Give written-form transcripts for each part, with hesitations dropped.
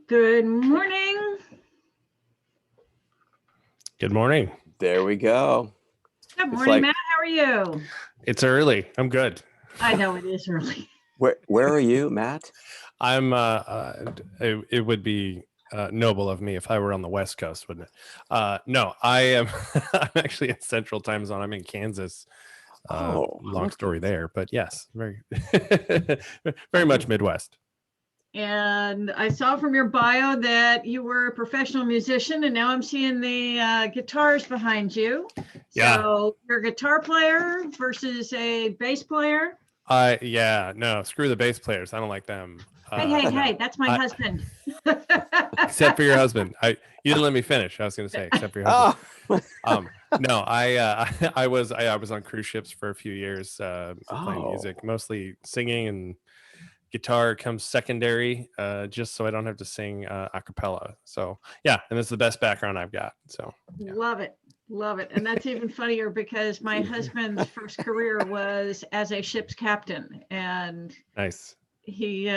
Good morning. Good morning. There we go. Good morning, Matt. How are you? It's early. I'm good. I know it is early. Where are you, Matt? I'm. It would be noble of me if I were on the West Coast, wouldn't it? No, I am. I'm actually in Central Time Zone. I'm in Kansas. Long story there, but yes, very, very much Midwest. And I saw from your bio that you were a professional musician, and now I'm seeing the guitars behind you. Yeah. So you're a guitar player versus a bass player? Yeah, no, screw the bass players. I don't like them. Hey, that's my husband. Except for your husband. You didn't let me finish. I was going to say, except for your husband. No, I was on cruise ships for a few years playing music, mostly singing, and guitar comes secondary, just so I don't have to sing a cappella. So yeah, and it's the best background I've got. So yeah. Love it. And that's even funnier because my husband's first career was as a ship's captain, and nice. He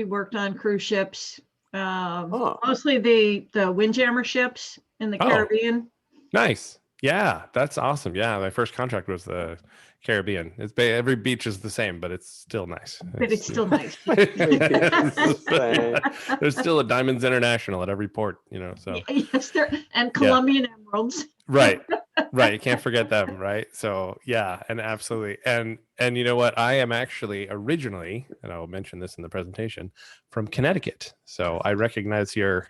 worked on cruise ships, mostly the Windjammer ships in the Caribbean. Nice. Yeah, that's awesome. Yeah, my first contract was the Caribbean. Every beach is the same, but it's still nice. It's still nice. There's still a Diamonds International at every port, So yes, and Colombian emeralds. Right. You can't forget them, right? So yeah, and absolutely. And you know what? I am actually originally, and I will mention this in the presentation, from Connecticut. So I recognize your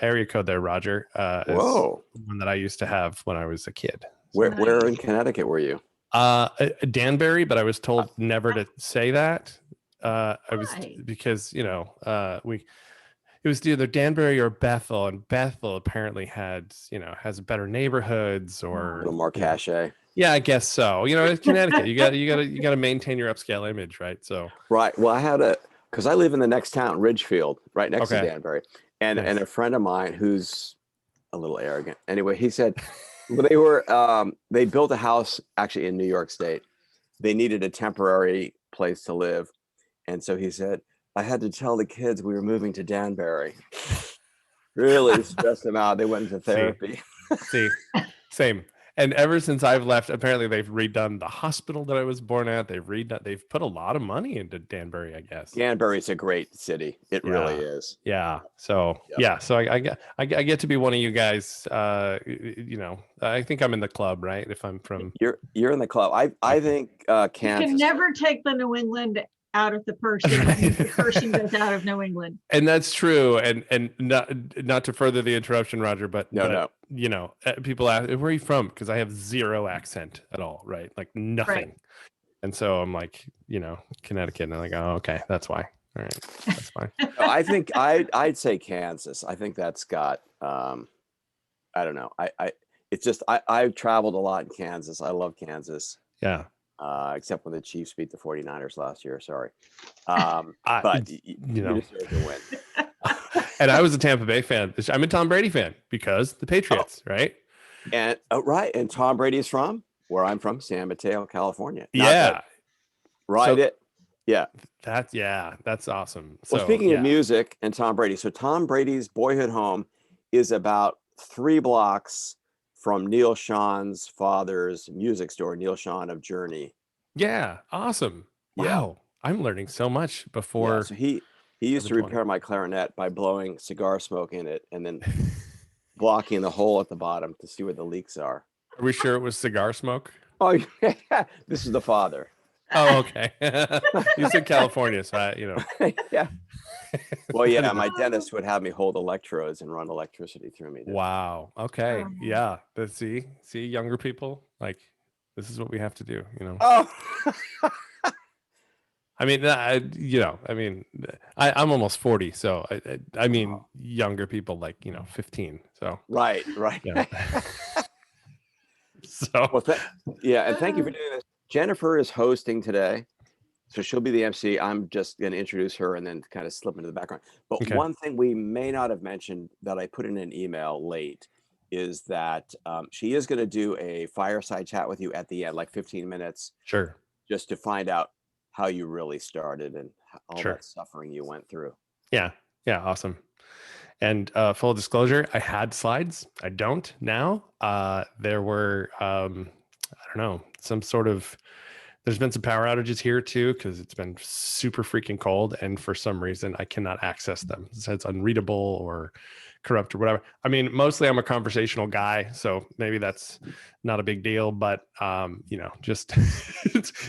area code there, Roger. Whoa. One that I used to have when I was a kid. Where in Connecticut were you? Danbury, but I was told never to say that. I was because it was either Danbury or Bethel, and Bethel apparently has better neighborhoods or a little more cachet. Yeah, I guess so. It's Connecticut. You got to maintain your upscale image, right? So right. Well, because I live in the next town, Ridgefield, right next to Danbury, and nice. And a friend of mine who's a little arrogant. Anyway, he said they built a house actually in New York State. They needed a temporary place to live, and so he said, I had to tell the kids we were moving to Danbury. Really stressed them out. They went into therapy. See, same. And ever since I've left, apparently they've redone the hospital that I was born at. They've put a lot of money into Danbury, I guess. Danbury's a great city. It really is. Yeah. So So I get to be one of you guys. I think I'm in the club, right? If I'm from you're in the club. I think Kansas. You can never take the New England out of the person. The person goes out of New England. And that's true. And not to further the interruption, Roger, but no. People ask, where are you from? Because I have zero accent at all, right? Like nothing. Right. And so I'm like, Connecticut, and I'm like, oh, okay, that's why. All right, that's fine. I think I'd say Kansas. I think that's got I don't know. I've traveled a lot in Kansas. I love Kansas. Yeah. Except when the Chiefs beat the 49ers last year. Sorry. But you deserve to win. And I was a Tampa Bay fan. I'm a Tom Brady fan because the Patriots, right? And right. And Tom Brady is from where I'm from, San Mateo, California. Right. Yeah. That's awesome. Well, speaking of music and Tom Brady, so Tom Brady's boyhood home is about 3 blocks from Neil Sean's father's music store, Neil Sean of Journey. Yeah, awesome. Wow, I'm learning so much before. Yeah, so he used to repair my clarinet by blowing cigar smoke in it and then blocking the hole at the bottom to see where the leaks are. Are we sure it was cigar smoke? Oh, yeah. This is the father. Oh, okay. You said California, so Yeah. Well, yeah, my dentist would have me hold electrodes and run electricity through me. Wow. Okay. Yeah. But see, younger people, like, this is what we have to do, Oh. I mean, I'm almost 40, so I mean, younger people like 15. So right. Yeah. So and thank you for doing this. Jennifer is hosting today, so she'll be the MC. I'm just going to introduce her and then kind of slip into the background. But one thing we may not have mentioned that I put in an email late is that she is going to do a fireside chat with you at the end, like 15 minutes. Sure. Just to find out how you really started and all that suffering you went through. Yeah. Yeah. Awesome. And full disclosure, I had slides. I don't now. There were, I don't know, some sort of, there's been some power outages here too, because it's been super freaking cold. And for some reason, I cannot access them. It says unreadable or corrupt or whatever. I mean, mostly I'm a conversational guy, so maybe that's not a big deal, but, just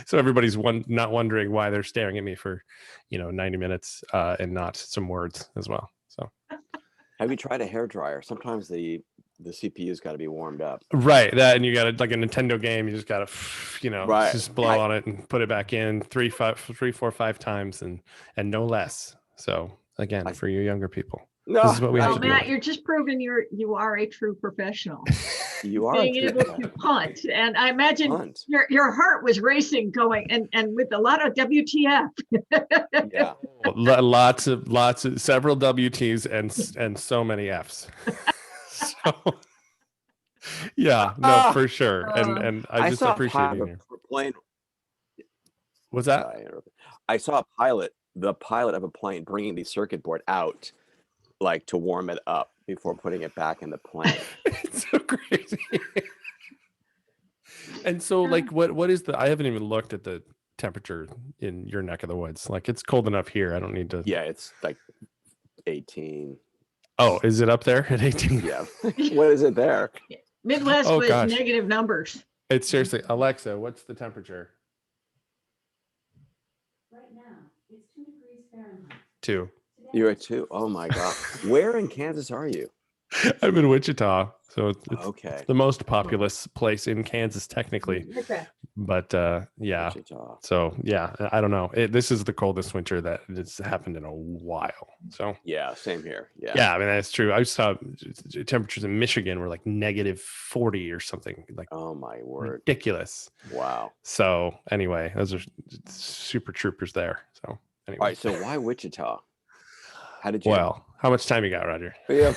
so everybody's not wondering why they're staring at me for, 90 minutes and not some words as well. So. Have you tried a hair dryer? Sometimes the CPU's got to be warmed up. Right, that, and you got to, like a Nintendo game, you just got to, Right. just blow on it and put it back in 3, 4, 5 times and no less. So again, for you younger people, this is what we have to do. Matt, you're just proving you are a true professional. You are being able to punt, and I imagine your heart was racing, going and with a lot of WTF. Yeah, lots of several WTs and so many Fs. So yeah, no, for sure. And I just appreciate you. What's that? I saw the pilot of a plane bringing the circuit board out, like to warm it up before putting it back in the plane. It's so crazy. And so, like, what is I haven't even looked at the temperature in your neck of the woods. Like, it's cold enough here. I don't need to. Yeah, it's like 18. Oh, is it up there at 18? Yeah. What is it there? Midwest was negative numbers. It's seriously, Alexa, what's the temperature? Right now, it's 2 degrees Fahrenheit. 2. You're at 2. Oh my God. Where in Kansas are you? I'm in Wichita, so it's okay. The most populous place in Kansas, technically. Okay. But yeah, Wichita. So yeah, I don't know. This is the coldest winter that it's happened in a while. So yeah, same here. Yeah. Yeah, I mean that's true. I saw temperatures in Michigan were like negative 40 or something. Like, oh my word, ridiculous. Wow. So anyway, those are super troopers there. So anyway. All right. So why Wichita? How did you? Well, how much time you got, Roger? Yeah.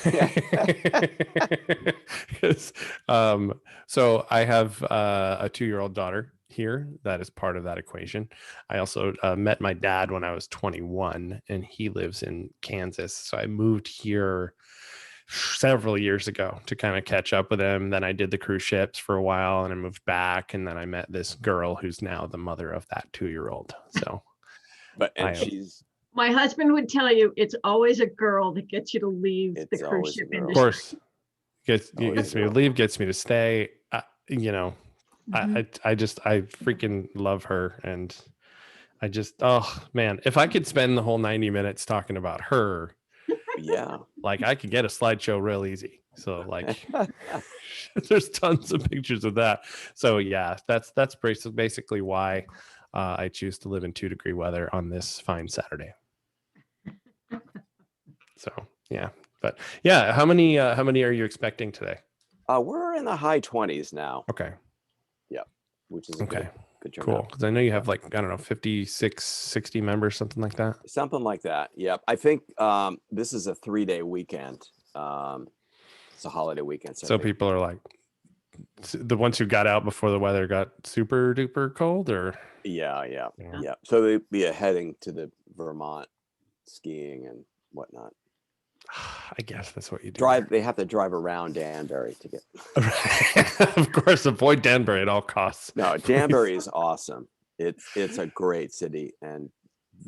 So I have a 2-year-old daughter here. That is part of that equation. I also met my dad when I was 21, and he lives in Kansas. So I moved here several years ago to kind of catch up with him. Then I did the cruise ships for a while, and I moved back, and then I met this girl who's now the mother of that 2-year-old. So, she's. My husband would tell you it's always a girl that gets you to leave the cruise ship industry. Of course, gets me to leave, gets me to stay. I freaking love her, and I just, oh man, if I could spend the whole 90 minutes talking about her, yeah, like I could get a slideshow real easy. So like, there's tons of pictures of that. So yeah, that's basically why I choose to live in 2-degree weather on this fine Saturday. So yeah, but yeah, how many are you expecting today? We're in the high 20s now. Okay. Yeah, which is okay. Good cool. Because I know you have like, I don't know, 56, 60 members, something like that. Something like that. Yep. I think this is a 3-day weekend. It's a holiday weekend. So people are like the ones who got out before the weather got super duper cold, or yeah. So they'd be heading to the Vermont skiing and whatnot. I guess that's what you do. They have to drive around Danbury to get. Of course, avoid Danbury at all costs. No, Danbury is awesome. It's a great city, and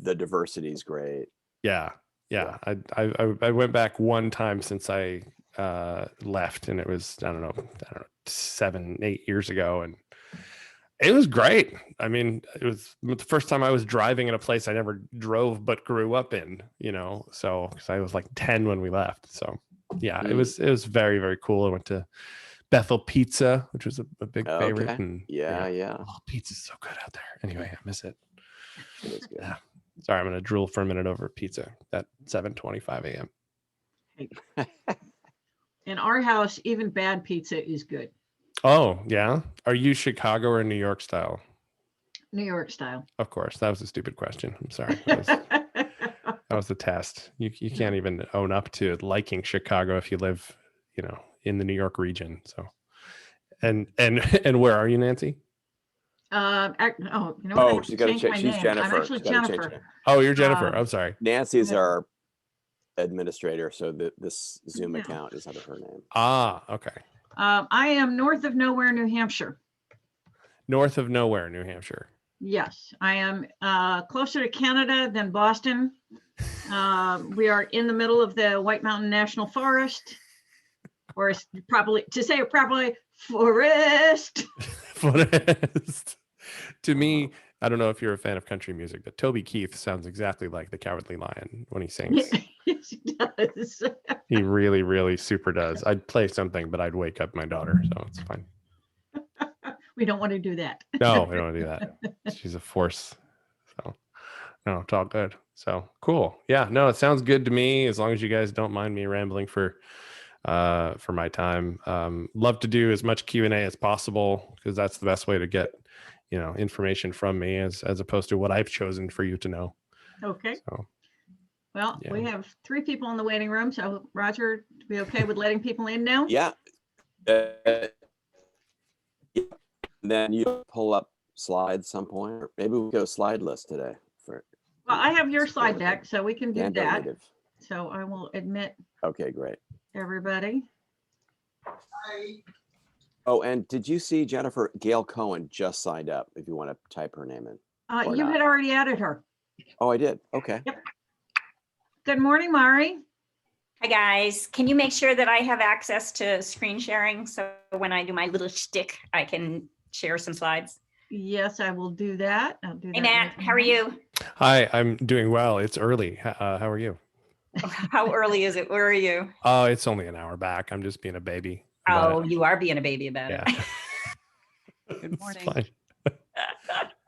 the diversity is great. Yeah. I went back one time since I left, and it was I don't know 7-8 years ago, and it was great. I mean, it was the first time I was driving in a place I never drove but grew up in, so because I was like 10 when we left. So yeah, it was very, very cool. I went to Bethel Pizza, which was a big favorite. And yeah. Oh, pizza's so good out there. Anyway, I miss it. It is good. Yeah. Sorry, I'm gonna drool for a minute over pizza at 7:25 a.m. In our house, even bad pizza is good. Oh, yeah. Are you Chicago or New York style? New York style. Of course. That was a stupid question. I'm sorry. That was the test. You can't even own up to liking Chicago if you live, in the New York region. So, and where are you, Nancy? She's got to change. She's Jennifer. I'm actually Jennifer. Oh, you're Jennifer. I'm sorry. Nancy's our administrator, so this Zoom Yeah. account is under her name. Ah, okay. I am north of nowhere, New Hampshire. North of nowhere, New Hampshire. Yes, I am closer to Canada than Boston. We are in the middle of the White Mountain National Forest, or probably, to say it properly, forest. Forest. To me, I don't know if you're a fan of country music, but Toby Keith sounds exactly like the Cowardly Lion when he sings. Yes, it does. He really, really super does. I'd play something, but I'd wake up my daughter, so it's fine. We don't want to do that. No, we don't want to do that. She's a force. So no, it's all good. So cool. Yeah, no, it sounds good to me, as long as you guys don't mind me rambling for my time. Love to do as much Q&A as possible, because that's the best way to get, information from me, as opposed to what I've chosen for you to know. Okay. So Well, yeah. we have 3 people in the waiting room. So Roger, be okay with letting people in now? Yeah. And then you pull up slides some point, or maybe we'll go slide list today for Well, I have your slide deck, so we can do Gando that. native. So I will admit Okay, great. everybody. Oh, and did you see Jennifer Gail Cohen just signed up? If you want to type her name in. Or You not. had already added her. Oh, I did. Okay. Good morning, Mari. Hi, guys. Can you make sure that I have access to screen sharing, so when I do my little shtick, I can share some slides? Yes, I will do that. I'll do Hey, that Matt, right how are now. you? Hi, I'm doing well. It's early. How are you? How early is it? Where are you? Oh, it's only an hour back. I'm just being a baby. Oh, but you are being a baby about yeah. it. Good It's morning. fine.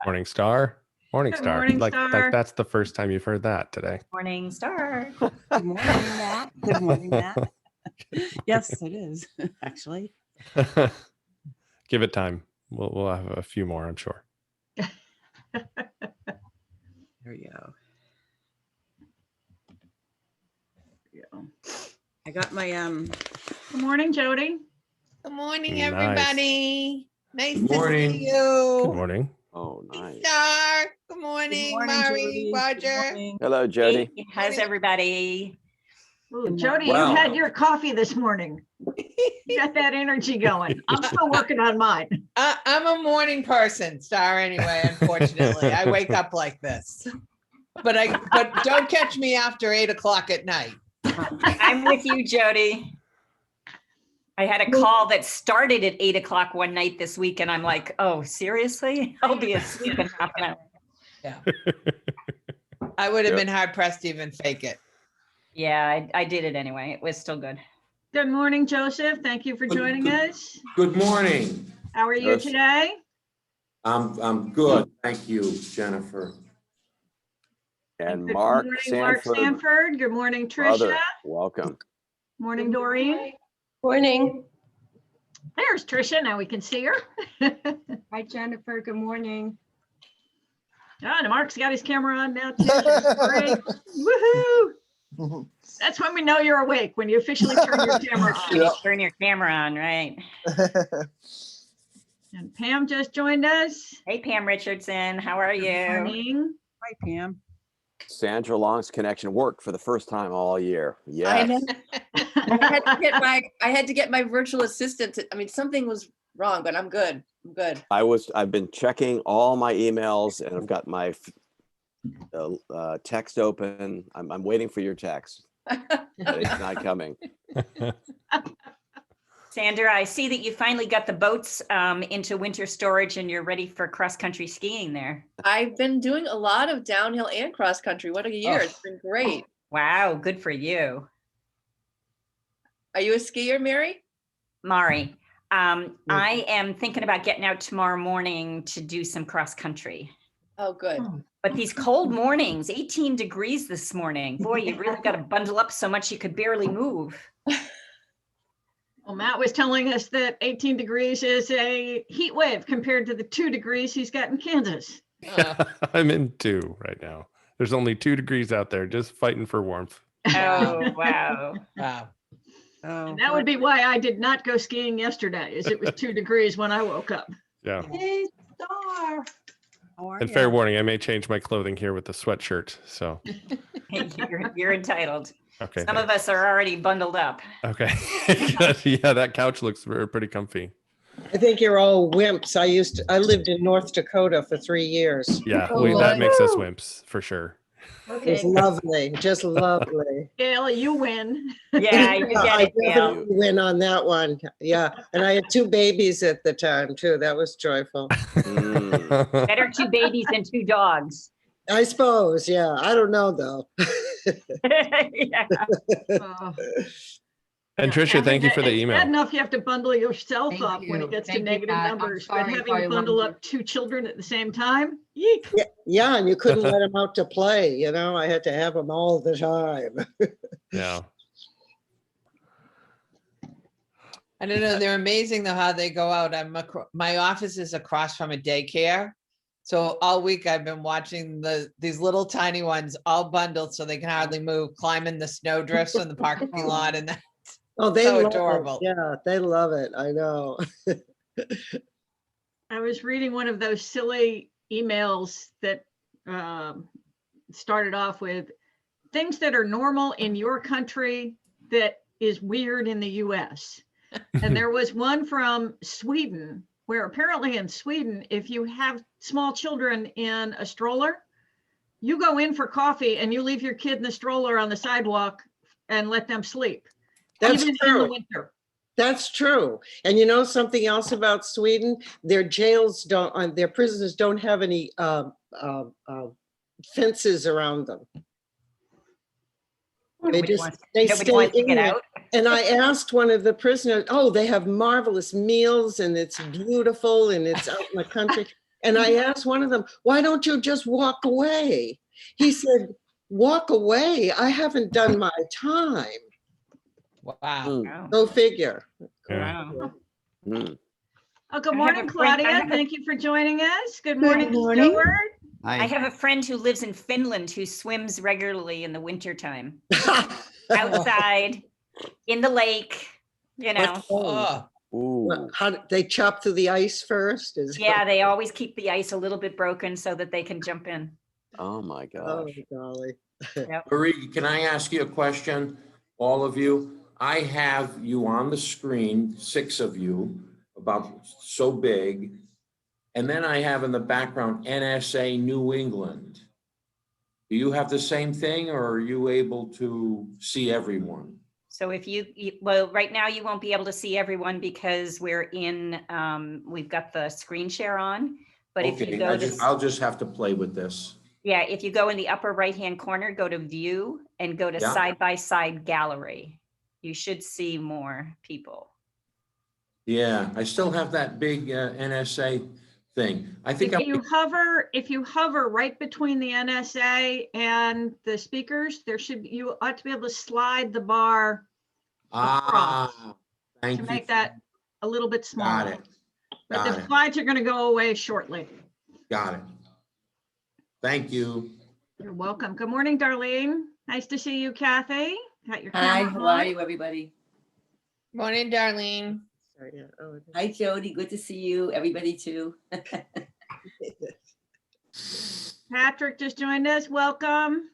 Morning Star. Morning Good Star. morning, like Star. that's the first time you've heard that today. Morning star. Good morning, Matt. Good morning, Matt. Yes, it is, actually. Give it time. We'll have a few more, I'm sure. There we go. Yeah. I got my Good morning, Jody. Good morning, Nice. everybody. Nice Morning. to see Good you. morning. Oh, nice. Star. Good morning, Mari, Jody. Good Roger. morning. Hello, Jody. Hey, how's everybody? Ooh, Good Jody, morning. you Wow. had your coffee this morning. You got that energy going. I'm still working on mine. I'm a morning person, Star, anyway, unfortunately. I wake up like this. But don't catch me after 8 o'clock at night. I'm with you, Jody. I had a call that started at 8 o'clock one night this week, and I'm like, oh, seriously? I'll be asleep in half an hour. Yeah. I would have Yep. been hard pressed to even fake it. Yeah, I did it anyway. It was still good. Good morning, Joseph. Thank you for joining us. Good morning. How are you Yes. today? I'm good. Thank you, Jennifer. And Good Mark morning, Mark Sanford, Sanford. Good morning, brother, Tricia. welcome. Morning, Doreen. Morning. There's Tricia. Now we can see her. Hi, Jennifer. Good morning. And Mark's got his camera on now too. That's great. Woohoo! That's when we know you're awake, when you officially turn your camera on. You turn your camera on, right? And Pam just joined us. Hey, Pam Richardson, how are Good you? morning. Hi, Pam. Sandra Long's connection worked for the first time all year. I Yes. know. I had to get my virtual assistant to, something was wrong, but I'm good. I'm good. I've been checking all my emails, and I've got my text open. I'm waiting for your text, but it's not coming. Sandra, I see that you finally got the boats into winter storage and you're ready for cross-country skiing there. I've been doing a lot of downhill and cross country. What a year. It's been great. Wow, good for you. Are you a skier, Mary? Mari, I am thinking about getting out tomorrow morning to do some cross-country. Oh, good. But these cold mornings, 18 degrees this morning. Boy, you really got to bundle up so much you could barely move. Well, Matt was telling us that 18 degrees is a heat wave compared to the 2 degrees he's got in Kansas. I'm in 2 right now. There's only 2 degrees out there, just fighting for warmth. Oh, wow. Wow. Oh, And that would be why I did not go skiing yesterday, as it was 2 degrees when I woke up. Yeah. Hey, Star. how are And fair ya? warning, I may change my clothing here with the sweatshirt. So You're entitled. Okay. Some of us are already bundled up. Okay. Good. Yeah, that couch looks pretty comfy. I think you're all wimps. I lived in North Dakota for 3 years. Yeah, Oh, that my. makes us wimps for sure. It was lovely, just lovely. Gail, you win. Yeah, you Yeah, get I it, Gail. definitely win on that one. Yeah, and I had 2 babies at the time too. That was joyful. Mm. Better 2 babies than 2 dogs. I suppose. Yeah, I don't know though. Yeah. Oh, And yeah. Tricia, thank you for the It's email. bad enough you have to bundle yourself Thank up when you. it gets to Thank you, negative Pat. I'm numbers, but sorry having for to bundle you. up 2 children at the same time, yeek. Yeah, and you couldn't let them out to play. You know, I had to have them all the time. Yeah. I don't know. They're amazing though how they go out. My office is across from a daycare. So all week I've been watching these little tiny ones all bundled so they can hardly move, climbing the snow drifts in the parking lot, and that's Oh, they so love adorable. it. Yeah, they love it. I know. I was reading one of those silly emails that started off with things that are normal in your country that is weird in the US. And there was one from Sweden, where apparently in Sweden, if you have small children in a stroller, you go in for coffee and you leave your kid in the stroller on the sidewalk and let them sleep, That's even in true. the winter. That's true. And you know something else about Sweden? Their jails don't, their prisons don't have any fences around them. They Nobody just, wants, they nobody stay wants to in get there. out. And I asked one of the prisoners, oh, they have marvelous meals and it's beautiful and it's out in the country. And I asked one of them, why don't you just walk away? He said, walk away? I haven't done my time. Wow. Mm. Go figure. Yeah. Wow. Mm. Oh, good I have morning, a friend- I Claudia. have a- Thank you for joining us. Good morning, morning. Stuart. I have a friend who lives in Finland who swims regularly in the wintertime, What outside, in the lake, you know. fun. Oh, Ooh. How they chop through the ice first? Yeah, they always keep the ice a little bit broken so that they can jump in. Oh my Oh, gosh. golly. Marie, can I ask you a question? All of you, I have you on the screen, 6 of you, about so big. And then I have in the background NSA New England. Do you have the same thing or are you able to see everyone? So if well, right now you won't be able to see everyone because we've got the screen share on. But if you Okay, go to, I'll just have to play with this. yeah, if you go in the upper right-hand corner, go to view and go to Yeah. side-by-side gallery. You should see more people. Yeah, I still have that big NSA thing. I think If you hover right between the NSA and the speakers, you ought to be able to slide the bar thank to you. make that a little bit Got smaller. it. But Got the it. slides are going to go away shortly. Got it. Thank you. You're welcome. Good morning, Darlene. Nice to see you, Kathy. Got your Hi, camera how are on. you, everybody? morning, Darlene. Sorry, yeah. Oh, it is. Hi, Jody. Good to see you. Everybody too. Patrick just joined us. Welcome.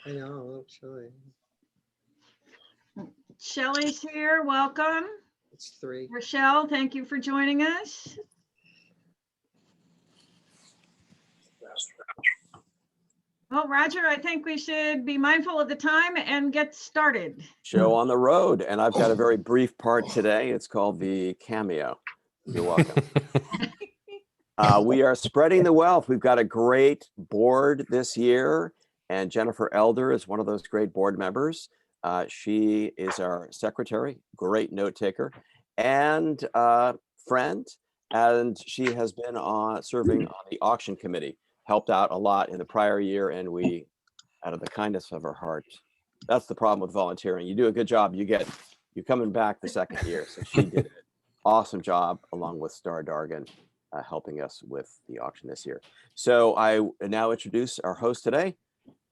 I know, actually. Shelley's here. Welcome. It's 3. Rochelle, thank you for joining us. Well, Roger, I think we should be mindful of the time and get started. Show on the road. And I've got a very brief part today. It's called the cameo. You're welcome. We are spreading the wealth. We've got a great board this year. And Jennifer Elder is one of those great board members. She is our secretary, great note taker, and friend. And she has been serving on the auction committee, helped out a lot in the prior year. And we, out of the kindness of her heart, that's the problem with volunteering. You do a good job, you're coming back the second year. So she did an awesome job along with Star Dargan, helping us with the auction this year. So I now introduce our host today,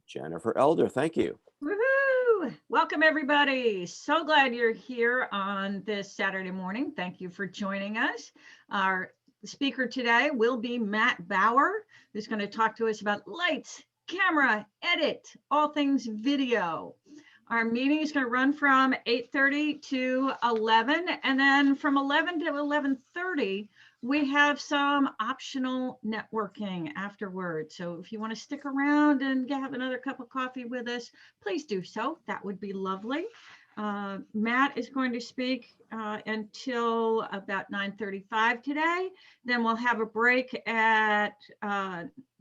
Jennifer Elder. Thank you. Woohoo! Welcome, everybody. So glad you're here on this Saturday morning. Thank you for joining us. Our speaker today will be Matt Bauer, who's going to talk to us about lights, camera, edit, all things video. Our meeting is going to run from 8:30 to 11, and then from 11 to 11:30, we have some optional networking afterwards. So if you want to stick around and have another cup of coffee with us, please do so. That would be lovely. Matt is going to speak until about 9:35 today. Then we'll have a break at,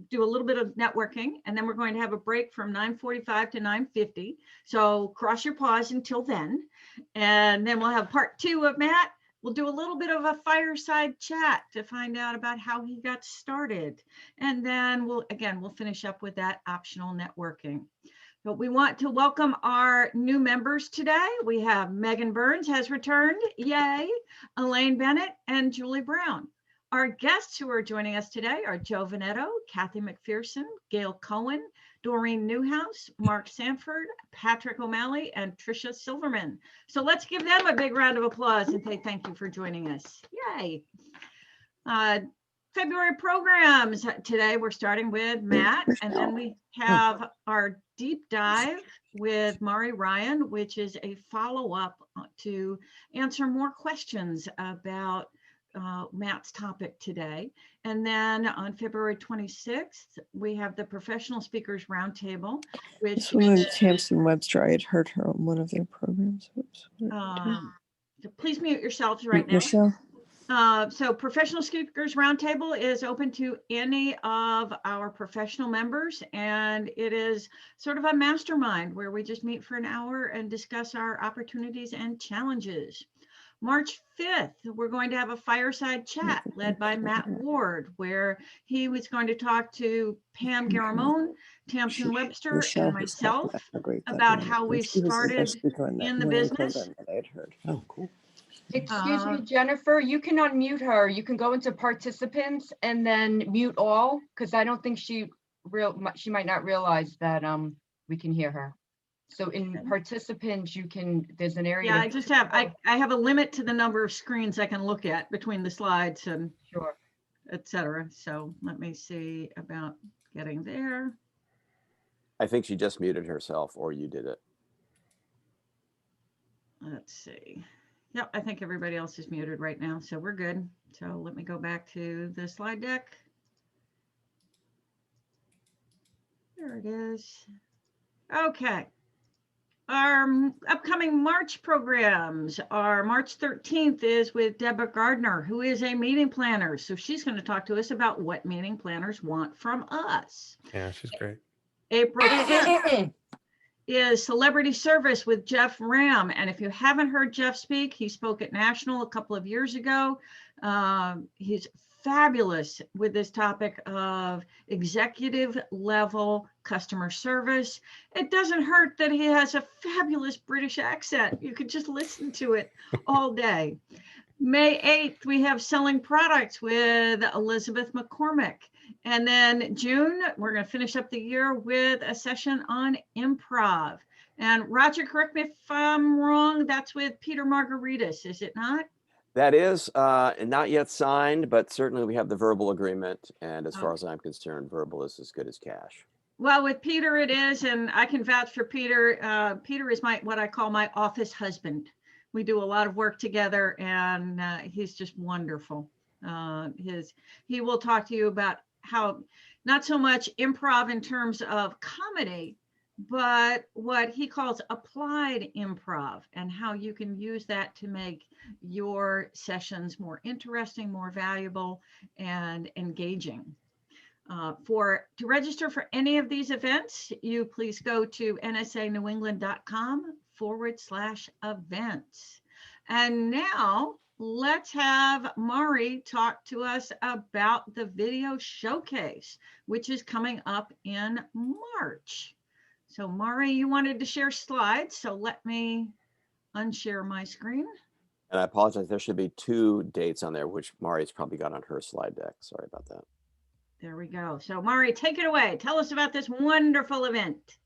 do a little bit of networking, and then we're going to have a break from 9:45 to 9:50. So cross your paws until then. And then we'll have part 2 of Matt. We'll do a little bit of a fireside chat to find out about how he got started. And then we'll finish up with that optional networking. But we want to welcome our new members today. We have Megan Burns has returned, yay, Elaine Bennett, and Julie Brown. Our guests who are joining us today are Joe Veneto, Kathy McPherson, Gail Cohen, Doreen Newhouse, Mark Sanford, Patrick O'Malley, and Tricia Silverman. So let's give them a big round of applause and say thank you for joining us. Yay. February programs. Today we're starting with Matt, and then we have our deep dive with Mari Ryan, which is a follow-up to answer more questions about Matt's topic today. And then on February 26th, we have the Professional Speakers Roundtable, which This woman is Hampson Webster. I had heard her on one of their programs. Oops. so please mute yourselves right now. Michelle. So Professional Speakers Roundtable is open to any of our professional members, and it is sort of a mastermind where we just meet for an hour and discuss our opportunities and challenges. March 5th, we're going to have a fireside chat led by Matt Ward, where he was going to talk to Pam Garamone, Tamsin Webster, Michelle and has talked myself how great that about man how we is. He was the started first speaker on that in the morning business. program that I had heard. Oh, cool. Excuse me, Jennifer, you can unmute her. You can go into participants and then mute all, because I don't think she might not realize that we can hear her. So in participants, you can, there's an area. Yeah, I just have, I have a limit to the number of screens I can look at between the slides and sure, et cetera. So let me see about getting there. I think she just muted herself, or you did it. Let's see. Yep, I think everybody else is muted right now, so we're good. So let me go back to the slide deck. There it is. Okay. Our upcoming March programs are March 13th is with Deborah Gardner, who is a meeting planner. So she's going to talk to us about what meeting planners want from us. Yeah, she's great. April 10th is Celebrity Service with Jeff Ram. And if you haven't heard Jeff speak, he spoke at National a couple of years ago. He's fabulous with this topic of executive level customer service. It doesn't hurt that he has a fabulous British accent. You could just listen to it all day. May 8th, we have Selling Products with Elizabeth McCormick. And then June, we're going to finish up the year with a session on improv. And Roger, correct me if I'm wrong, that's with Peter Margaritis, is it not? That is not yet signed, but certainly we have the verbal agreement. And as far as I'm concerned, verbal is as good as cash. Well, with Peter it is, and I can vouch for Peter. Peter is what I call my office husband. We do a lot of work together, and he's just wonderful. He will talk to you about how, not so much improv in terms of comedy, but what he calls applied improv, and how you can use that to make your sessions more interesting, more valuable, and engaging. To register for any of these events, you please go to nsanewengland.com/events. And now let's have Mari talk to us about the video showcase, which is coming up in March. So Mari, you wanted to share slides, so let me unshare my screen. And I apologize, there should be 2 dates on there, which Mari's probably got on her slide deck. Sorry about that. There we go. So Mari, take it away. Tell us about this wonderful event.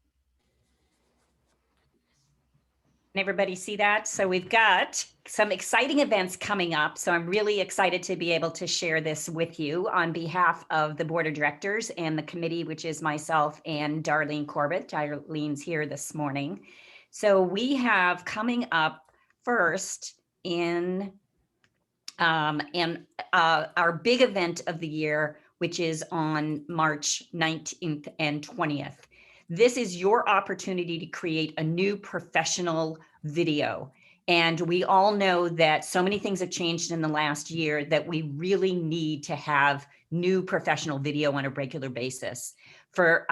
Can everybody see that? So we've got some exciting events coming up. So I'm really excited to be able to share this with you on behalf of the board of directors and the committee, which is myself and Darlene Corbett. Darlene's here this morning. So we have coming up first in our big event of the year, which is on March 19th and 20th. This is your opportunity to create a new professional video. And we all know that so many things have changed in the last year that we really need to have new professional video on a regular basis. For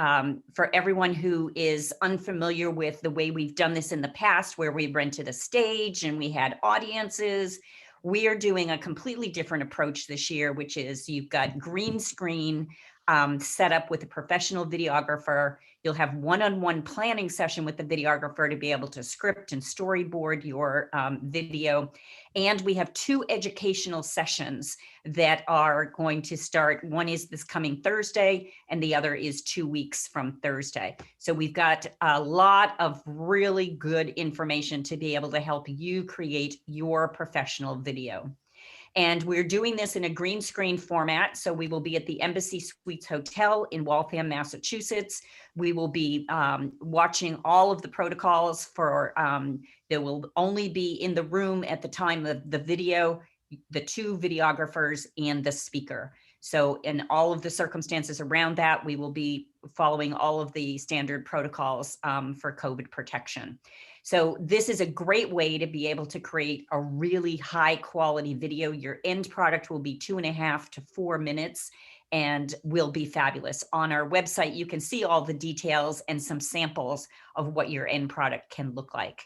everyone who is unfamiliar with the way we've done this in the past, where we rented a stage and we had audiences, we are doing a completely different approach this year, which is you've got green screen set up with a professional videographer. You'll have one-on-one planning session with the videographer to be able to script and storyboard your video. And we have 2 educational sessions that are going to start. One is this coming Thursday, and the other is 2 weeks from Thursday. So we've got a lot of really good information to be able to help you create your professional video. And we're doing this in a green screen format. So we will be at the Embassy Suites Hotel in Waltham, Massachusetts. We will be watching all of the protocols for, there will only be in the room at the time of the video, the 2 videographers and the speaker. So in all of the circumstances around that, we will be following all of the standard protocols for COVID protection. So this is a great way to be able to create a really high quality video. Your end product will be 2.5 to 4 minutes and will be fabulous. On our website, you can see all the details and some samples of what your end product can look like.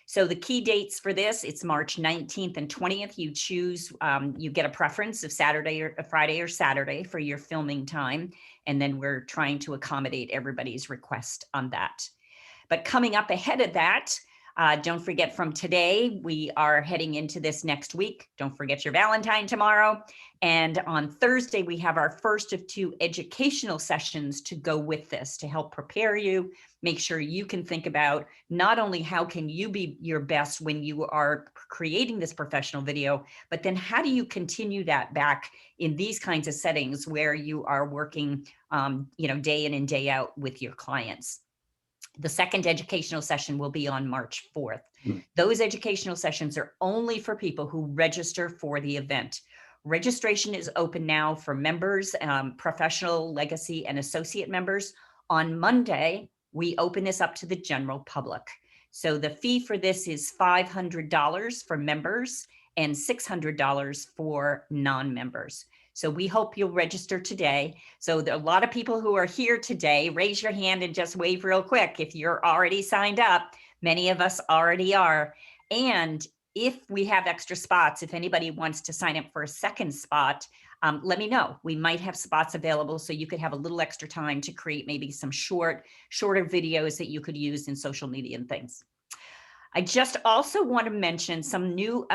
So the key dates for this, it's March 19th and 20th. You choose, you get a preference of Saturday or Friday or Saturday for your filming time. And then we're trying to accommodate everybody's request on that. But coming up ahead of that, don't forget from today, we are heading into this next week. Don't forget your Valentine tomorrow. And on Thursday, we have our first of 2 educational sessions to go with this to help prepare you, make sure you can think about not only how can you be your best when you are creating this professional video, but then how do you continue that back in these kinds of settings where you are working day in and day out with your clients. The second educational session will be on March 4th. Those educational sessions are only for people who register for the event. Registration is open now for members, professional, legacy, and associate members. On Monday, we open this up to the general public. So the fee for this is $500 for members and $600 for non-members. So we hope you'll register today. So there are a lot of people who are here today. Raise your hand and just wave real quick if you're already signed up. Many of us already are. And if we have extra spots, if anybody wants to sign up for a second spot, let me know. We might have spots available so you could have a little extra time to create maybe some shorter videos that you could use in social media and things. I just also want to mention a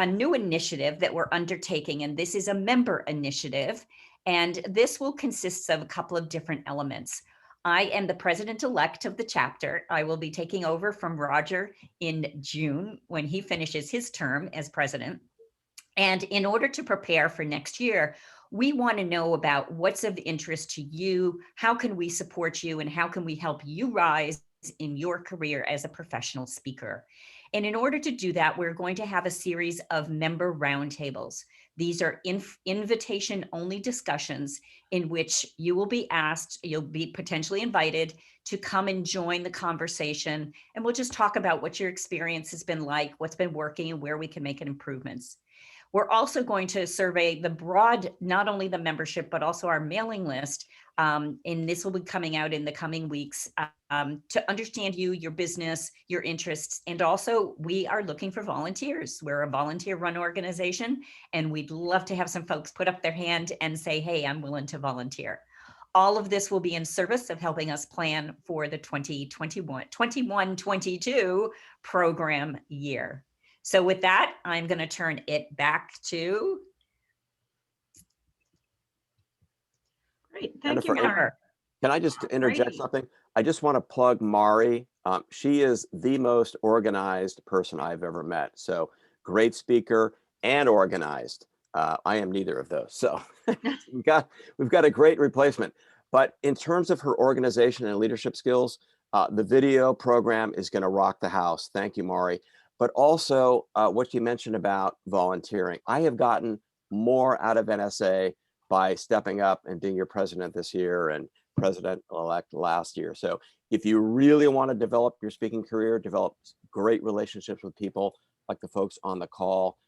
new initiative that we're undertaking, and this is a member initiative, and this will consist of a couple of different elements. I am the president-elect of the chapter. I will be taking over from Roger in June when he finishes his term as president. And in order to prepare for next year, we want to know about what's of interest to you, how can we support you, and how can we help you rise in your career as a professional speaker. And in order to do that, we're going to have a series of member roundtables. These are invitation-only discussions in which you will be asked, you'll be potentially invited to come and join the conversation. And we'll just talk about what your experience has been like, what's been working, and where we can make improvements. We're also going to survey the broad, not only the membership, but also our mailing list. And this will be coming out in the coming weeks to understand you, your business, your interests. And also we are looking for volunteers. We're a volunteer run organization, and we'd love to have some folks put up their hand and say, hey, I'm willing to volunteer. All of this will be in service of helping us plan for the 2021-22 program year. So with that, I'm going to turn it back to. Great, thank you, Jennifer, Mara. Can I just interject Alrighty. something? I just want to plug Mari. She is the most organized person I've ever met. So great speaker and organized. I am neither of those. So we've got a great replacement. But in terms of her organization and leadership skills, The video program is going to rock the house. Thank you, Maury. But also what you mentioned about volunteering. I have gotten more out of NSA by stepping up and being your president this year and president-elect last year. So if you really want to develop your speaking career, develop great relationships with people like the folks on the call,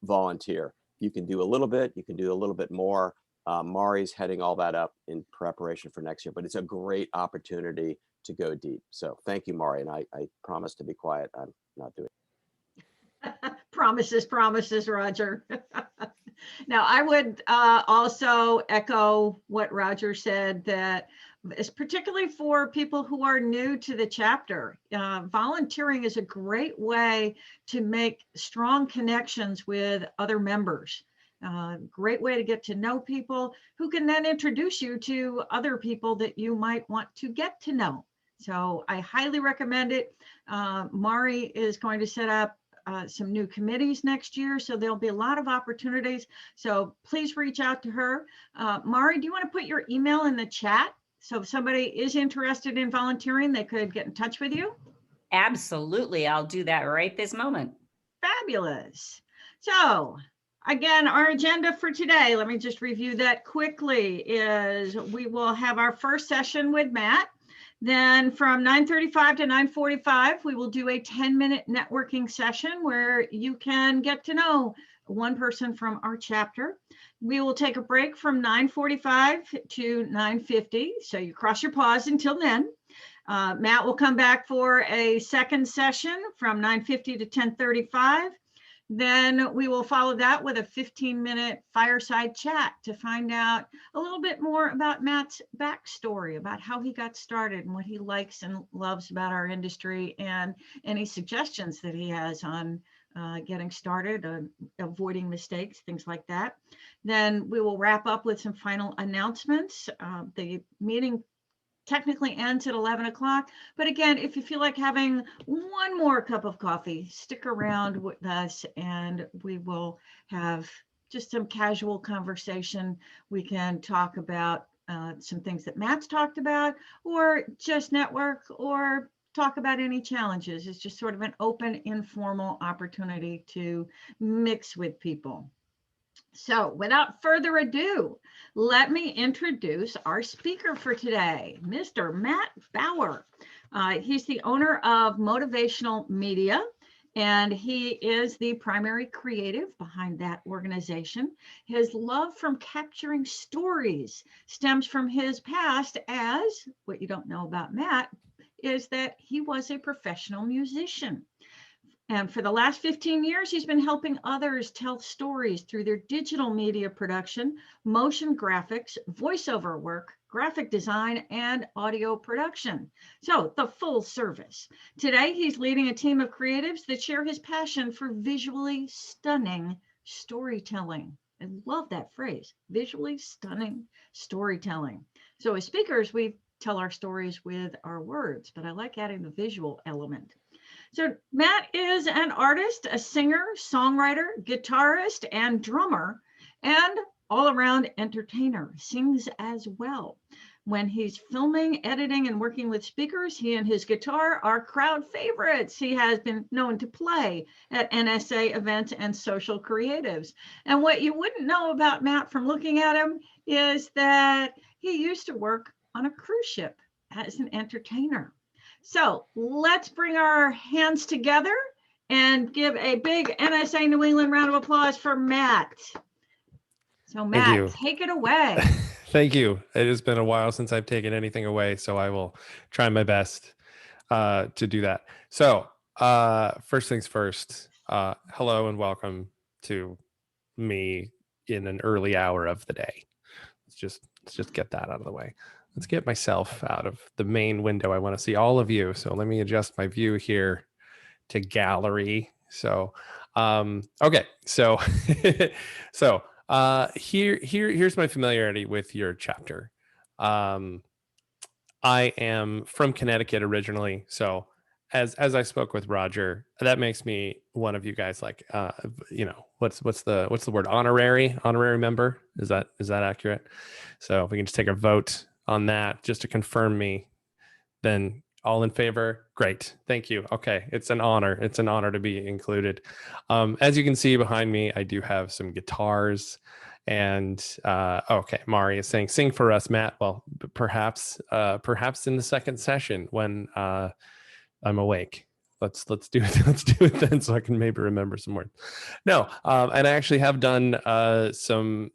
volunteer. You can do a little bit, you can do a little bit more. Maury's heading all that up in preparation for next year, but it's a great opportunity to go deep. So thank you, Maury. And I promise to be quiet. I'm not doing it. Promises, Roger. Now, I would also echo what Roger said, that it's particularly for people who are new to the chapter. Volunteering is a great way to make strong connections with other members. Great way to get to know people who can then introduce you to other people that you might want to get to know. So I highly recommend it. Mari is going to set up some new committees next year, so there'll be a lot of opportunities. So please reach out to her. Mari, do you want to put your email in the chat? So if somebody is interested in volunteering, they could get in touch with you. Absolutely. I'll do that right this moment. Fabulous. So again, our agenda for today, let me just review that quickly, is we will have our first session with Matt. Then from 9:35 to 9:45, we will do a 10-minute networking session where you can get to know one person from our chapter. We will take a break from 9:45 to 9:50. So you cross your pause until then. Matt will come back for a second session from 9:50 to 10:35. Then we will follow that with a 15-minute fireside chat to find out a little bit more about Matt's backstory, about how he got started and what he likes and loves about our industry, and any suggestions that he has on getting started, avoiding mistakes, things like that. Then we will wrap up with some final announcements. The meeting technically ends at 11 o'clock. But again, if you feel like having one more cup of coffee, stick around with us and we will have just some casual conversation. We can talk about some things that Matt's talked about, or just network, or talk about any challenges. It's just sort of an open, informal opportunity to mix with people. So without further ado, let me introduce our speaker for today, Mr. Matt Bauer. He's the owner of Motivational Media, and he is the primary creative behind that organization. His love from capturing stories stems from his past, as what you don't know about Matt is that he was a professional musician. And for the last 15 years, he's been helping others tell stories through their digital media production, motion graphics, voiceover work, graphic design, and audio production. So the full service. Today, he's leading a team of creatives that share his passion for visually stunning storytelling. I love that phrase, visually stunning storytelling. So as speakers, we tell our stories with our words, but I like adding the visual element. So Matt is an artist, a singer, songwriter, guitarist, and drummer, and all-around entertainer, sings as well. When he's filming, editing, and working with speakers, he and his guitar are crowd favorites. He has been known to play at NSA events and social creatives. And what you wouldn't know about Matt from looking at him is that he used to work on a cruise ship as an entertainer. So let's bring our hands together and give a big NSA New England round of applause for Matt. So Matt, take it away. Thank you. It has been a while since I've taken anything away, so I will try my best to do that. So first things first, hello and welcome to me in an early hour of the day. Let's just get that out of the way. Let's get myself out of the main window. I want to see all of you. So let me adjust my view here to gallery. So, okay. So, here's my familiarity with your chapter. I am from Connecticut originally. So as I spoke with Roger, that makes me one of you guys, like, what's the word? Honorary member. Is that accurate? So if we can just take a vote on that just to confirm me, then All in favor? Great. Thank you. Okay. It's an honor. It's an honor to be included. As you can see behind me, I do have some guitars. And okay, Mari is saying, sing for us, Matt. Well, perhaps in the second session when I'm awake. Let's do it. Let's do it then, so I can maybe remember some more. No, and I actually have done some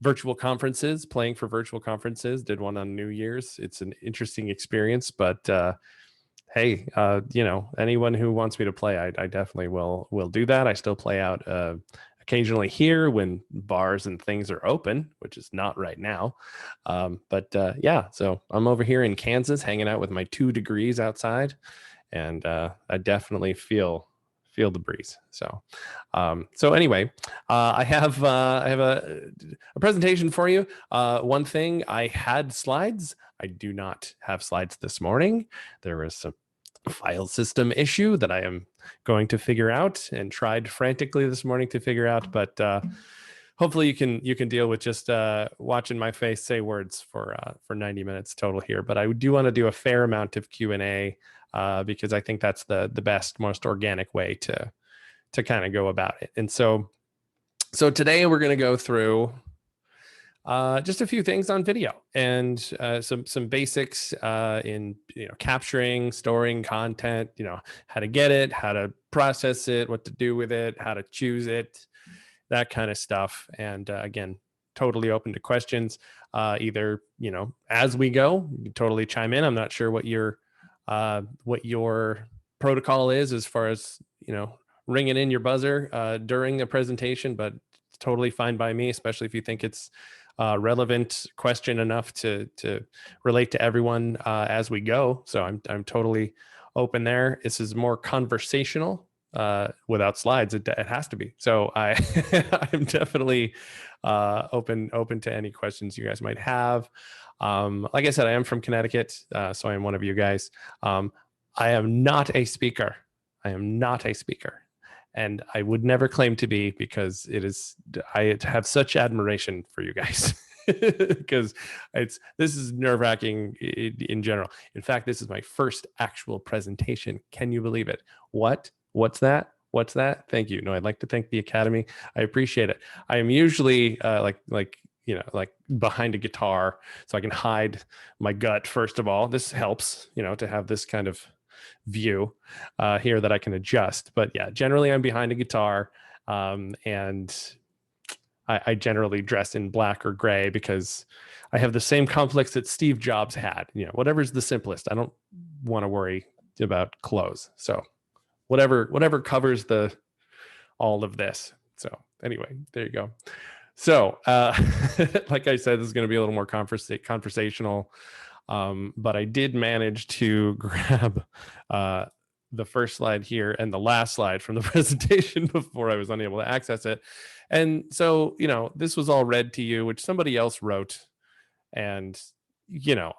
virtual conferences, playing for virtual conferences. Did one on New Year's. It's an interesting experience, but hey, you know, anyone who wants me to play, I definitely will do that. I still play out occasionally here when bars and things are open, which is not right now. But yeah, so I'm over here in Kansas hanging out with my 2 degrees outside, and I definitely feel the breeze. So so anyway, I have a presentation for you. One thing, I had slides. I do not have slides this morning. There was some file system issue that I am going to figure out, and tried frantically this morning to figure out, but hopefully you can deal with just watching my face say words for 90 minutes total here. But I do want to do a fair amount of Q&A because I think that's the best, most organic way to kind of go about it. And so today we're going to go through just a few things on video, and some basics in capturing, storing content, how to get it, how to process it, what to do with it, how to choose it, that kind of stuff. And again, totally open to questions. Either as we go, you can totally chime in. I'm not sure what your protocol is as far as ringing in your buzzer during a presentation, but it's totally fine by me, especially if you think it's relevant question enough to relate to everyone as we go. So I'm totally open there. This is more conversational without slides. It has to be. So I'm definitely open to any questions you guys might have. Like I said, I am from Connecticut, so I am one of you guys. I am not a speaker. And I would never claim to be, because I have such admiration for you guys because this is nerve-wracking in general. In fact, this is my first actual presentation. Can you believe it? What's that? What's that? Thank you. No, I'd like to thank the Academy. I appreciate it. I am usually like behind a guitar, so I can hide my gut. First of all, this helps, to have this kind of view here that I can adjust. But yeah, generally I'm behind a guitar, and I generally dress in black or gray because I have the same complex that Steve Jobs had. Whatever's the simplest. I don't want to worry about clothes. So whatever covers all of this. So anyway, there you go. So like I said, this is going to be a little more conversational. But I did manage to grab the first slide here and the last slide from the presentation before I was unable to access it. And so, this was all read to you, which somebody else wrote. And,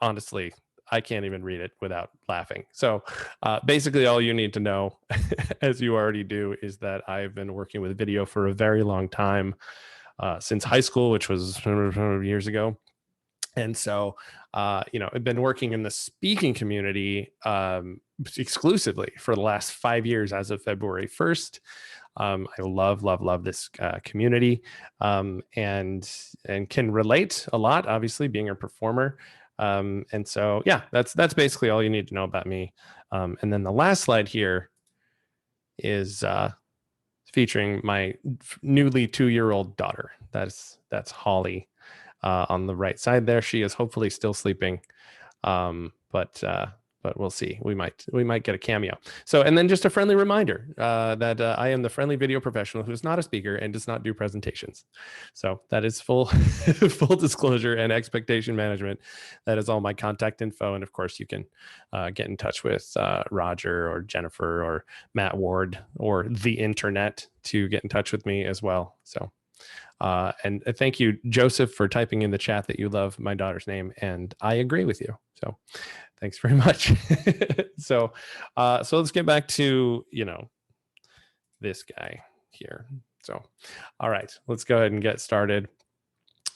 honestly, I can't even read it without laughing. So basically all you need to know, as you already do, is that I've been working with video for a very long time, since high school, which was years ago. And so, I've been working in the speaking community exclusively for the last 5 years as of February 1st. I love this community, and can relate a lot, obviously, being a performer. And so, yeah, that's basically all you need to know about me. And then the last slide here is featuring my newly 2-year-old daughter. That's Holly. On the right side there, she is hopefully still sleeping, but we'll see. We might get a cameo. So, and then just a friendly reminder that I am the friendly video professional who is not a speaker and does not do presentations. So that is full disclosure and expectation management. That is all my contact info, and of course you can get in touch with Roger or Jennifer or Matt Ward or the internet to get in touch with me as well. So. And thank you, Joseph, for typing in the chat that you love my daughter's name, and I agree with you. So thanks very much. So let's get back to, this guy here. So, all right, let's go ahead and get started.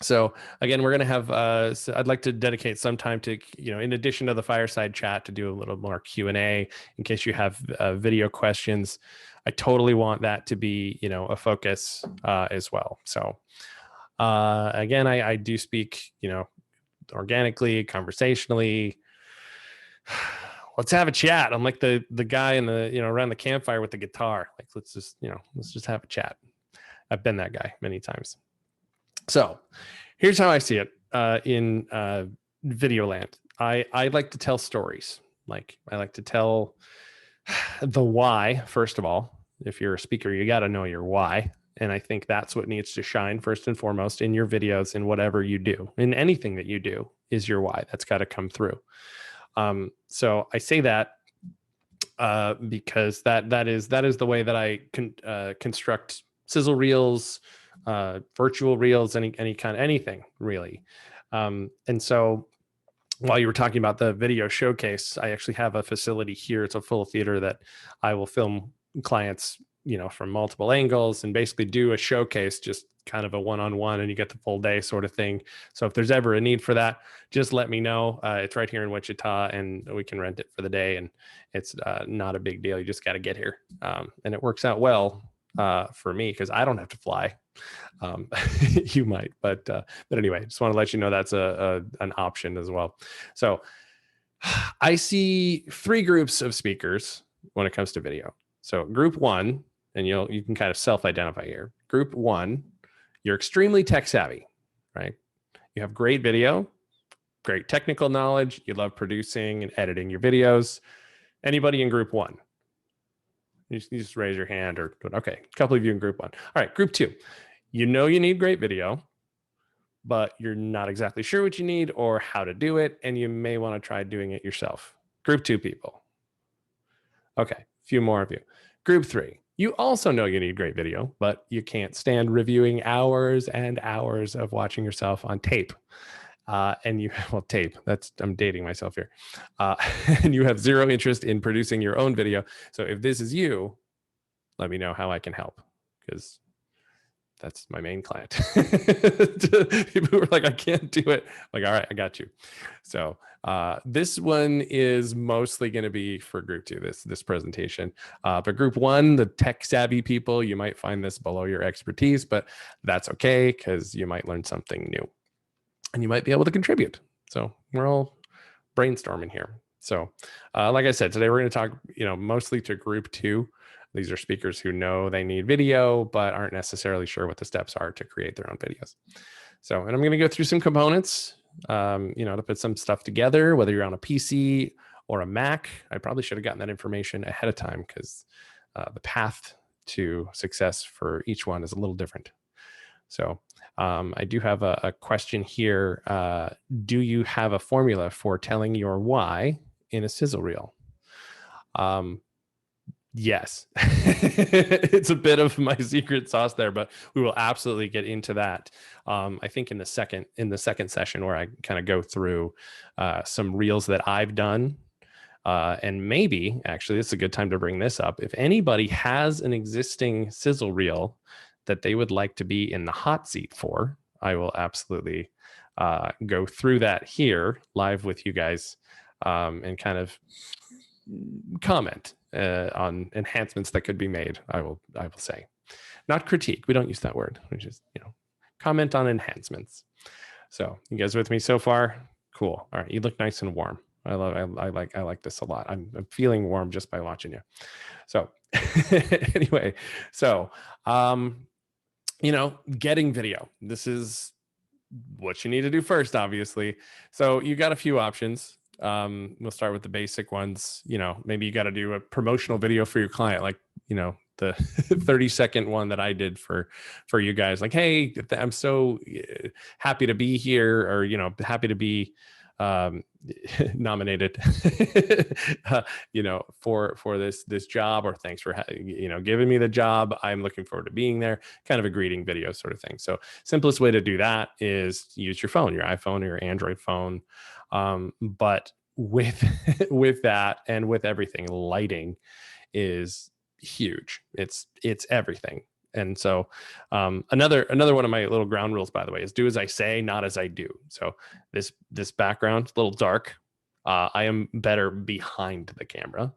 So again, we're going to have, so I'd like to dedicate some time to, in addition to the fireside chat, to do a little more Q&A in case you have video questions. I totally want that to be, a focus as well. So again, I do speak, organically, conversationally. Let's have a chat. I'm like the guy in the, around the campfire with the guitar. Like, let's just have a chat. I've been that guy many times. So here's how I see it in video land. I like to tell stories. Like, I like to tell the why, first of all. If you're a speaker, you got to know your why. And I think that's what needs to shine first and foremost in your videos, in whatever you do, in anything that you do, is your why. That's got to come through. So I say that because that is the way that I construct sizzle reels, virtual reels, any kind of anything really. And so while you were talking about the video showcase, I actually have a facility here. It's a full theater that I will film clients, from multiple angles and basically do a showcase, just kind of a one-on-one, and you get the full day sort of thing. So if there's ever a need for that, just let me know. It's right here in Wichita, and we can rent it for the day, and it's not a big deal. You just got to get here. And it works out well for me because I don't have to fly. You might, but anyway, just want to let you know that's an option as well. So I see 3 groups of speakers when it comes to video. So group 1, and you can kind of self-identify here. Group 1, you're extremely tech savvy, right? You have great video, great technical knowledge. You love producing and editing your videos. Anybody in group 1? You just raise your hand, or okay, a couple of you in group 1. All right, group 2, you need great video, but you're not exactly sure what you need or how to do it, and you may want to try doing it yourself. Group 2 people. Okay, a few more of you. Group 3, you also know you need great video, but you can't stand reviewing hours and hours of watching yourself on tape. Tape, I'm dating myself here. And you have zero interest in producing your own video. So if this is you, let me know how I can help, because that's my main client. People were like, I can't do it. Like, all right, I got you. So this one is mostly going to be for group 2, this presentation. But group 1, the tech savvy people, you might find this below your expertise, but that's okay, because you might learn something new and you might be able to contribute. So we're all brainstorming here. So like I said, today we're going to talk, mostly to group 2. These are speakers who know they need video, but aren't necessarily sure what the steps are to create their own videos. So, and I'm going to go through some components, to put some stuff together, whether you're on a PC or a Mac. I probably should have gotten that information ahead of time, because the path to success for each one is a little different. So I do have a question here. Do you have a formula for telling your why in a sizzle reel? Yes, it's a bit of my secret sauce there, but we will absolutely get into that. I think in the second session, where I kind of go through some reels that I've done, and maybe actually this is a good time to bring this up. If anybody has an existing sizzle reel that they would like to be in the hot seat for, I will absolutely go through that here live with you guys, and kind of comment on enhancements that could be made. I will say, not critique. We don't use that word. We just, comment on enhancements. So you guys with me so far? Cool. All right. You look nice and warm. I like this a lot. I'm feeling warm just by watching you. So anyway, so, getting video. This is what you need to do first, obviously. So you got a few options. We'll start with the basic ones. Maybe you got to do a promotional video for your client, like, the 30-second one that I did for you guys. Like, hey, I'm so happy to be here, or, happy to be nominated, for this job, or thanks for, giving me the job. I'm looking forward to being there, kind of a greeting video sort of thing. So simplest way to do that is use your phone, your iPhone or your Android phone. But with that, and with everything, lighting is huge. It's everything. And so another one of my little ground rules, by the way, is do as I say, not as I do. So this background, a little dark. I am better behind the camera.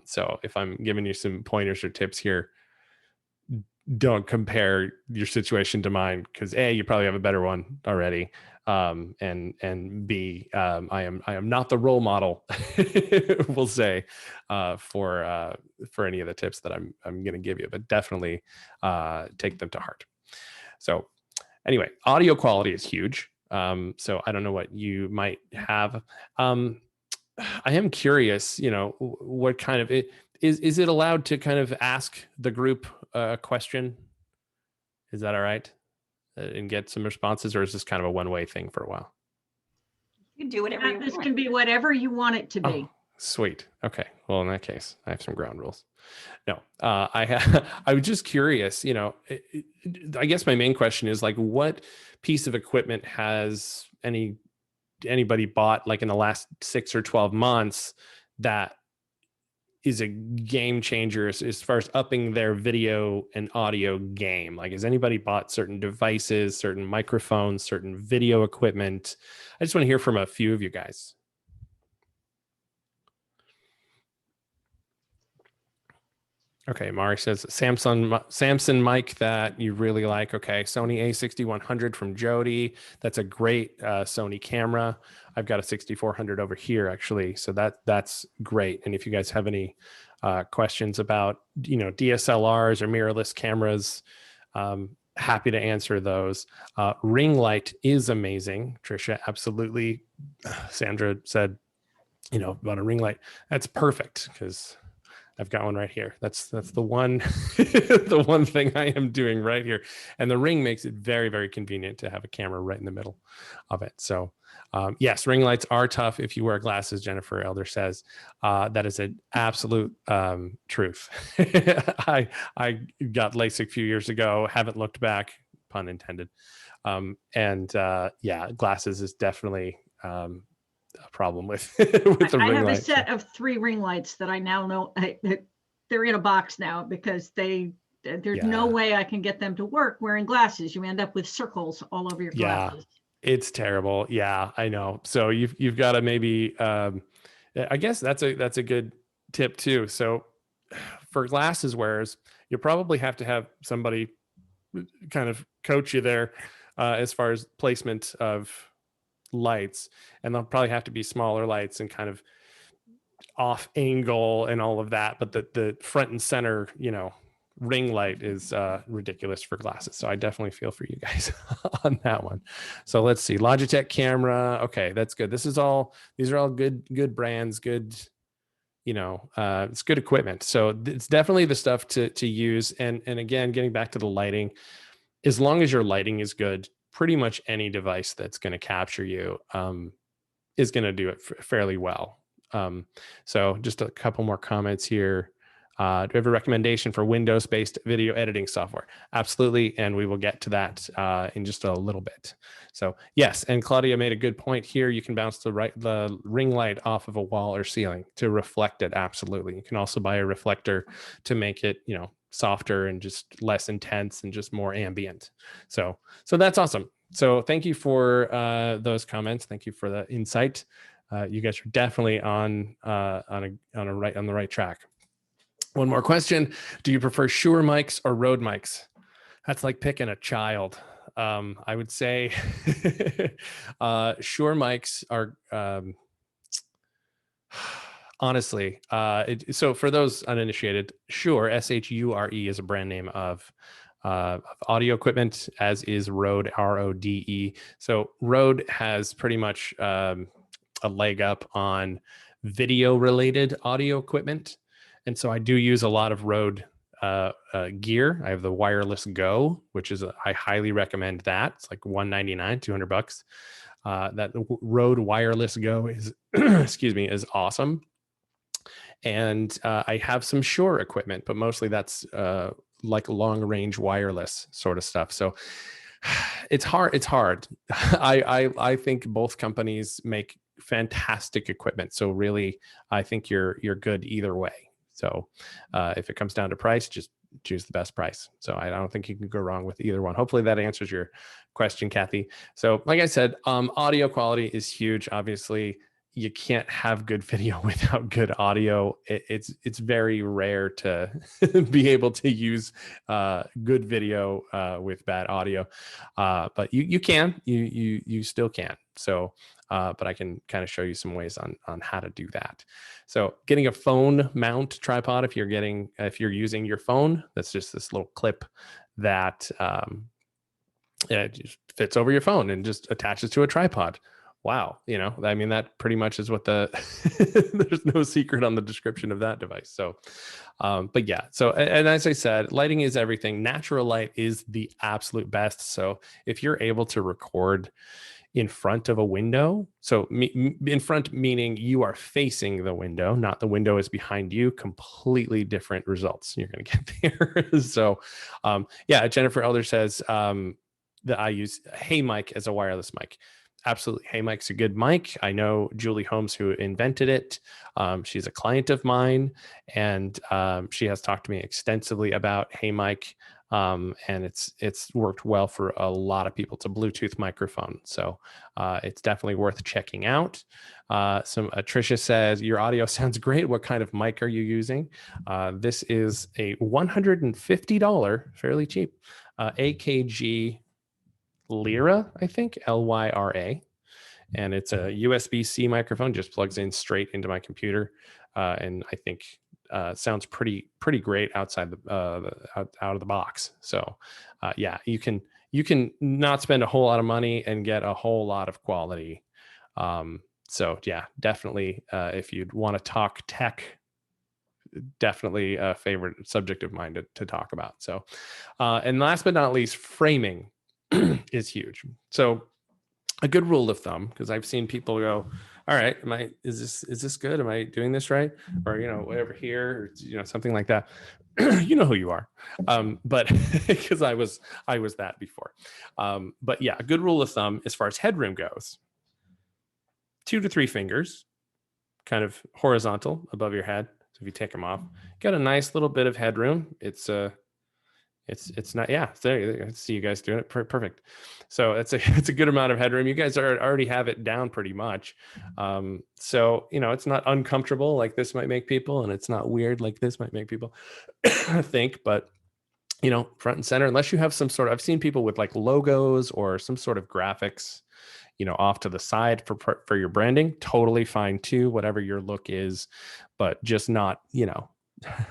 So if I'm giving you some pointers or tips here, don't compare your situation to mine, because A, you probably have a better one already. And B, I am not the role model, we'll say, for any of the tips that I'm going to give you, but definitely take them to heart. So anyway, audio quality is huge. So I don't know what you might have. I am curious, what kind of is it allowed to kind of ask the group a question? Is that all right? And get some responses, or is this kind of a one-way thing for a while? You can do whatever you This want. can be whatever you want it to be. Oh, sweet. Okay. Well, in that case, I have some ground rules. No, I was just curious, I guess my main question is, like, what piece of equipment has anybody bought, like, in the last 6 or 12 months that is a game changer as far as upping their video and audio game? Like, has anybody bought certain devices, certain microphones, certain video equipment? I just want to hear from a few of you guys. Okay, Mari says Samson mic that you really like. Okay, Sony A6100 from Jody. That's a great Sony camera. I've got a 6400 over here, actually, so that's great. And if you guys have any questions about DSLRs or mirrorless cameras, happy to answer those. Ring light is amazing, Trisha. Absolutely. Sandra said, about a ring light. That's perfect, because I've got one right here. That's the one the one thing I am doing right here. And the Ring makes it very, very convenient to have a camera right in the middle of it. So yes, ring lights are tough if you wear glasses, Jennifer Elder says. That is an absolute truth. I got LASIK a few years ago, haven't looked back, pun intended. Yeah, glasses is definitely a problem with the I ring have light. a set of 3 ring lights that I now know they're in a box now, because there's no way I can get them to work wearing glasses. You end up with circles all over your glasses. It's terrible. Yeah, I know. So you've got to maybe I guess that's a good tip too. So for glasses wearers, you probably have to have somebody kind of coach you there as far as placement of lights, and they'll probably have to be smaller lights and kind of off angle and all of that, but the front and center ring light is ridiculous for glasses. So I definitely feel for you guys on that one. So let's see, Logitech camera. Okay, that's good. These are all good brands, good, it's good equipment. So it's definitely the stuff to use. And again, getting back to the lighting, as long as your lighting is good, pretty much any device that's going to capture you is going to do it fairly well. So just a couple more comments here. Do you have a recommendation for Windows-based video editing software? Absolutely, and we will get to that in just a little bit. So yes, and Claudia made a good point here. You can bounce the ring light off of a wall or ceiling to reflect it. Absolutely. You can also buy a reflector to make it, softer and just less intense and just more ambient. So that's awesome. So thank you for those comments. Thank you for the insight. You guys are definitely on the right track. One more question. Do you prefer Shure mics or Rode mics? That's like picking a child. I would say Shure mics are honestly, so for those uninitiated, Shure, S-H-U-R-E, is a brand name of audio equipment, as is Rode, R-O-D-E. So Rode has pretty much a leg up on video related audio equipment. And so I do use a lot of Rode gear. I have the Wireless Go, which is I highly recommend that. It's like $199, $200. That Rode Wireless Go is excuse me, is awesome. And I have some Shure equipment, but mostly that's like long range wireless sort of stuff. So it's hard. I think both companies make fantastic equipment. So really, I think you're good either way. So if it comes down to price, just choose the best price. So I don't think you can go wrong with either one. Hopefully that answers your question, Kathy. So like I said, audio quality is huge. Obviously, you can't have good video without good audio. It's very rare to be able to use good video with bad audio, but you can, you still can. So, but I can kind of show you some ways on how to do that. So, getting a phone mount tripod, if you're using your phone, that's just this little clip that it just fits over your phone and just attaches to a tripod. Wow. I mean, that pretty much is what there's no secret on the description of that device. So, but yeah, so, and as I said, lighting is everything. Natural light is the absolute best. So if you're able to record in front of a window, so in front, meaning you are facing the window, not the window is behind you, completely different results you're going to get there. So, yeah, Jennifer Elder says that I use Hey Mic as a wireless mic. Absolutely. Hey Mic's a good mic. I know Julie Holmes, who invented it. She's a client of mine, and she has talked to me extensively about Hey Mic, and it's worked well for a lot of people. It's a Bluetooth microphone, so it's definitely worth checking out. Tricia says, your audio sounds great. What kind of mic are you using? This is a $150, fairly cheap, AKG Lyra, I think, Lyra, and it's a USB-C microphone, just plugs in straight into my computer, and I think sounds pretty great outside out of the box. So yeah, you can not spend a whole lot of money and get a whole lot of quality. So yeah, definitely if you'd want to talk tech, definitely a favorite subject of mine to talk about. So and last but not least, framing is huge. So a good rule of thumb, because I've seen people go, all right, is this good? Am I doing this right? Or, whatever here, or, something like that. You know who you are. But because I was that before. But yeah, a good rule of thumb as far as headroom goes, 2 to 3 fingers, kind of horizontal above your head. So if you take them off, got a nice little bit of headroom. It's not, yeah, there, I see you guys doing it. Perfect. So it's a good amount of headroom. You guys already have it down pretty much. So, it's not uncomfortable like this might make people, and it's not weird like this might make people think, but front and center, unless you have some sort of, I've seen people with like logos or some sort of graphics, off to the side for your branding, totally fine too, whatever your look is, but just not,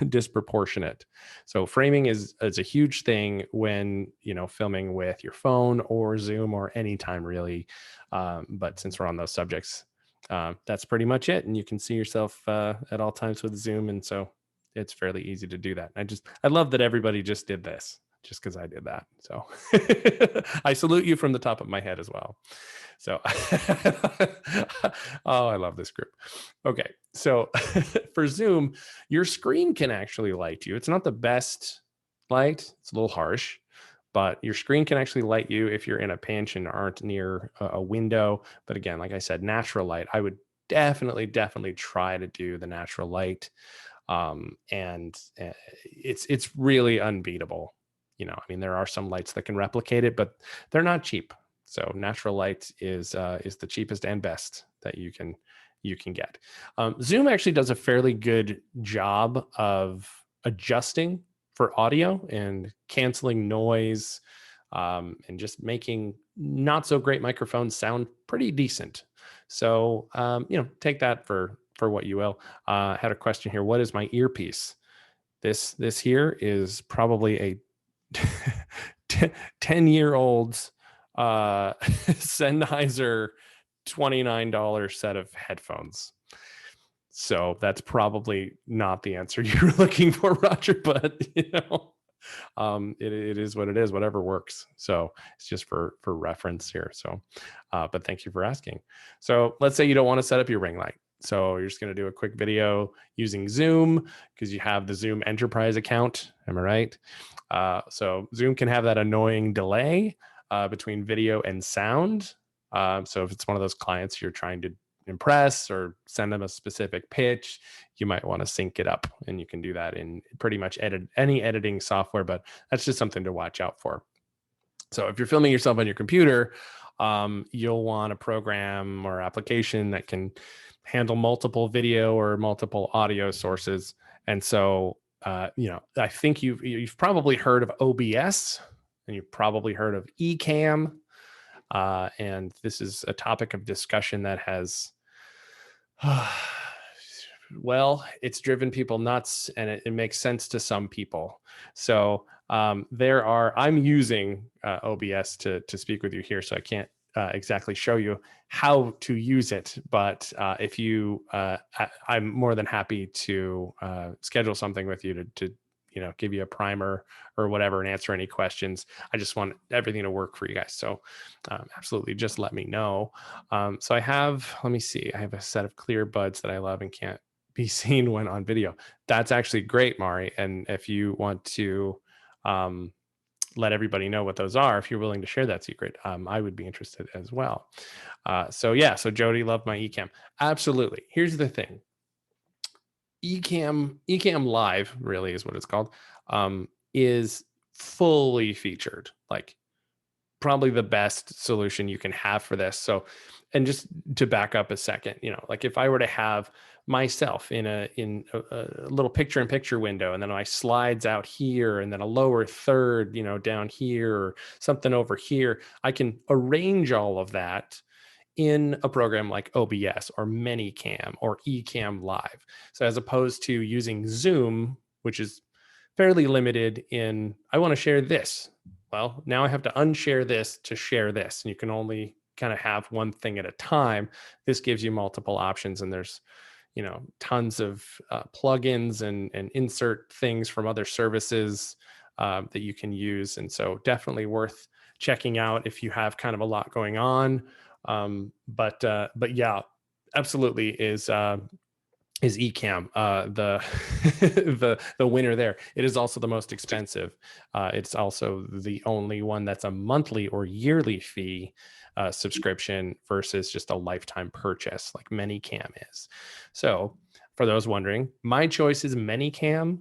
disproportionate. So framing is a huge thing when filming with your phone or Zoom or anytime really. But since we're on those subjects, that's pretty much it. And you can see yourself at all times with Zoom, and so it's fairly easy to do that. I love that everybody just did this just because I did that. So I salute you from the top of my head as well. So, oh, I love this group. Okay. So for Zoom, your screen can actually light you. It's not the best light. It's a little harsh, but your screen can actually light you if you're in a pinch and aren't near a window. But again, like I said, natural light, I would definitely try to do the natural light. And it's really unbeatable. There are some lights that can replicate it, but they're not cheap. So natural light is the cheapest and best that you can get. Zoom actually does a fairly good job of adjusting for audio and canceling noise, and just making not so great microphones sound pretty decent. So take that for what you will. I had a question here. What is my earpiece? This here is probably a 10-year-old's Sennheiser $29 set of headphones. So that's probably not the answer you're looking for, Roger, but it is what it is, whatever works. So it's just for reference here. So but thank you for asking. So let's say you don't want to set up your ring light. So you're just going to do a quick video using Zoom because you have the Zoom Enterprise account. Am I right? So Zoom can have that annoying delay between video and sound. So if it's one of those clients you're trying to impress or send them a specific pitch, you might want to sync it up, and you can do that in pretty much any editing software, but that's just something to watch out for. So if you're filming yourself on your computer, you'll want a program or application that can handle multiple video or multiple audio sources. And so, I think you've probably heard of OBS, and you've probably heard of Ecamm. And this is a topic of discussion that has, well, it's driven people nuts, and it makes sense to some people. So I'm using OBS to speak with you here, so I can't exactly show you how to use it. But if you, I'm more than happy to schedule something with you to give you a primer or whatever and answer any questions. I just want everything to work for you guys. So absolutely, just let me know. So let me see, I have a set of clear buds that I love and can't be seen when on video. That's actually great, Mari. And if you want to let everybody know what those are, if you're willing to share that secret, I would be interested as well. So Jody loved my Ecamm. Absolutely. Here's the thing. Ecamm Live, really is what it's called, is fully featured, like probably the best solution you can have for this. So, and just to back up a second, like if I were to have myself in a little picture-in-picture window, and then my slides out here, and then a lower third, down here, or something over here, I can arrange all of that in a program like OBS or ManyCam or Ecamm Live. So as opposed to using Zoom, which is fairly limited in, I want to share this. Well, now I have to unshare this to share this, and you can only kind of have one thing at a time. This gives you multiple options, and there's tons of plugins and insert things from other services that you can use. And so definitely worth checking out if you have kind of a lot going on. But yeah, absolutely is Ecamm the winner there. It is also the most expensive. It's also the only one that's a monthly or yearly fee subscription versus just a lifetime purchase like ManyCam is. So for those wondering, my choice is ManyCam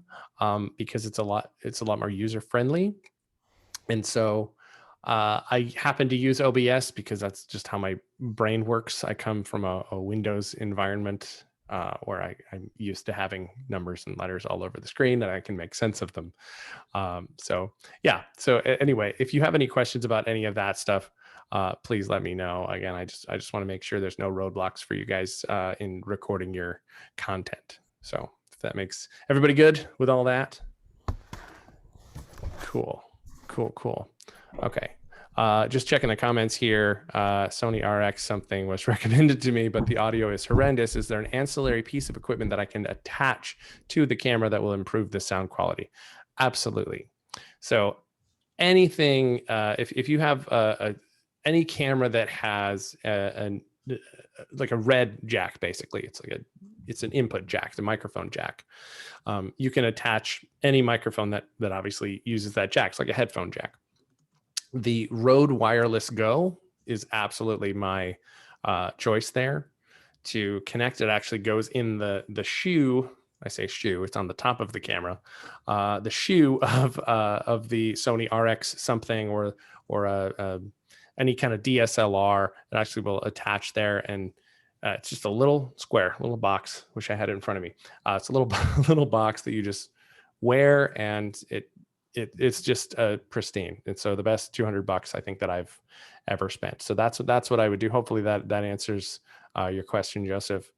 because it's a lot more user friendly. And so I happen to use OBS because that's just how my brain works. I come from a Windows environment where I'm used to having numbers and letters all over the screen, and I can make sense of them. So anyway, if you have any questions about any of that stuff, please let me know. Again, I just want to make sure there's no roadblocks for you guys in recording your content. So if that makes everybody good with all that. Cool. Okay. Just checking the comments here. Sony RX something was recommended to me, but the audio is horrendous. Is there an ancillary piece of equipment that I can attach to the camera that will improve the sound quality? Absolutely. So anything, if you have any camera that has like a red jack, basically, it's an input jack, the microphone jack. You can attach any microphone that obviously uses that jack. It's like a headphone jack. The Rode Wireless Go is absolutely my choice there to connect. It actually goes in the shoe. I say shoe, it's on the top of the camera. The shoe of the Sony RX something or any kind of DSLR that actually will attach there. And it's just a little square, little box. Wish I had it in front of me. It's a little box that you just wear, and it's just pristine. And so the best $200 I think that I've ever spent. So that's what I would do. Hopefully that answers your question, Joseph.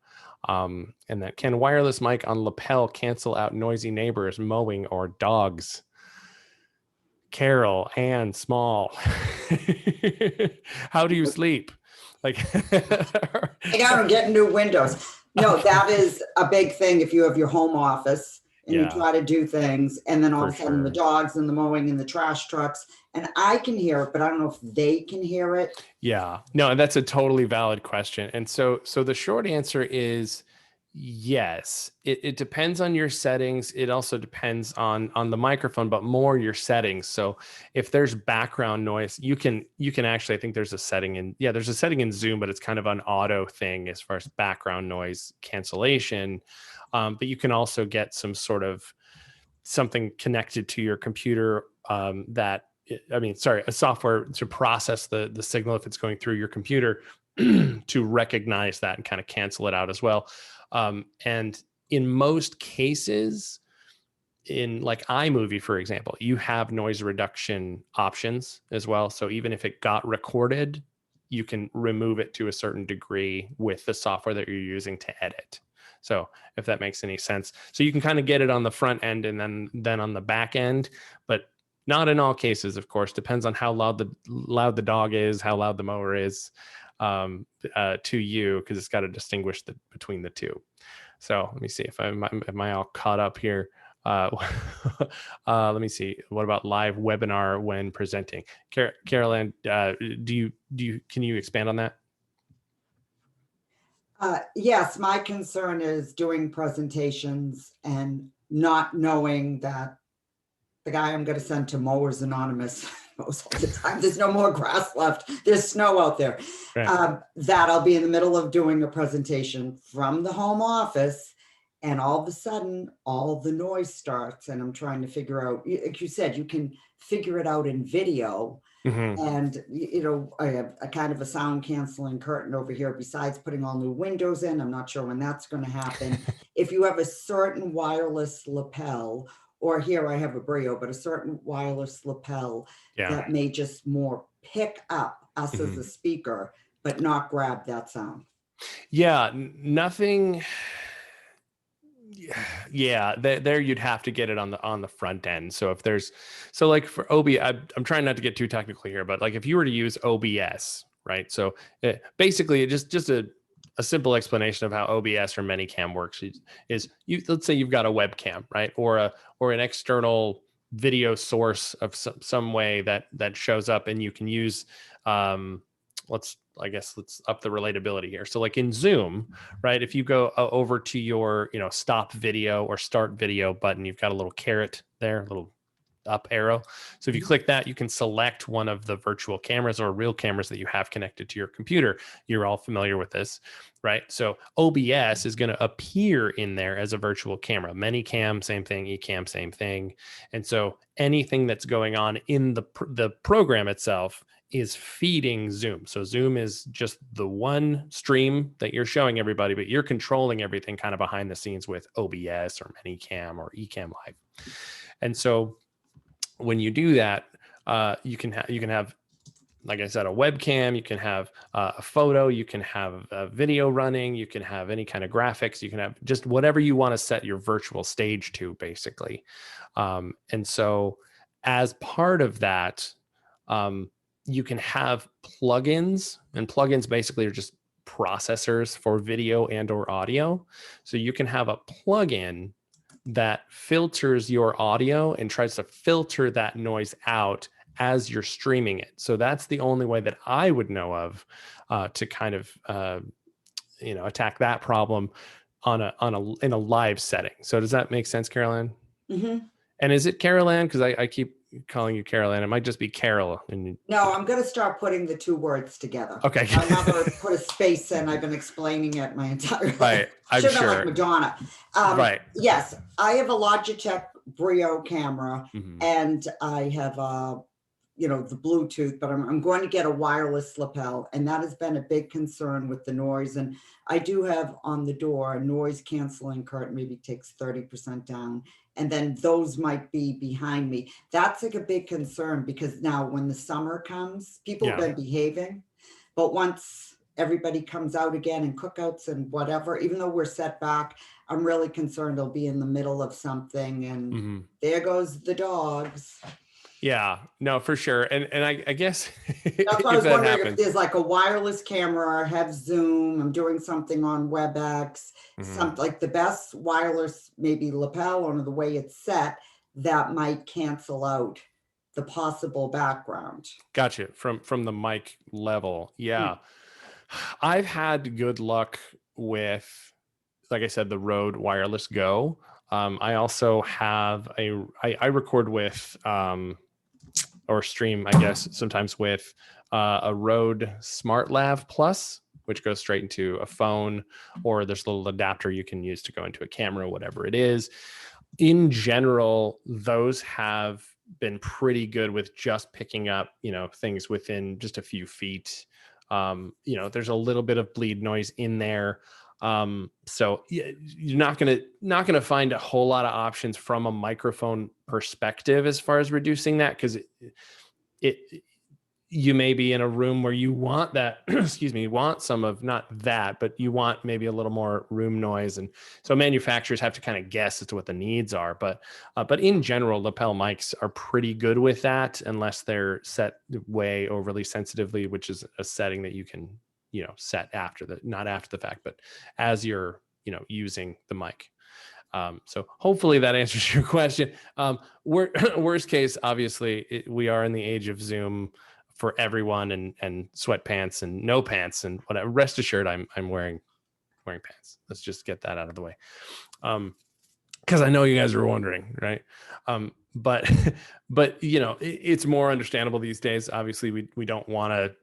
And that, can wireless mic on lapel cancel out noisy neighbors, mowing, or dogs? Carol and Small. How do you sleep? Like, I gotta get new windows. No, that is a big thing if you have your home office and you try to do things, and then all of a sudden the dogs and the mowing and the trash trucks, and I can hear it, but I don't know if they can hear it. Yeah, no, and that's a totally valid question. And so the short answer is Yes, it depends on your settings. It also depends on the microphone, but more your settings. So if there's background noise, you can actually, I think there's a setting in, there's a setting in Zoom, but it's kind of an auto thing as far as background noise cancellation. But you can also get some sort of something connected to your computer a software to process the signal if it's going through your computer to recognize that and kind of cancel it out as well. And in most cases, in like iMovie, for example, you have noise reduction options as well. So even if it got recorded, you can remove it to a certain degree with the software that you're using to edit. So if that makes any sense. So you can kind of get it on the front end and then on the back end, but not in all cases, of course. Depends on how loud the dog is, how loud the mower is to you, because it's got to distinguish between the two. So let me see if am I all caught up here. Let me see. What about live webinar when presenting? Carol-Ann, can you expand on that? Yes, my concern is doing presentations and not knowing that the guy I'm going to send to Mowers Anonymous most of the time, there's no more grass left, there's snow out there, right. That I'll be in the middle of doing a presentation from the home office, and all of a sudden all the noise starts, and I'm trying to figure out, like you said, you can figure it out in video. And I have a kind of a sound canceling curtain over here besides putting all new windows in. I'm not sure when that's going to happen. If you have a certain wireless lapel, or here I have a Brio, but a certain wireless lapel that may just more pick up us as a speaker, but not grab that sound. Yeah, nothing. Yeah, there you'd have to get it on the front end. So if there's, so like for OBS, I'm trying not to get too technical here, but like if you were to use OBS, right? So basically just a simple explanation of how OBS or Manycam works is you, let's say you've got a webcam, right? Or an external video source of some way that shows up, and you can use, let's up the relatability here. So like in Zoom, right? If you go over to your, stop video or start video button, you've got a little caret there, a little up arrow. So if you click that, you can select one of the virtual cameras or real cameras that you have connected to your computer. You're all familiar with this, right? So OBS is going to appear in there as a virtual camera. Manycam, same thing. Ecamm, same thing. And so anything that's going on in the program itself is feeding Zoom. So Zoom is just the one stream that you're showing everybody, but you're controlling everything kind of behind the scenes with OBS or Manycam or Ecamm Live. And so when you do that, you can have, like I said, a webcam, you can have a photo, you can have a video running, you can have any kind of graphics, you can have just whatever you want to set your virtual stage to, basically. And so as part of that, you can have plugins, and plugins basically are just processors for video and or audio. So you can have a plugin that filters your audio and tries to filter that noise out as you're streaming it. So that's the only way that I would know of to kind of attack that problem in a live setting. So does that make sense, Carol-Ann? And is it Carol-Ann? Because I keep calling you Carol-Ann. It might just be Carol. No, I'm going to start putting the two words together. Okay. I never put a space in. I've been explaining it my entire life. Right. I'm Should have sure. like Madonna. Right. Yes, I have a Logitech Brio camera, and I have the Bluetooth, but I'm going to get a wireless lapel, and that has been a big concern with the noise. And I do have on the door a noise canceling curtain, maybe takes 30% down. And then those might be behind me. That's like a big concern, because now when the summer comes, people have been behaving, but once everybody comes out again and cookouts and whatever, even though we're set back, I'm really concerned they'll be in the middle of something and there goes the dogs. Yeah, no, for sure. And I guess that's why I was wondering if there's like a wireless camera, have Zoom, I'm doing something on WebEx, something like the best wireless, maybe lapel or the way it's set, that might cancel out the possible background. Gotcha. From the mic level. Yeah. I've had good luck with like I said, the Rode Wireless Go. I also have I record with, or stream, I guess, sometimes with a Rode Smart Lav Plus, which goes straight into a phone, or there's a little adapter you can use to go into a camera, whatever it is. In general, those have been pretty good with just picking up, things within just a few feet. There's a little bit of bleed noise in there. So you're not gonna find a whole lot of options from a microphone perspective as far as reducing that, because you may be in a room where you want that, excuse me, want some of, not that, but you want maybe a little more room noise. And so manufacturers have to kind of guess as to what the needs are. But in general, lapel mics are pretty good with that, unless they're set way overly sensitively, which is a setting that you can, set not after the fact, but as you're, using the mic. So hopefully that answers your question. Worst case, obviously, we are in the age of Zoom for everyone, and sweatpants and no pants and whatever. Rest assured, I'm wearing pants. Let's just get that out of the way. Because I know you guys are wondering, right? But it's more understandable these days. Obviously, we don't want to,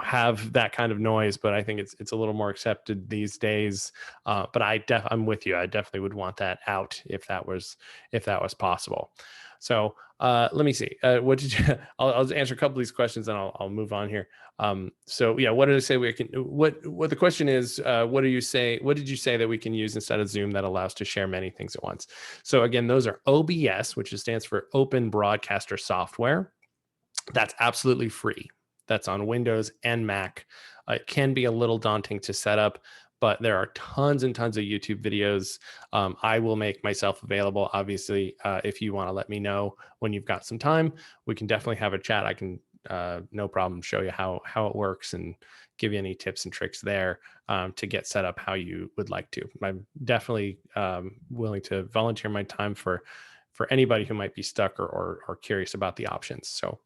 have that kind of noise, but I think it's a little more accepted these days. But I'm with you. I definitely would want that out if that was possible. So let me see. What did you? I'll answer a couple of these questions, and I'll move on here. So yeah, what did I say we can? What the question is? What did you say that we can use instead of Zoom that allows to share many things at once? So again, those are OBS, which stands for Open Broadcaster Software. That's absolutely free. That's on Windows and Mac. It can be a little daunting to set up, but there are tons and tons of YouTube videos. I will make myself available. Obviously, if you want to let me know when you've got some time, we can definitely have a chat. I can, no problem, show you how it works and give you any tips and tricks there to get set up how you would like to. I'm definitely willing to volunteer my time for anybody who might be stuck or curious about the options. So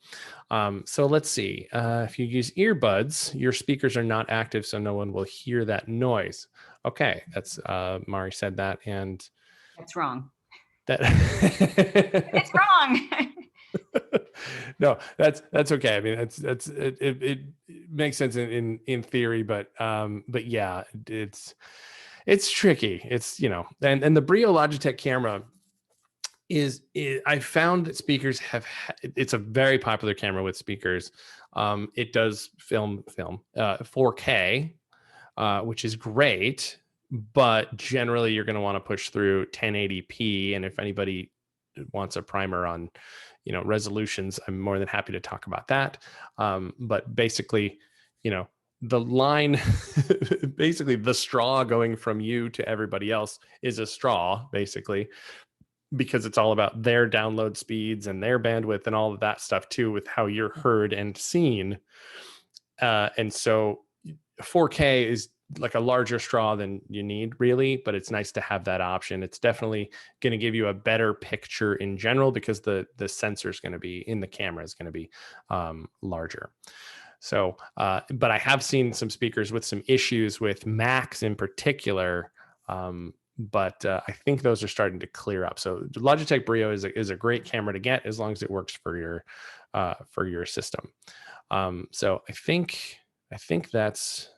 let's see. If you use earbuds, your speakers are not active, so no one will hear that noise. Okay, that's Mari said that, and that's wrong. It's wrong. No, that's okay. I mean, it makes sense in theory, but yeah, it's tricky. It's, and the Brio Logitech camera is I found that speakers it's a very popular camera with speakers. It does film 4K, which is great, but generally you're going to want to push through 1080p. And if anybody wants a primer on, resolutions, I'm more than happy to talk about that. But basically, the line, basically the straw going from you to everybody else is a straw, basically, because it's all about their download speeds and their bandwidth and all of that stuff too, with how you're heard and seen. And so 4K is like a larger straw than you need, really, but it's nice to have that option. It's definitely going to give you a better picture in general, because the sensor is going to be in the camera is going to be larger. So, but I have seen some speakers with some issues with Macs in particular. But I think those are starting to clear up. So Logitech Brio is a great camera to get, as long as it works for your system. So I think that's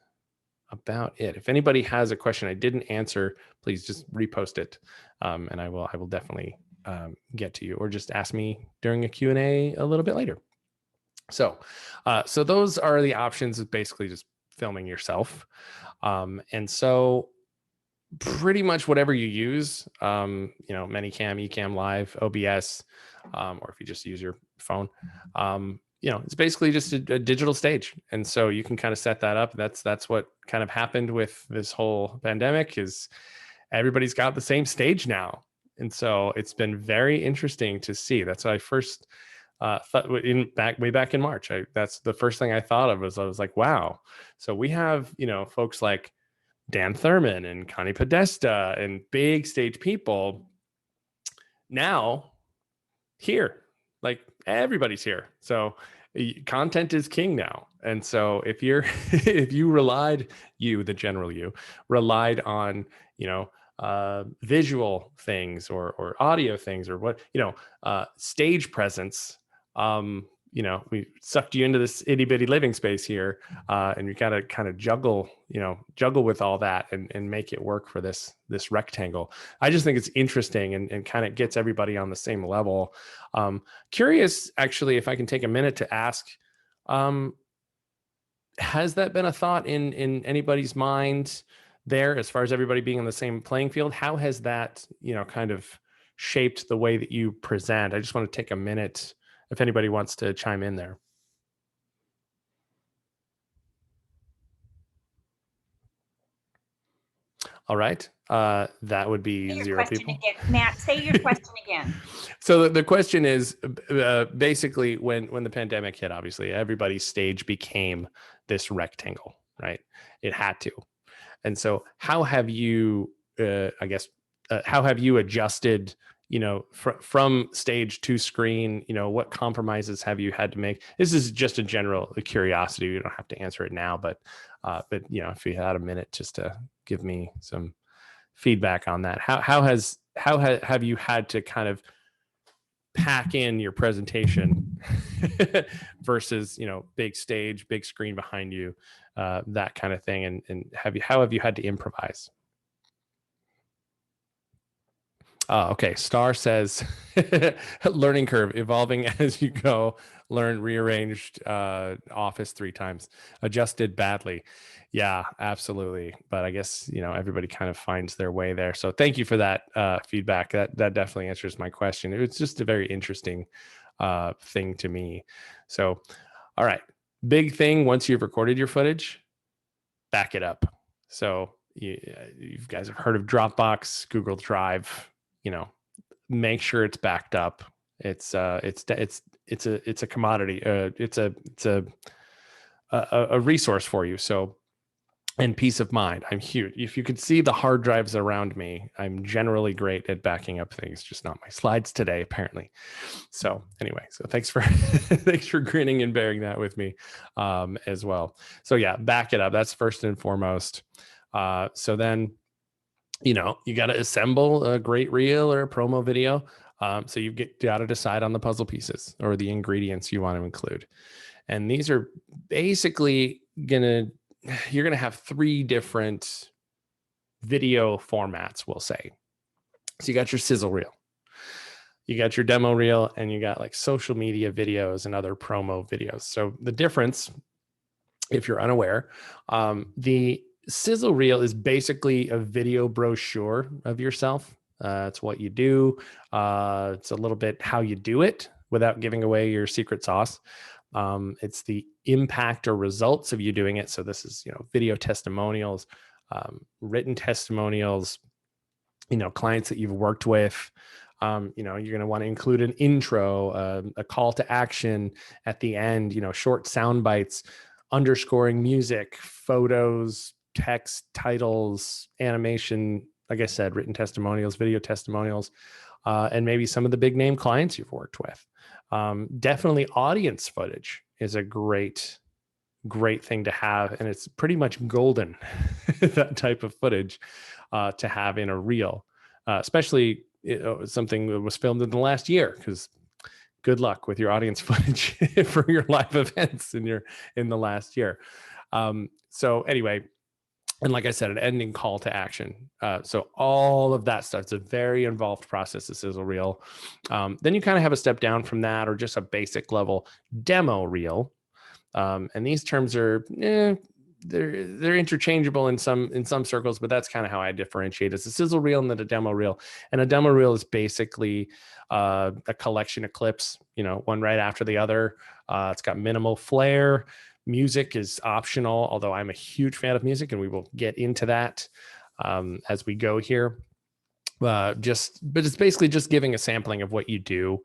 about it. If anybody has a question I didn't answer, please just repost it, and I will definitely get to you, or just ask me during a Q&A a little bit later. So those are the options, is basically just filming yourself, and so pretty much whatever you use, Manycam, Ecamm Live, OBS, or if you just use your phone, it's basically just a digital stage. And so you can kind of set that up. That's what kind of happened with this whole pandemic, is everybody's got the same stage now. And so it's been very interesting to see. That's what I first thought way back in March. That's the first thing I thought of, was I was like, wow. So we have, folks like Dan Thurman and Connie Podesta and big stage people now here, like everybody's here. So content is king now. And so if you're, if you relied, the general you, relied on, visual things or audio things or what, stage presence, we sucked you into this itty bitty living space here, and you got to kind of juggle with all that and make it work for this rectangle. I just think it's interesting and kind of gets everybody on the same level. Curious, actually, if I can take a minute to ask, has that been a thought in anybody's mind there, as far as everybody being on the same playing field? How has that, kind of shaped the way that you present? I just want to take a minute if anybody wants to chime in there. All right. That would be 0 people. Again. Matt, say your question again. So the question is, basically when the pandemic hit, obviously everybody's stage became this rectangle, right? It had to. And so how have you, how have you adjusted, from stage to screen? What compromises have you had to make? This is just a general curiosity. You don't have to answer it now, but if you had a minute just to give me some feedback on that, how have you had to kind of pack in your presentation versus, big stage, big screen behind you, that kind of thing. And how have you had to improvise? Okay. Star says, learning curve, evolving as you go, learn, rearranged, office 3 times, adjusted badly. Yeah, absolutely. But I guess, everybody kind of finds their way there. So thank you for that feedback. That definitely answers my question. It was just a very interesting thing to me. So, all right. Big thing, once you've recorded your footage, back it up. So you guys have heard of Dropbox, Google Drive, make sure it's backed up. It's a commodity. It's a resource for you. So, and peace of mind. I'm huge. If you could see the hard drives around me, I'm generally great at backing up things, just not my slides today, apparently. So anyway, so thanks for thanks for grinning and bearing that with me as well. So yeah, back it up. That's first and foremost. So then, you got to assemble a great reel or a promo video. So you got to decide on the puzzle pieces or the ingredients you want to include. And these are basically you're going to have 3 different video formats, we'll say. So you got your sizzle reel, you got your demo reel, and you got like social media videos and other promo videos. So the difference, if you're unaware, the sizzle reel is basically a video brochure of yourself. It's what you do. It's a little bit how you do it without giving away your secret sauce. It's the impact or results of you doing it. So this is, video testimonials, written testimonials, clients that you've worked with. You're going to want to include an intro, a call to action at the end, short sound bites, underscoring music, photos, text, titles, animation, like I said, written testimonials, video testimonials, and maybe some of the big name clients you've worked with. Definitely audience footage is a great thing to have. And it's pretty much golden, that type of footage to have in a reel, especially something that was filmed in the last year, because good luck with your audience footage for your live events in the last year. So anyway, and like I said, an ending call to action. So all of that stuff, it's a very involved process, this is a reel. Then you kind of have a step down from that, or just a basic level demo reel. And these terms are, they're interchangeable in some circles, but that's kind of how I differentiate. It's a sizzle reel and then a demo reel. And a demo reel is basically a collection of clips, one right after the other. It's got minimal flair. Music is optional, although I'm a huge fan of music, and we will get into that as we go here. But it's basically just giving a sampling of what you do,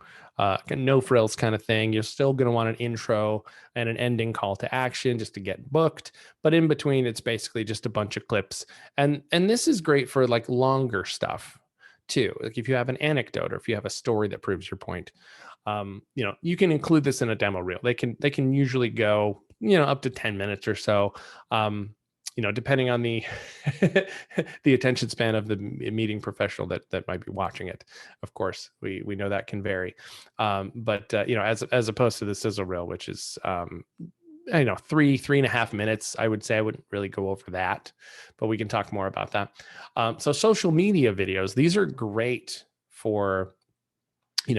no frills kind of thing. You're still going to want an intro and an ending call to action just to get booked. But in between, it's basically just a bunch of clips. And this is great for like longer stuff too. Like if you have an anecdote or if you have a story that proves your point. You can include this in a demo reel. They can usually go, up to 10 minutes or so. Depending on the the attention span of the meeting professional that might be watching it. Of course, we know that can vary. But as opposed to the sizzle reel, which is 3.5 minutes, I would say. I wouldn't really go over that, but we can talk more about that. So social media videos, these are great for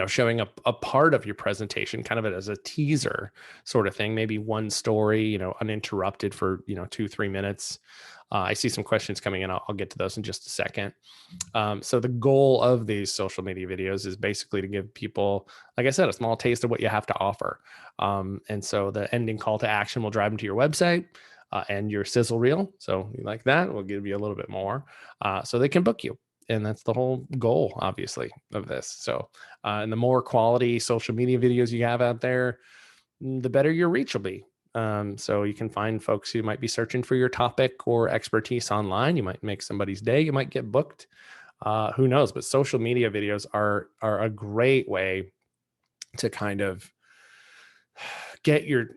showing up a part of your presentation, kind of as a teaser sort of thing, maybe one story, uninterrupted for, 2-3 minutes. I see some questions coming in. I'll get to those in just a second. So the goal of these social media videos is basically to give people, like I said, a small taste of what you have to offer. And so the ending call to action will drive them to your website and your sizzle reel. So you like that, we'll give you a little bit more so they can book you. And that's the whole goal, obviously, of this. So, and the more quality social media videos you have out there, the better your reach will be. So you can find folks who might be searching for your topic or expertise online. You might make somebody's day. You might get booked. Who knows? But social media videos are a great way to kind of get your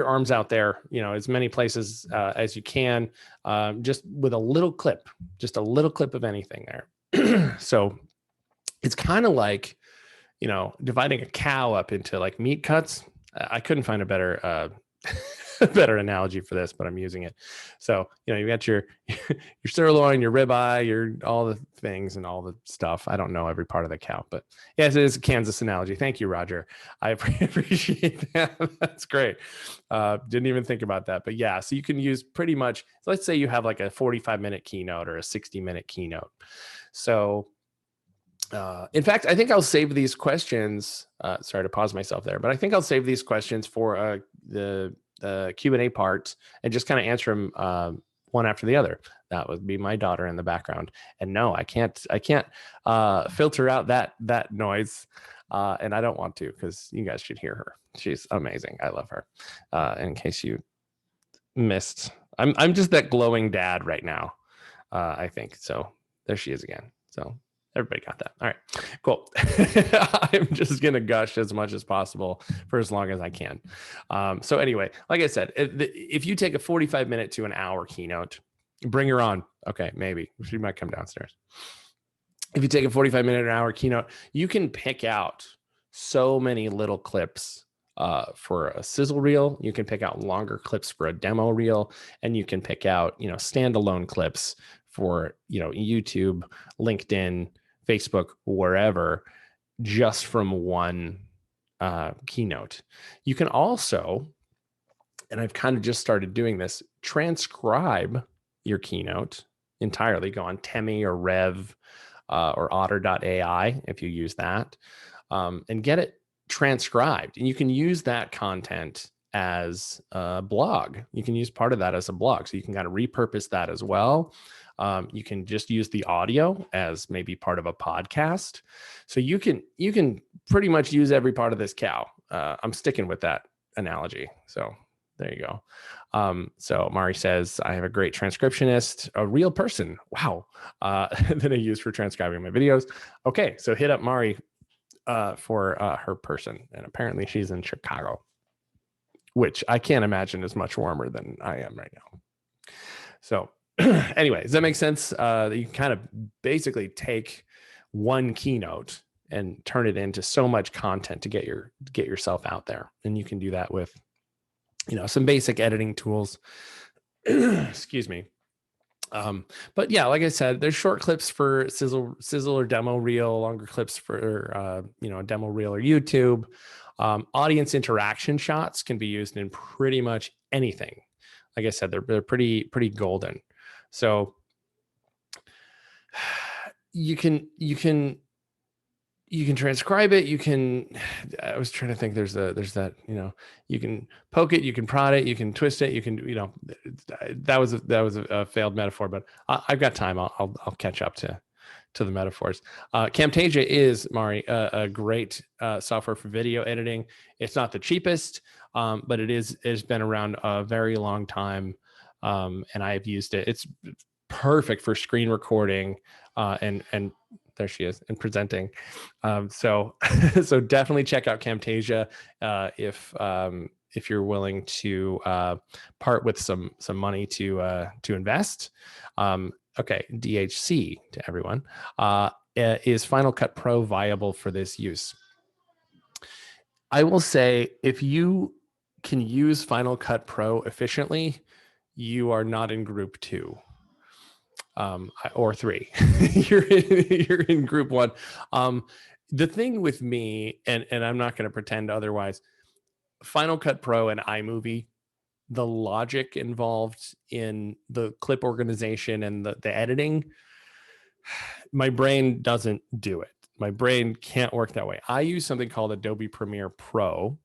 arms out there, as many places as you can, just with a little clip of anything there. So it's kind of like, dividing a cow up into like meat cuts. I couldn't find a better better analogy for this, but I'm using it. So, you got your sirloin, your ribeye, your all the things and all the stuff. I don't know every part of the cow, but yes, it is a Kansas analogy. Thank you, Roger. I appreciate that. That's great. Didn't even think about that, but yeah, so you can use pretty much, let's say you have like a 45-minute keynote or a 60-minute keynote. So in fact, I think I'll save these questions. Sorry to pause myself there, but I think I'll save these questions for the Q&A part and just kind of answer them one after the other. That would be my daughter in the background. And no, I can't filter out that noise. And I don't want to, because you guys should hear her. She's amazing. I love her. In case you missed, I'm just that glowing dad right now. I think so. There she is again. So everybody got that. All right, cool. I'm just going to gush as much as possible for as long as I can. So anyway, like I said, if you take a 45-minute to an hour keynote, bring her on. Okay, maybe she might come downstairs. If you take a 45-minute or hour keynote, you can pick out so many little clips for a sizzle reel. You can pick out longer clips for a demo reel, and you can pick out, standalone clips for, YouTube, LinkedIn, Facebook, wherever, just from one keynote. You can also, and I've kind of just started doing this, transcribe your keynote entirely. Go on Temi or Rev or otter.ai if you use that, and get it transcribed. And you can use that content as a blog. You can use part of that as a blog. So you can kind of repurpose that as well. You can just use the audio as maybe part of a podcast. So you can pretty much use every part of this cow. I'm sticking with that analogy. So there you go. So Mari says, I have a great transcriptionist, a real person. Wow. That I use for transcribing my videos. Okay. So hit up Mari for her person. And apparently she's in Chicago, which I can't imagine is much warmer than I am right now. So anyway, does that make sense? You can kind of basically take one keynote and turn it into so much content to get yourself out there. And you can do that with, some basic editing tools. Excuse me. But yeah, like I said, there's short clips for sizzle or demo reel, longer clips for, a demo reel or YouTube. Audience interaction shots can be used in pretty much anything. Like I said, they're pretty golden. So you can transcribe it. I was trying to think, there's that, you can poke it, you can prod it, you can twist it, you can, that was a failed metaphor, but I've got time. I'll catch up to the metaphors. Camtasia is, Mari, a great software for video editing. It's not the cheapest, but it's been around a very long time. And I have used it. It's perfect for screen recording and there she is and presenting. So so definitely check out Camtasia if you're willing to part with some money to invest. Okay, DHC to everyone. Is Final Cut Pro viable for this use? I will say, if you can use Final Cut Pro efficiently, you are not in group 2 or 3. you're in group 1. The thing with me, and I'm not going to pretend otherwise, Final Cut Pro and iMovie, the logic involved in the clip organization and the editing, my brain doesn't do it. My brain can't work that way. I use something called Adobe Premiere Pro,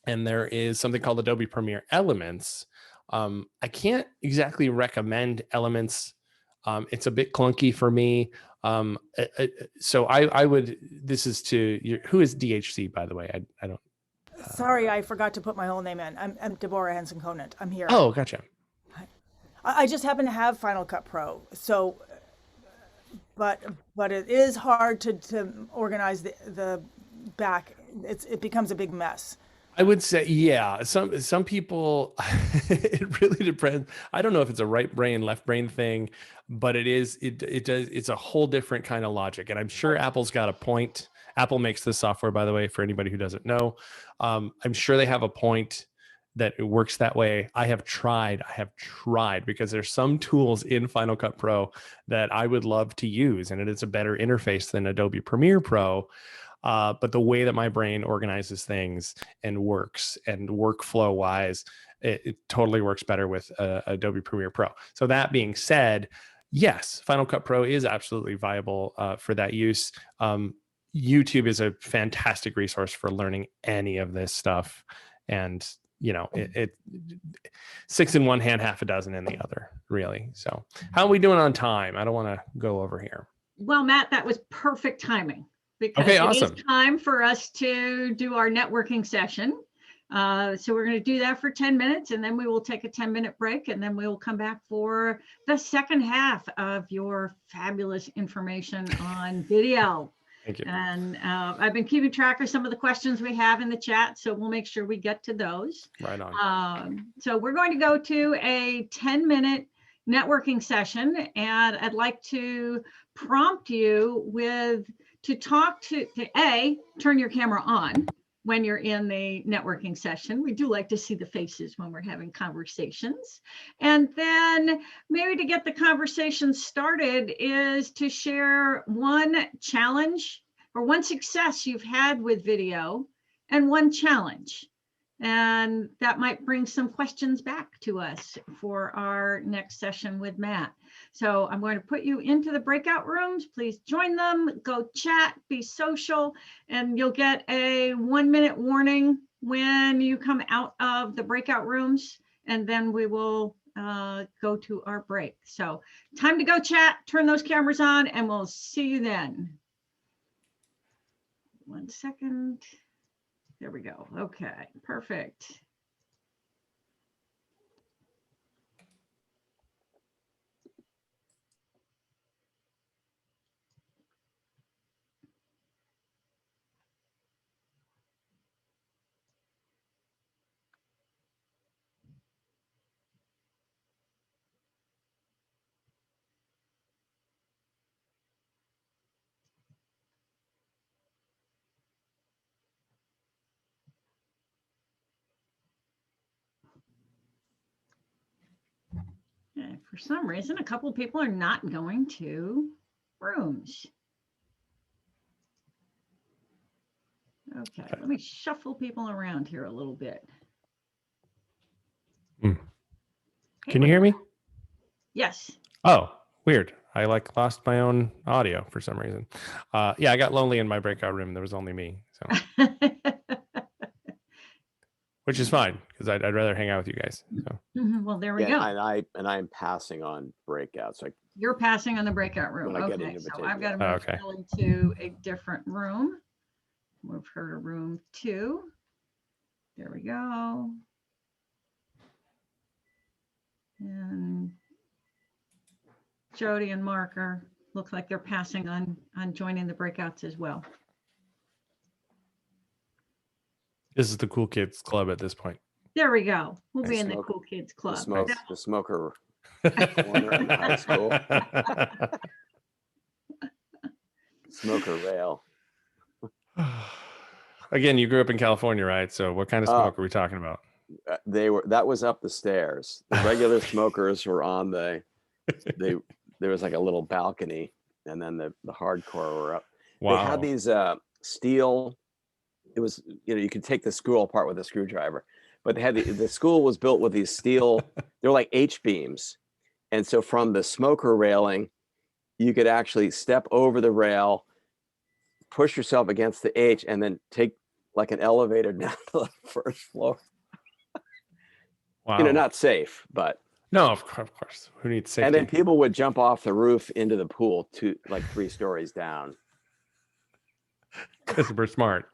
and there is something called Adobe Premiere Elements. I can't exactly recommend Elements. It's a bit clunky for me. So I would, this is to your, who is DHC, by the way? I don't. Sorry, I forgot to put my whole name in. I'm Deborah Henson-Conant. I'm here. Oh, gotcha. I just happen to have Final Cut Pro. So, but it is hard to organize the back. It becomes a big mess. I would say, yeah, some people, it really depends. I don't know if it's a right brain, left brain thing, but it's a whole different kind of logic. And I'm sure Apple's got a point. Apple makes this software, by the way, for anybody who doesn't know. I'm sure they have a point that it works that way. I have tried because there's some tools in Final Cut Pro that I would love to use, and it is a better interface than Adobe Premiere Pro. But the way that my brain organizes things and works and workflow wise, it totally works better with Adobe Premiere Pro. So that being said, yes, Final Cut Pro is absolutely viable for that use. YouTube is a fantastic resource for learning any of this stuff. And, you know, it 6 in one hand, half a dozen in the other, really. So how are we doing on time? I don't want to go over here. Well, Matt, that was perfect timing. Because okay, awesome. It is time for us to do our networking session. So we're going to do that for 10 minutes, and then we will take a 10-minute break, and then we will come back for the second half of your fabulous information on video. Thank you. And I've been keeping track of some of the questions we have in the chat, so we'll make sure we get to those. Right on. So we're going to go to a 10-minute networking session, and I'd like to prompt you to talk to turn your camera on when you're in the networking session. We do like to see the faces when we're having conversations. And then maybe to get the conversation started is to share one challenge or one success you've had with video and one challenge. And that might bring some questions back to us for our next session with Matt. So I'm going to put you into the breakout rooms. Please join them, go chat, be social, and you'll get a 1-minute warning when you come out of the breakout rooms, and then we will go to our break. So time to go chat, turn those cameras on, and we'll see you then. 1 second. There we go. Okay, perfect. Okay, for some reason, a couple of people are not going to rooms. Okay, let me shuffle people around here a little bit. Can you hear me? Yes. Oh, weird. I lost my own audio for some reason. Yeah, I got lonely in my breakout room. There was only me. So. Which is fine, because I'd rather hang out with you guys. So. Well, there we go. And I'm passing on breakouts. So you're passing on the breakout room. When I get Okay, so invitation, I've got to move Phil into a different room. Move her to room 2. There we go. And Jody and Mark are looks like they're passing on joining the breakouts as well. This is the cool kids club at this point. There we go. We'll be The in the smoke- cool kids club. The smoker corner in the high school. Smoker rail. Again, you grew up in California, right? So what kind of smoke are we talking about? That was up the stairs. The regular smokers were on there was like a little balcony, and then the hardcore were up. Wow. They had these steel. It was, you could take the school apart with a screwdriver, but they had the school was built with these steel. They're like H-beams, and so from the smoker railing, you could actually step over the rail, push yourself against the H, and then take like an elevator down to the first floor. Wow. Not safe, but no, of course. Who needs safety? and then people would jump off the roof into the pool to like 3 stories down. Because we're smart.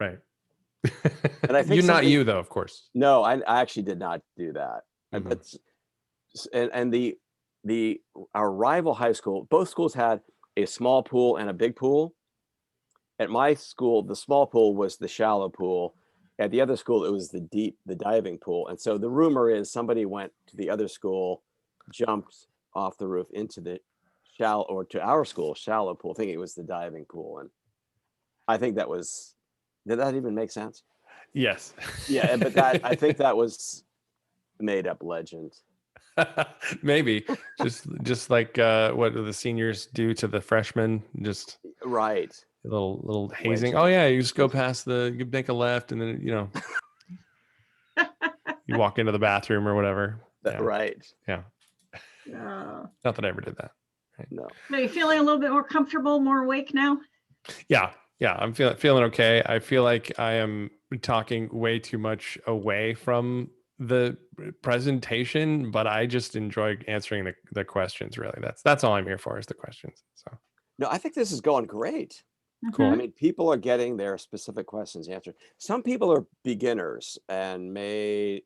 Right. And I think not you though, of course. No, I actually did not do that. Mhm. But and our rival high school, both schools had a small pool and a big pool. At my school, the small pool was the shallow pool. At the other school, it was the diving pool. And so the rumor is somebody went to the other school, jumped off the roof into the to our school shallow pool, thinking it was the diving pool. And I think did that even make sense? Yes. Yeah, but I think that was made up legend. Maybe just like what do the seniors do to the freshmen? Just right. A little hazing. Oh yeah, you just go past you make a left, and then you walk into the bathroom or whatever. Right. Yeah. Not that I ever did that. Right? No. Are you feeling a little bit more comfortable, more awake now? Yeah. I'm feeling okay. I feel like I am talking way too much away from the presentation, but I just enjoy answering the questions. Really, that's all I'm here for, is the questions. So no, I think this is going great. Cool. I mean, people are getting their specific questions answered. Some people are beginners and may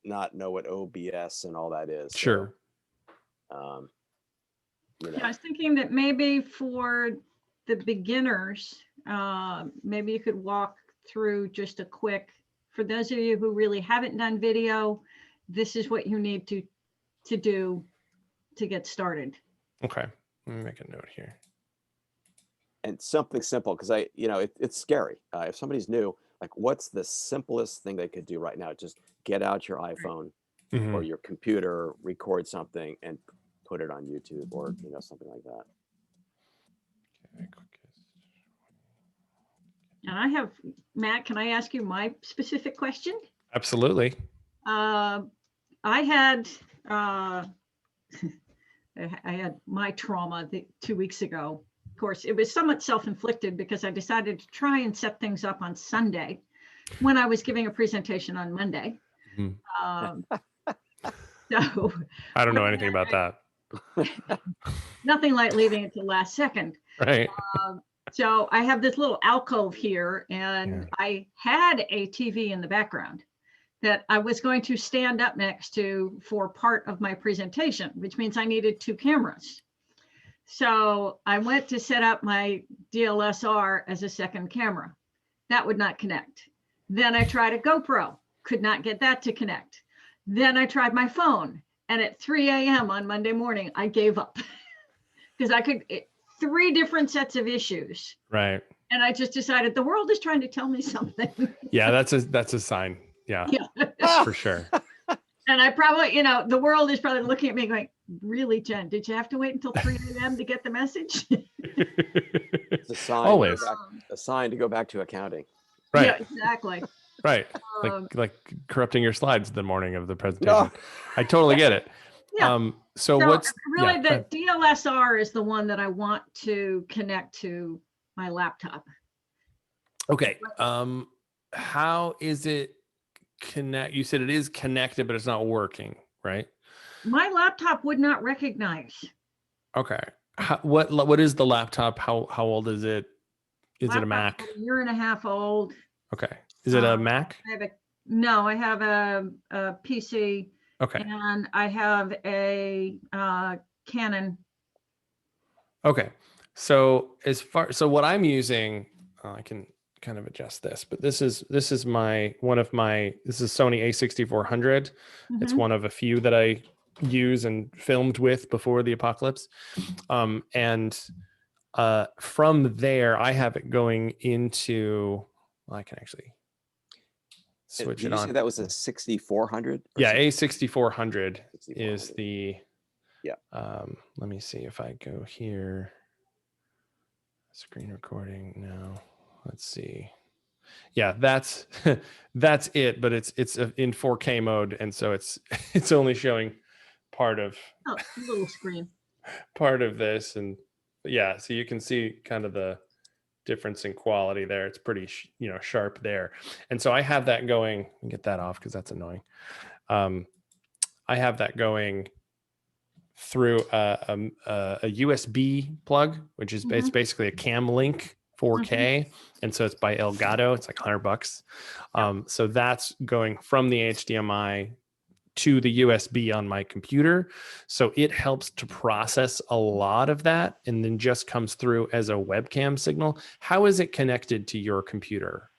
not know what OBS and all that is. Sure. So, Yeah, I was thinking that maybe for the beginners, maybe you could walk through just a quick, for those of you who really haven't done video, this is what you need to do to get started. Okay, let me make a note here. And something simple, because it's scary. If somebody's new, like, what's the simplest thing they could do right now? Just get out your iPhone or your computer, record something, and put it on YouTube or something like that. And I have, Matt, can I ask you my specific question? Absolutely. I had my trauma 2 weeks ago. Of course, it was somewhat self-inflicted because I decided to try and set things up on Sunday when I was giving a presentation on Monday. So I don't know anything about that. Nothing like leaving it to last second. Right. So I have this little alcove here, and I had a TV in the background that I was going to stand up next to for part of my presentation, which means I needed 2 cameras. So I went to set up my DLSR as a second camera. That would not connect. Then I tried a GoPro, could not get that to connect. Then I tried my phone, and at 3 a.m. on Monday morning, I gave up because I could, 3 different sets of issues. Right. And I just decided the world is trying to tell me something. Yeah, that's a sign. Yeah, for sure. And I probably, the world is probably looking at me going, really, Jen, did you have to wait until 3 a.m. to get the message? It's a sign. Always. A sign to go back to accounting. Right. Yeah, exactly. Right. Like corrupting your slides the morning of the presentation. I totally get it. Yeah. So what's really the DLSR is the one that I want to connect to my laptop. Okay. How is it connect? You said it is connected, but it's not working, right? My laptop would not recognize. Okay. What is the laptop? How old is it? Is it a Mac? A year and a half old. Okay. Is it a Mac? I have a PC. Okay. And I have a Canon Okay. So so what I'm using, I can kind of adjust this, but this is Sony A6400. It's Mhm. one of a few that I use and filmed with before the apocalypse. And from there, I have it going into, well, I can actually switch Did it you on. say that was a 6400? Yeah, A6400 is 6400. the, Yeah. let me see if I go here. Screen recording now. Let's see. Yeah, that's that's it, but it's in 4K mode, and so it's only showing part of Oh, little screen. this, and yeah, so you can see kind of the difference in quality there. It's pretty sharp there, and so I have that going. Get that off because that's annoying. I have that going through a USB plug, which is it's basically a cam link 4K, and so it's by Elgato. It's like $100. So that's going from the HDMI to the USB on my computer. So it helps to process a lot of that, and then just comes through as a webcam signal. How is it connected to your computer?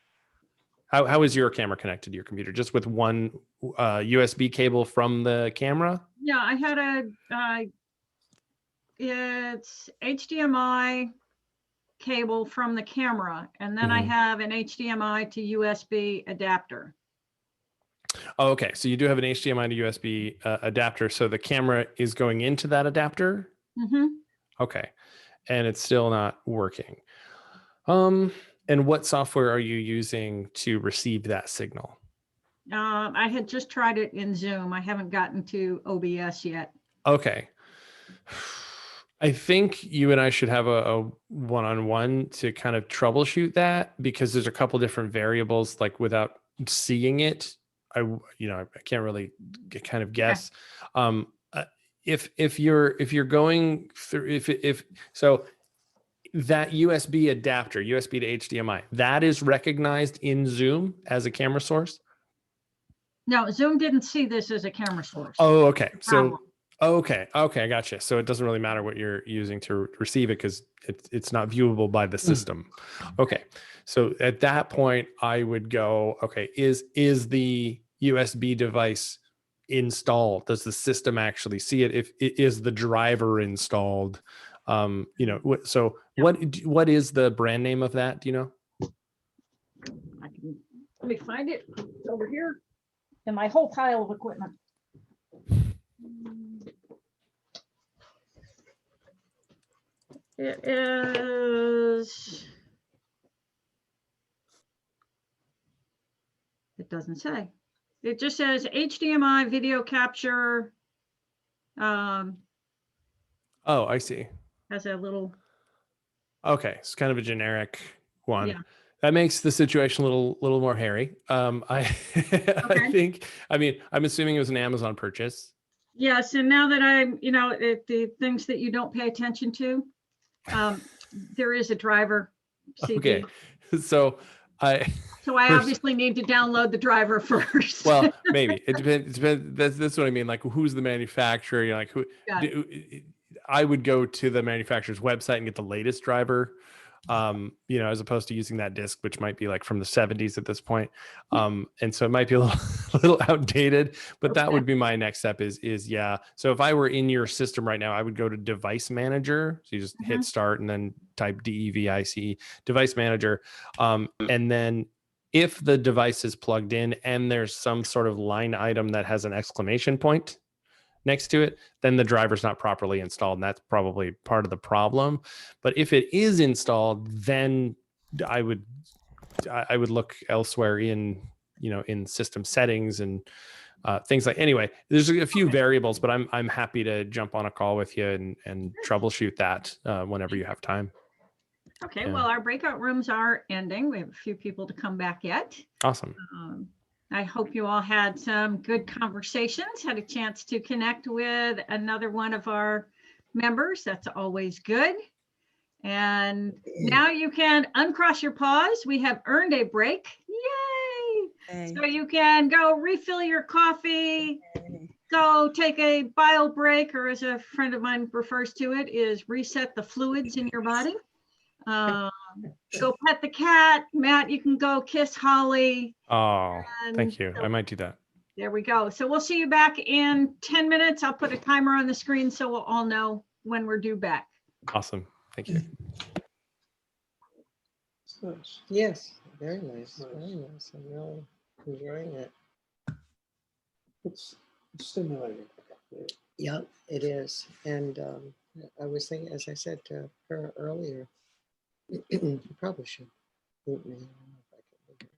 How is your camera connected to your computer? Just with one USB cable from the camera? Yeah, I had it's HDMI cable from the camera, and then I have an HDMI to USB adapter. Oh, okay. So you do have an HDMI to USB adapter. So the camera is going into that adapter? Okay. And it's still not working. And what software are you using to receive that signal? I had just tried it in Zoom. I haven't gotten to OBS yet. Okay. I think you and I should have a one-on-one to kind of troubleshoot that, because there's a couple different variables, like without seeing it, I can't really kind of guess. If you're going through, if so, that USB adapter, USB to HDMI, that is recognized in Zoom as a camera source? No, Zoom didn't see this as a camera source. Oh, okay. So, okay, I gotcha. So it doesn't really matter what you're using to receive it, because it's not viewable by the system. Okay. So at that point, I would go, okay, is the USB device installed? Does the system actually see it? If it is the driver installed? So what is the brand name of that? Do you know? Let me find it. It's over here in my whole pile of equipment. It is, it doesn't say. It just says HDMI video capture. Oh, I see. Has a little. Okay, it's kind of a generic one. Yeah. That makes the situation a little more hairy. I think, I'm assuming it was an Amazon purchase. Yes, and now that I'm, the things that you don't pay attention to, there is a driver CD. Okay, so I obviously need to download the driver first. Well, maybe it depends. That's what I mean. Like, who's the manufacturer? You're like, who? I would go to the manufacturer's website and get the latest driver, as opposed to using that disc, which might be like from the 70s at this point. And so it might be a little outdated, but that would be my next step is yeah. So if I were in your system right now, I would go to device manager. So you just hit start and then type DEVICE, device manager. And then if the device is plugged in and there's some sort of line item that has an exclamation point next to it, then the driver's not properly installed, and that's probably part of the problem. But if it is installed, then I would look elsewhere in system settings and things like. Anyway, there's a few variables, but I'm happy to jump on a call with you and troubleshoot that whenever you have time. Okay, well, our breakout rooms are ending. We have a few people to come back yet. Awesome. I hope you all had some good conversations, had a chance to connect with another one of our members. That's always good. And now you can uncross your paws. We have earned a break. Yay! So you can go refill your coffee, go take a bio break, or as a friend of mine refers to it, is reset the fluids in your body. Go pet the cat. Matt, you can go kiss Holly. Oh, And thank you. so I might do that. there we go. So we'll see you back in 10 minutes. I'll put a timer on the screen so we'll all know when we're due back. Awesome. Thank you. Yes, very nice, very nice. I'm really enjoying it. It's stimulating. Yep, it is. And I was thinking, as I said to her earlier, you probably should mute me. I don't know if I can do it.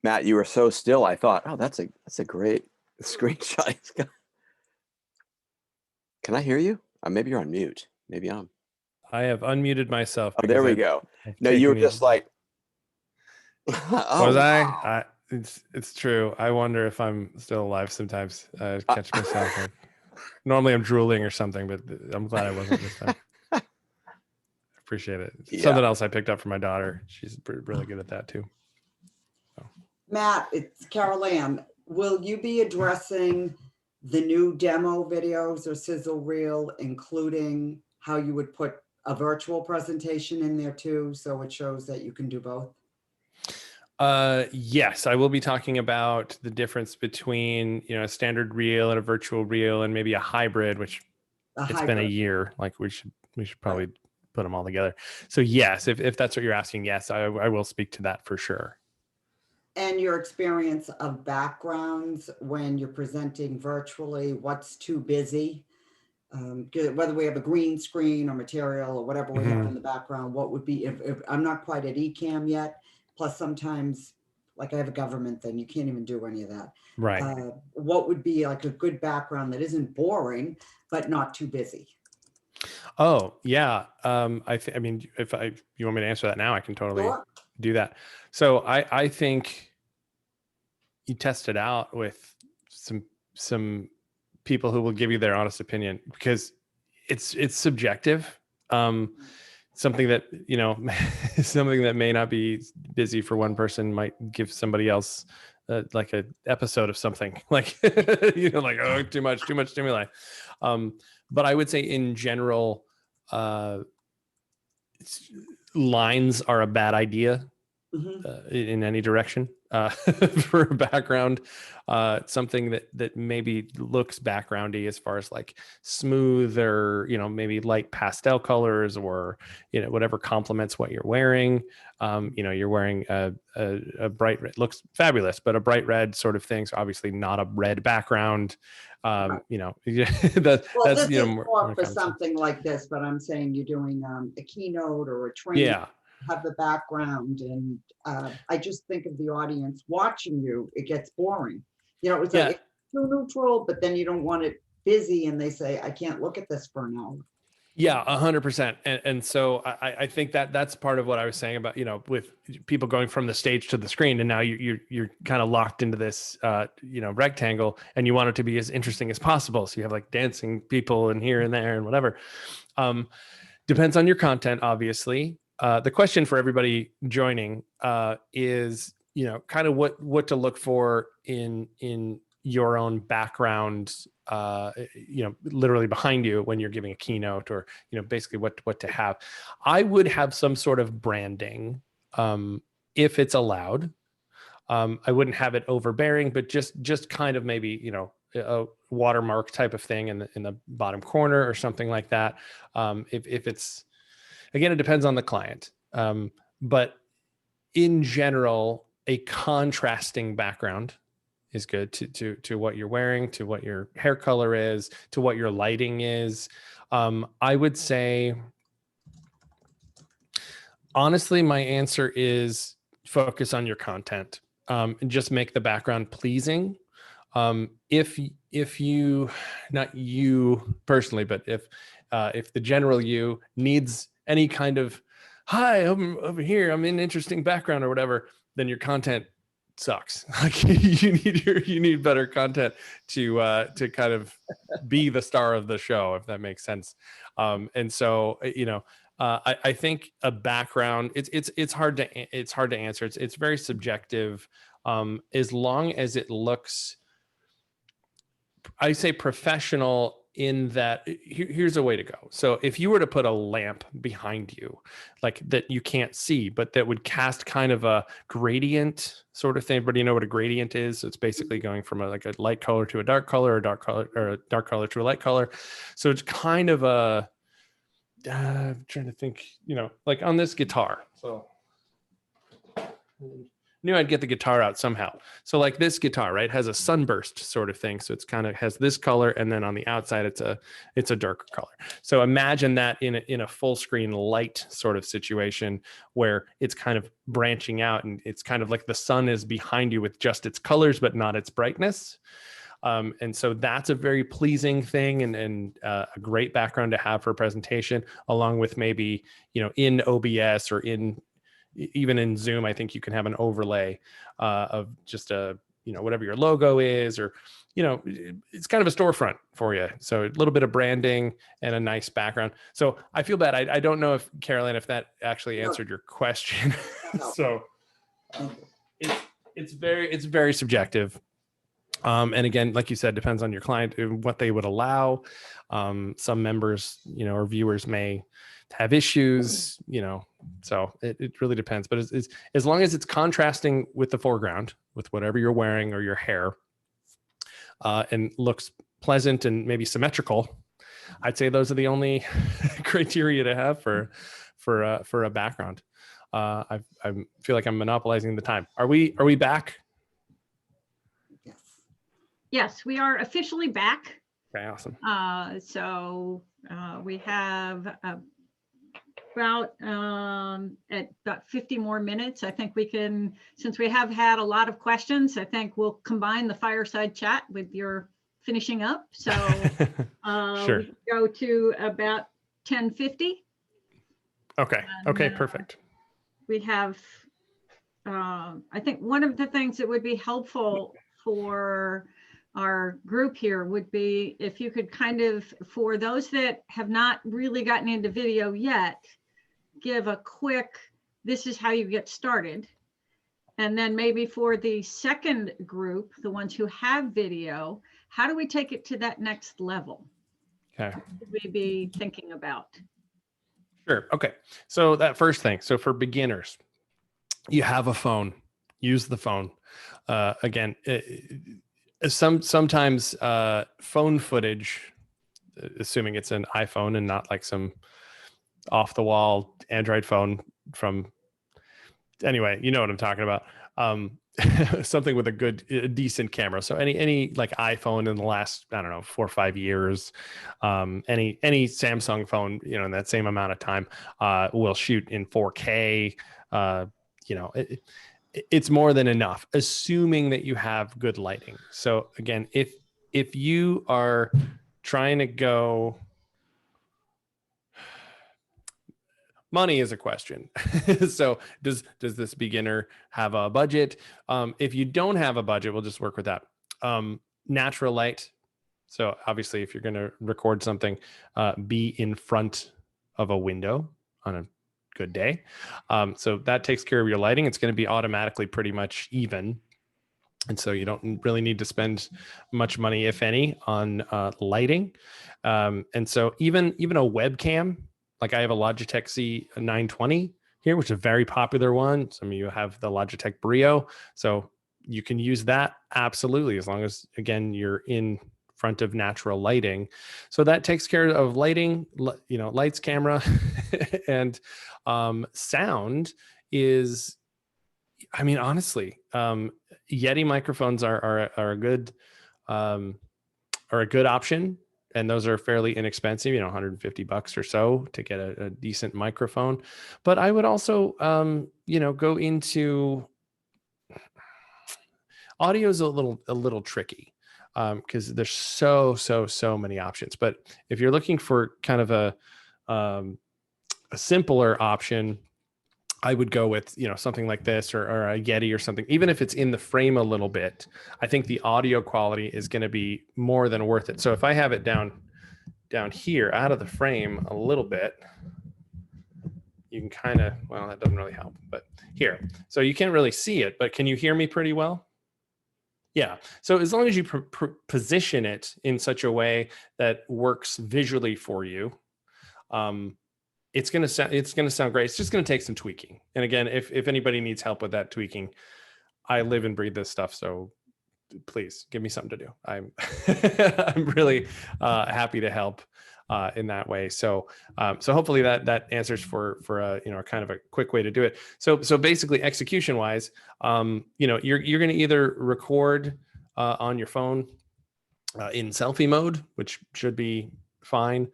Matt, you were so still. I thought, oh, that's a great screenshot. Can I hear you? Maybe you're on mute. Maybe I'm. I have unmuted myself. Oh, there we go. No, you were just like. Was I? It's true. I wonder if I'm still alive sometimes. I catch myself. Like, normally I'm drooling or something, but I'm glad I wasn't this time. Appreciate it. Yeah. Something else I picked up from my daughter. She's really good at that too. Matt, it's Carol Ann. Will you be addressing the new demo videos or sizzle reel, including how you would put a virtual presentation in there too, so it shows that you can do both? Yes, I will be talking about the difference between, a standard reel and a virtual reel and maybe a hybrid, which it's been a year. Like we should probably put them all together. So yes, if that's what you're asking, yes, I will speak to that for sure. And your experience of backgrounds when you're presenting virtually, what's too busy? Whether we have a green screen or material or whatever we have in the background, what would be, if I'm not quite at eCam yet, plus sometimes, like I have a government thing, you can't even do any of that. Right. What would be like a good background that isn't boring, but not too busy? Oh yeah. I mean, if you want me to answer that now, I can totally do that. So I think you test it out with some people who will give you their honest opinion, because it's subjective. Something that, something that may not be busy for one person might give somebody else like a episode of something like, like, oh, too much stimuli. But I would say in general, lines are a bad idea in any direction for a background. Something that maybe looks backgroundy as far as like smooth or, maybe light pastel colors or, whatever complements what you're wearing. You're wearing a bright red, looks fabulous, but a bright red sort of thing. So obviously not a red background. That's this is more for something like this, but I'm saying you're doing a keynote or a training. Yeah. Have the background, and I just think of the audience watching you, it gets boring. It's like it's too neutral, but then you don't want it busy and they say, I can't look at this for an hour. Yeah, 100%. And so I think that's part of what I was saying about, with people going from the stage to the screen, and now you're kind of locked into this, rectangle, and you want it to be as interesting as possible. So you have like dancing people and here and there and whatever. Depends on your content, obviously. The question for everybody joining is, kind of what to look for in your own background, literally behind you when you're giving a keynote, or, basically what to have. I would have some sort of branding if it's allowed. I wouldn't have it overbearing, but just kind of maybe, a watermark type of thing in the bottom corner or something like that. If it's, again, it depends on the client. But in general, a contrasting background is good to what you're wearing, to what your hair color is, to what your lighting is. I would say, honestly, my answer is focus on your content, and just make the background pleasing. If you, not you personally, but if the general you needs any kind of, hi, I'm over here, I'm in an interesting background or whatever, then your content sucks. Like you need better content to kind of be the star of the show, if that makes sense. And so, I think a background, it's hard to answer. It's very subjective. As long as it looks, I say professional, in that here's a way to go. So if you were to put a lamp behind you, like that you can't see, but that would cast kind of a gradient sort of thing. Everybody, you know what a gradient is? So it's basically going from a light color to a dark color, or a dark color to a light color. So it's kind of a, I'm trying to think, like on this guitar. So knew I'd get the guitar out somehow. So like this guitar, right, has a sunburst sort of thing. So it's kind of has this color, and then on the outside, it's a darker color. So imagine that in a full screen light sort of situation where it's kind of branching out, and it's kind of like the sun is behind you with just its colors, but not its brightness. And so that's a very pleasing thing, and a great background to have for a presentation, along with maybe, in OBS or even in Zoom, I think you can have an overlay of just whatever your logo is, or, it's kind of a storefront for you. So a little bit of branding and a nice background. So I feel bad. I don't know if, Caroline, if that actually answered your question. So it's very subjective. And again, like you said, depends on your client, what they would allow. Some members, or viewers may have issues, so it really depends. But it's, as long as it's contrasting with the foreground, with whatever you're wearing or your hair, and looks pleasant and maybe symmetrical, I'd say those are the only criteria to have for a background. I feel like I'm monopolizing the time. Are we back? Yes, we are officially back. Okay, awesome. So we have about 50 more minutes. I think we can, since we have had a lot of questions, I think we'll combine the fireside chat with your finishing up. So Sure. we can go to about 10:50. Okay. Okay, perfect. We have, I think one of the things that would be helpful for our group here would be if you could kind of, for those that have not really gotten into video yet, give a quick, this is how you get started. And then maybe for the second group, the ones who have video, how do we take it to that next level? Okay. What should we be thinking about? Sure. Okay. So that first thing, so for beginners, you have a phone, use the phone. Again, sometimes phone footage, assuming it's an iPhone and not like some off the wall Android phone from, anyway, you know what I'm talking about. Something with a decent camera. So any like iPhone in the last, I don't know, 4 or 5 years, any Samsung phone, in that same amount of time, will shoot in 4K. It's more than enough, assuming that you have good lighting. So again, if you are trying to go, money is a question. So does this beginner have a budget? If you don't have a budget, we'll just work with that. Natural light. So obviously, if you're going to record something, be in front of a window on a good day. So that takes care of your lighting. It's going to be automatically pretty much even. And so you don't really need to spend much money, if any, on lighting. And so even a webcam, like I have a Logitech C920 here, which is a very popular one. Some of you have the Logitech Brio. So you can use that absolutely, as long as, again, you're in front of natural lighting. So that takes care of lighting, lights, camera, and sound is, I mean, honestly, Yeti microphones are a good option. And those are fairly inexpensive, $150 or so to get a decent microphone. But I would also, go into, audio is a little tricky because there's so many options. But if you're looking for kind of a simpler option, I would go with, something like this or a Yeti or something. Even if it's in the frame a little bit, I think the audio quality is going to be more than worth it. So if I have it down here out of the frame a little bit, you can kind of, well, that doesn't really help, but here. So you can't really see it, but can you hear me pretty well? Yeah. So as long as you position it in such a way that works visually for you, it's going to sound great. It's just going to take some tweaking. And again, if anybody needs help with that tweaking, I live and breathe this stuff. So please give me something to do. I'm really happy to help. in that way. So so hopefully that answers for a, you know, kind of a quick way to do it. So basically execution wise, you know, you're going to either record on your phone in selfie mode, which should be fine,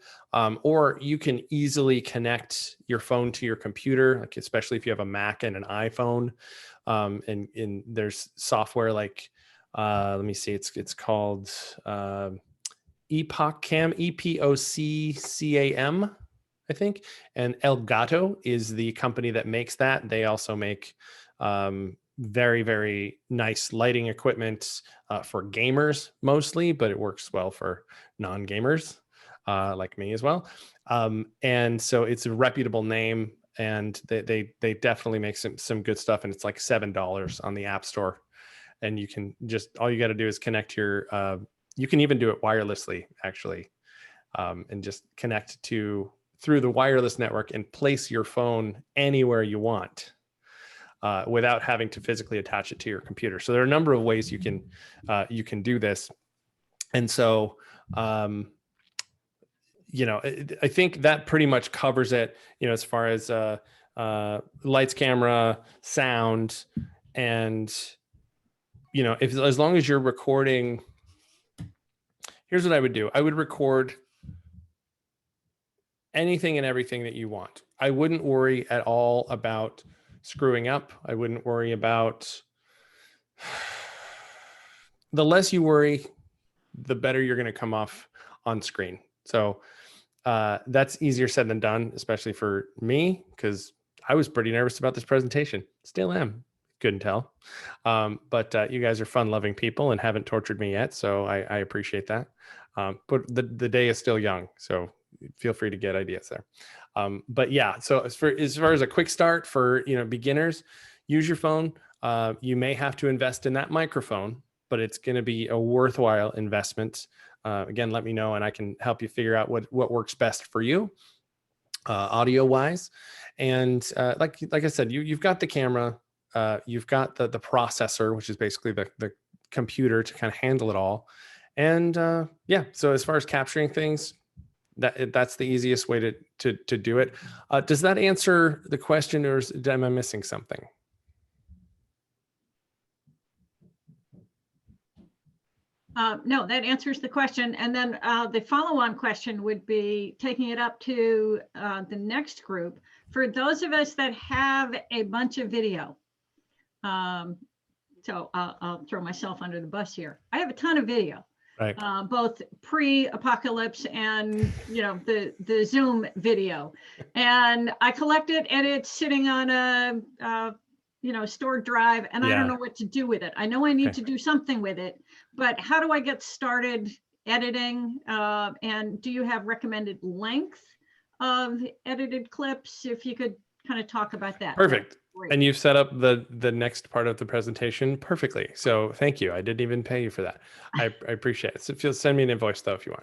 or you can easily connect your phone to your computer, like especially if you have a Mac and an iPhone, and there's software like let me see, it's called EpochCam, EPOCCAM, I think, and Elgato is the company that makes that. They also make very, very nice lighting equipment for gamers mostly, but it works well for non-gamers like me as well. And so it's a reputable name, and they definitely make some good stuff. And it's like $7 on the App Store, and you can just, all you got to do is connect your. You can even do it wirelessly, actually, and just connect through the wireless network and place your phone anywhere you want. Without having to physically attach it to your computer. So there are a number of ways you can do this. And so, you know, I think that pretty much covers it, you know, as far as lights, camera, sound, and, you know, as long as you're recording, here's what I would do. I would record anything and everything that you want. I wouldn't worry at all about screwing up. I wouldn't worry about, the less you worry, the better you're going to come off on screen. So that's easier said than done, especially for me, because I was pretty nervous about this presentation. Still am. Couldn't tell. But you guys are fun-loving people and haven't tortured me yet, so I appreciate that. But the day is still young, so feel free to get ideas there. But yeah, so as far as a quick start for, you know, beginners, use your phone. You may have to invest in that microphone, but it's going to be a worthwhile investment. Again, let me know and I can help you figure out what works best for you, audio wise. And like I said, you've got the camera, you've got the processor, which is basically the computer to kind of handle it all. And yeah, so as far as capturing things, that's the easiest way to do it. Does that answer the question, or am I missing something? No, that answers the question. And then the follow-on question would be taking it up to the next group. For those of us that have a bunch of video, so I'll throw myself under the bus here. I have a ton of video. Right. Both pre-apocalypse and, you know, the Zoom video, and I collect it, and it's sitting on a you know, stored drive, and I don't know what to do with it. I know I need to do something with it, but how do I get started editing? And do you have recommended length of edited clips? If you could kind of talk about that. Perfect. And you've set up the next part of the presentation perfectly. So thank you. I didn't even pay you for that. I appreciate it. So send me an invoice though, if you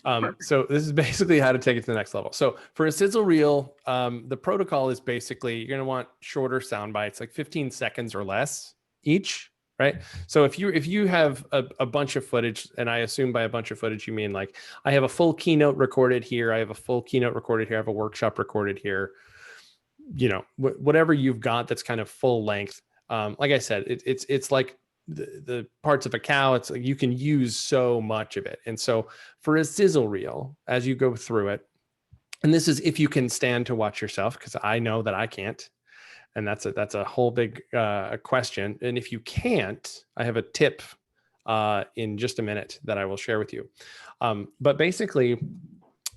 want. So this is basically how to take it to the next level. So for a sizzle reel, the protocol is basically, you're going to want shorter sound bites, like 15 seconds or less each, right? So if you have a bunch of footage, and I assume by a bunch of footage, you mean like, I have a full keynote recorded here. I have a full keynote recorded here. I have a workshop recorded here. You know, whatever you've got that's kind of full length. Like I said, it's like the parts of a cow. It's like you can use so much of it. And so for a sizzle reel, as you go through it, and this is if you can stand to watch yourself, because I know that I can't, and that's a whole big question. And if you can't, I have a tip in just a minute that I will share with you. But basically,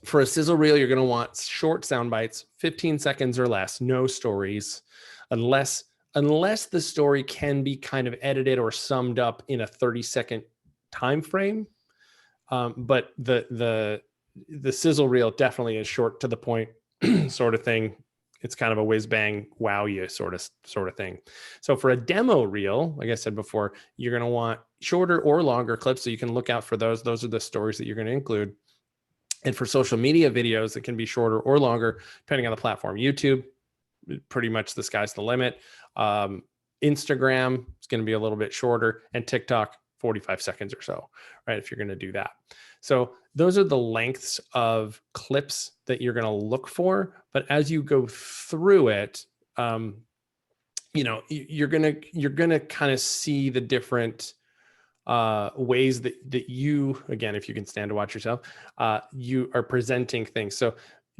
for a sizzle reel, you're going to want short sound bites, 15 seconds or less, no stories, unless the story can be kind of edited or summed up in a 30-second time frame. But the sizzle reel definitely is short to the point sort of thing. It's kind of a whiz bang, wow you sort of thing. So for a demo reel, like I said before, you're going to want shorter or longer clips, so you can look out for those. Those are the stories that you're going to include. And for social media videos, it can be shorter or longer, depending on the platform. YouTube, pretty much the sky's the limit. Instagram is going to be a little bit shorter, and TikTok 45 seconds or so, right? If you're going to do that. So those are the lengths of clips that you're going to look for. But as you go through it, you know, you're going to kind of see the different ways that you, again, if you can stand to watch yourself, you are presenting things. So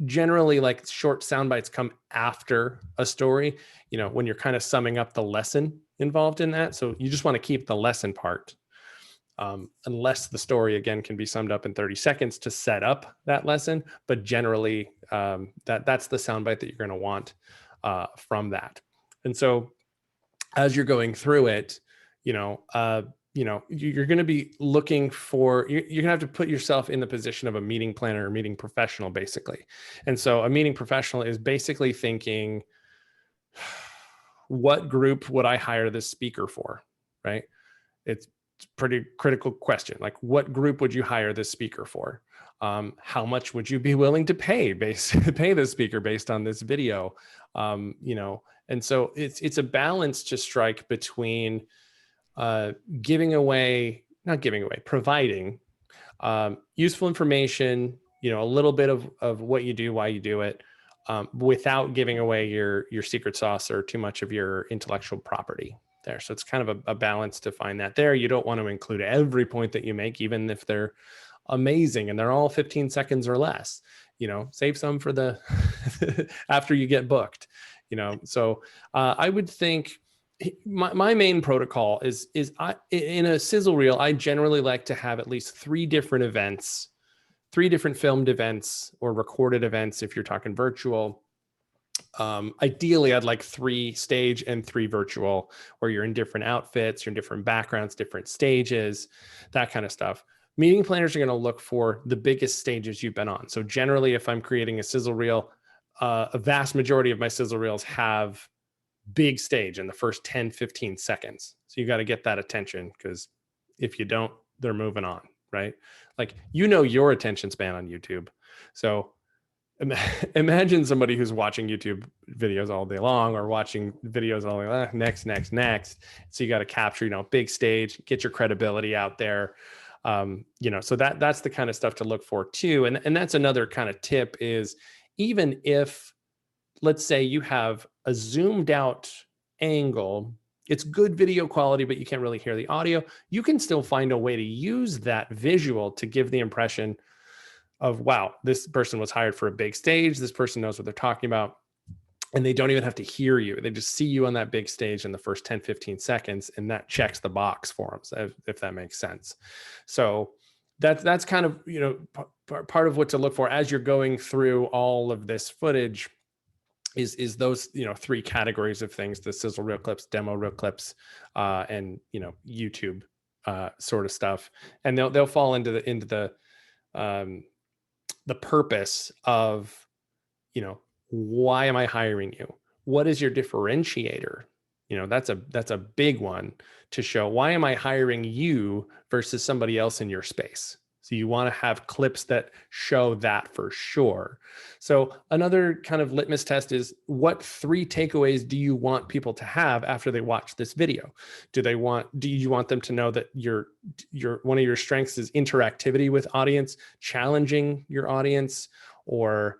generally, like, short sound bites come after a story, you know, when you're kind of summing up the lesson involved in that. So you just want to keep the lesson part, unless the story, again, can be summed up in 30 seconds to set up that lesson. But generally, that's the sound bite that you're going to want from that. And so as you're going through it, you know, you're going to be looking for, you're going to have to put yourself in the position of a meeting planner or meeting professional, basically. And so a meeting professional is basically thinking, what group would I hire this speaker for, right? It's a pretty critical question. Like, what group would you hire this speaker for? How much would you be willing to pay this speaker based on this video? You know, and so it's a balance to strike between providing useful information, you know, a little bit of what you do, why you do it, without giving away your secret sauce or too much of your intellectual property there. So it's kind of a balance to find that there. You don't want to include every point that you make, even if they're amazing and they're all 15 seconds or less. You know, save some for the after you get booked, you know. So I would think my main protocol is in a sizzle reel, I generally like to have at least 3 different events, 3 different filmed events or recorded events if you're talking virtual. Ideally, I'd like 3 stage and 3 virtual, where you're in different outfits, you're in different backgrounds, different stages, that kind of stuff. Meeting planners are going to look for the biggest stages you've been on. So generally, if I'm creating a sizzle reel, a vast majority of my sizzle reels have big stage in the first 10, 15 seconds. So you got to get that attention, because if you don't, they're moving on, right? Like, you know, your attention span on YouTube. So imagine somebody who's watching YouTube videos all day long, or watching videos all day long, next. So you got to capture, you know, big stage, get your credibility out there. You know, so that's the kind of stuff to look for too. And that's another kind of tip is, even if, let's say you have a zoomed out angle, it's good video quality, but you can't really hear the audio, you can still find a way to use that visual to give the impression of, wow, this person was hired for a big stage. This person knows what they're talking about. And they don't even have to hear you. They just see you on that big stage in the first 10, 15 seconds. And that checks the box for them, if that makes sense. So that's kind of, you know, part of what to look for as you're going through all of this footage is those, you know, 3 categories of things: the sizzle reel clips, demo reel clips, and, you know, YouTube sort of stuff. And they'll fall into the purpose of, you know, why am I hiring you? What is your differentiator? You know, that's a big one to show. Why am I hiring you versus somebody else in your space? So you want to have clips that show that for sure. So another kind of litmus test is, what 3 takeaways do you want people to have after they watch this video? Do you want them to know that your one of your strengths is interactivity with audience, challenging your audience, or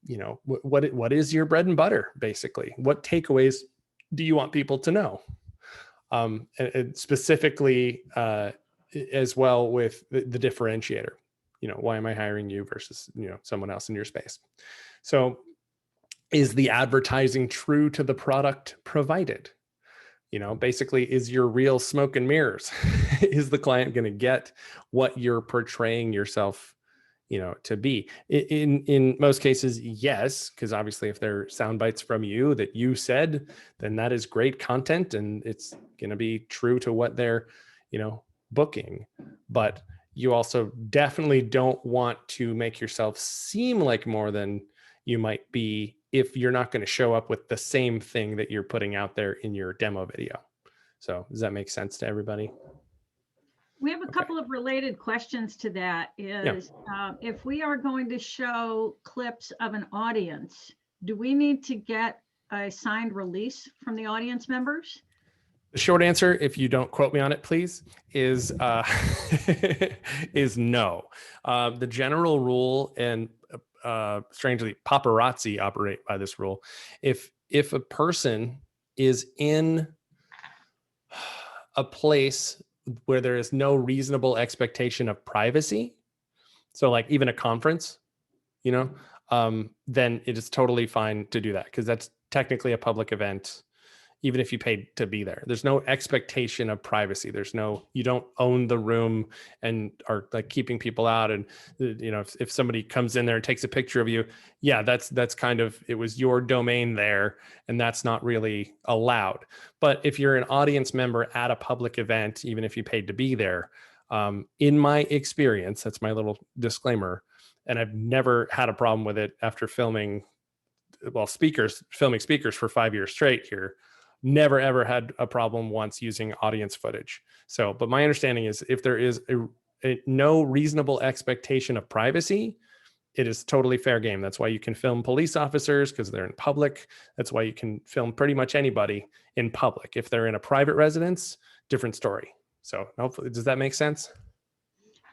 you know, what is your bread and butter, basically? What takeaways do you want people to know? And specifically, as well with the differentiator, you know, why am I hiring you versus, you know, someone else in your space? So is the advertising true to the product provided? You know, basically, is your real smoke and mirrors? Is the client going to get what you're portraying yourself, you know, to be? In most cases, yes, because obviously if they're sound bites from you that you said, then that is great content and it's going to be true to what they're, you know, booking. But you also definitely don't want to make yourself seem like more than you might be if you're not going to show up with the same thing that you're putting out there in your demo video. So does that make sense to everybody? We have a couple of related questions to that. If we are going to show clips of an audience, do we need to get a signed release from the audience members? The short answer, if you don't quote me on it, please, is is no. The general rule, and strangely, paparazzi operate by this rule. If a person is in a place where there is no reasonable expectation of privacy, so like even a conference, then it is totally fine to do that, because that's technically a public event, even if you paid to be there. There's no expectation of privacy. You don't own the room and are like keeping people out. And if somebody comes in there and takes a picture of you, yeah, that's kind of, it was your domain there, and that's not really allowed. But if you're an audience member at a public event, even if you paid to be there, in my experience, that's my little disclaimer, and I've never had a problem with it after filming speakers for 5 years straight here. Never ever had a problem once using audience footage. So, but my understanding is if there is no reasonable expectation of privacy, it is totally fair game. That's why you can film police officers, because they're in public. That's why you can film pretty much anybody in public. If they're in a private residence, different story. So hopefully, does that make sense?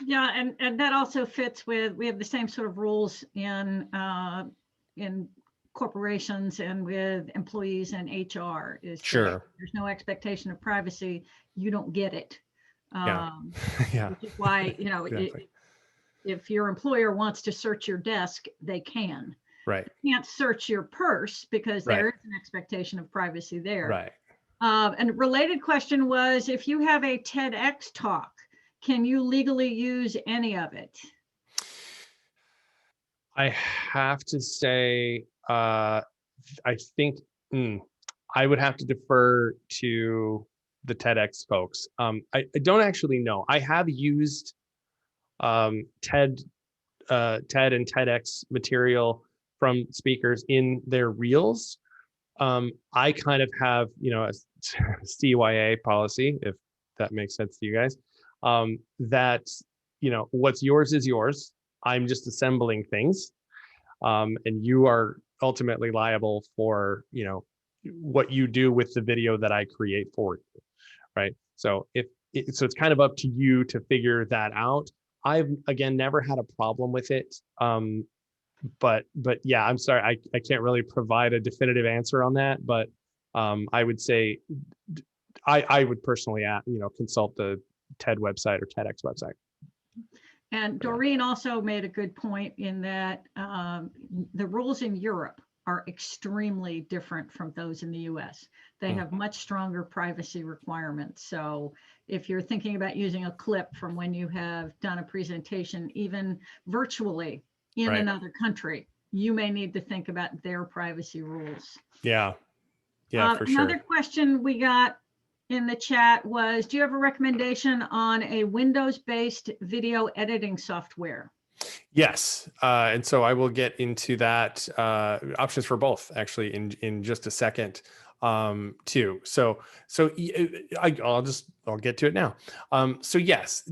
Yeah, and that also fits with, we have the same sort of rules in corporations and with employees and HR. Is sure there's no expectation of privacy, you don't get it. Yeah. Yeah. Which is why, Exactly. if your employer wants to search your desk, they can. Right. They can't search your purse because Right. there is an expectation of privacy there. Right. And a related question was, if you have a TEDx talk, can you legally use any of it? I have to say, I think I would have to defer to the TEDx folks. I don't actually know. I have used TED and TEDx material from speakers in their reels. I kind of have, a CYA policy, if that makes sense to you guys, that, what's yours is yours. I'm just assembling things. And you are ultimately liable for, what you do with the video that I create for you. Right. So so it's kind of up to you to figure that out. I've, again, never had a problem with it. But yeah, I'm sorry, I can't really provide a definitive answer on that, but I would say I would personally consult the TED website or TEDx website. And Doreen also made a good point in that the rules in Europe are extremely different from those in the US. They have much stronger privacy requirements. So if you're thinking about using a clip from when you have done a presentation, even virtually in Right. another country, you may need to think about their privacy rules. Yeah. Yeah, for Another sure. question we got in the chat was, do you have a recommendation on a Windows-based video editing software? Yes. And so I will get into that, options for both actually in just a second, too. So I'll get to it now. So yes,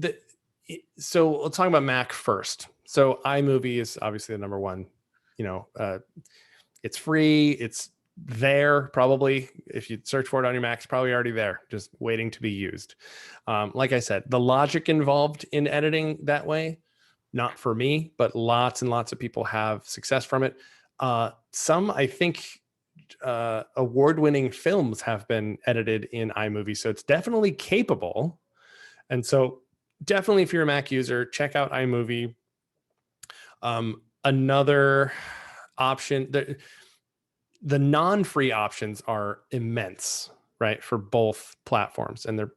so we'll talk about Mac first. So iMovie is obviously the number one, it's free. It's there probably. If you search for it on your Mac, it's probably already there, just waiting to be used. Like I said, the logic involved in editing that way, not for me, but lots and lots of people have success from it. Some, I think, award-winning films have been edited in iMovie, so it's definitely capable. And so definitely, if you're a Mac user, check out iMovie. Another option, the non-free options are immense, right, for both platforms, and they're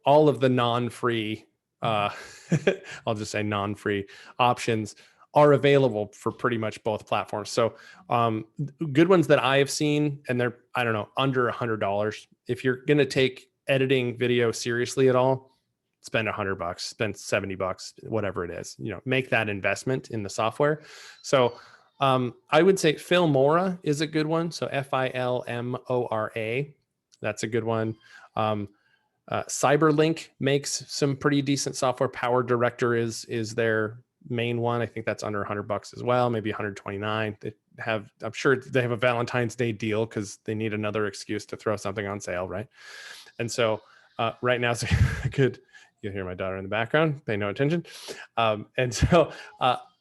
all of the non-free I'll just say non-free options are available for pretty much both platforms. So good ones that I have seen, and they're, I don't know, under $100. If you're going to take editing video seriously at all, spend $100, spend $70, whatever it is, make that investment in the software. So I would say Filmora is a good one. So Filmora, that's a good one. Cyberlink makes some pretty decent software. Power Director is their main one. I think that's under $100 as well, maybe 129. I'm sure they have a Valentine's Day deal because they need another excuse to throw something on sale, right? And so right now it's a good, you'll hear my daughter in the background, pay no attention. And so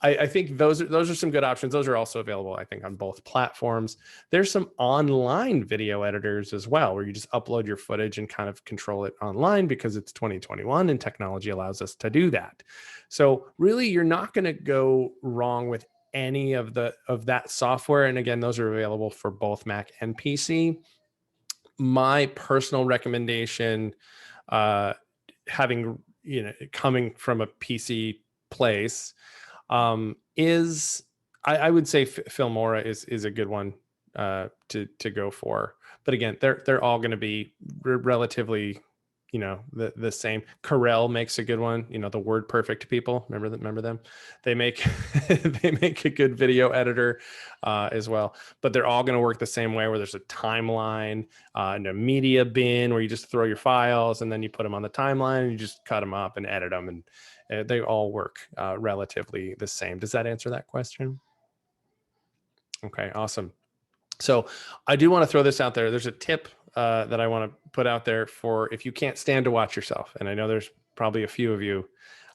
I think those are some good options. Those are also available, I think, on both platforms. There's some online video editors as well, where you just upload your footage and kind of control it online, because it's 2021 and technology allows us to do that. So really, you're not going to go wrong with any of that software. And again, those are available for both Mac and PC. My personal recommendation, having, coming from a PC place, is I would say Filmora is a good one to go for. But again, they're all going to be relatively, the same. Corel makes a good one. The Word Perfect people, remember them? They make they make a good video editor as well. But they're all going to work the same way, where there's a timeline and a media bin where you just throw your files and then you put them on the timeline and you just cut them up and edit them, and they all work relatively the same. Does that answer that question? Okay, awesome. So I do want to throw this out there. There's a tip that I want to put out there for if you can't stand to watch yourself. And I know there's probably a few of you.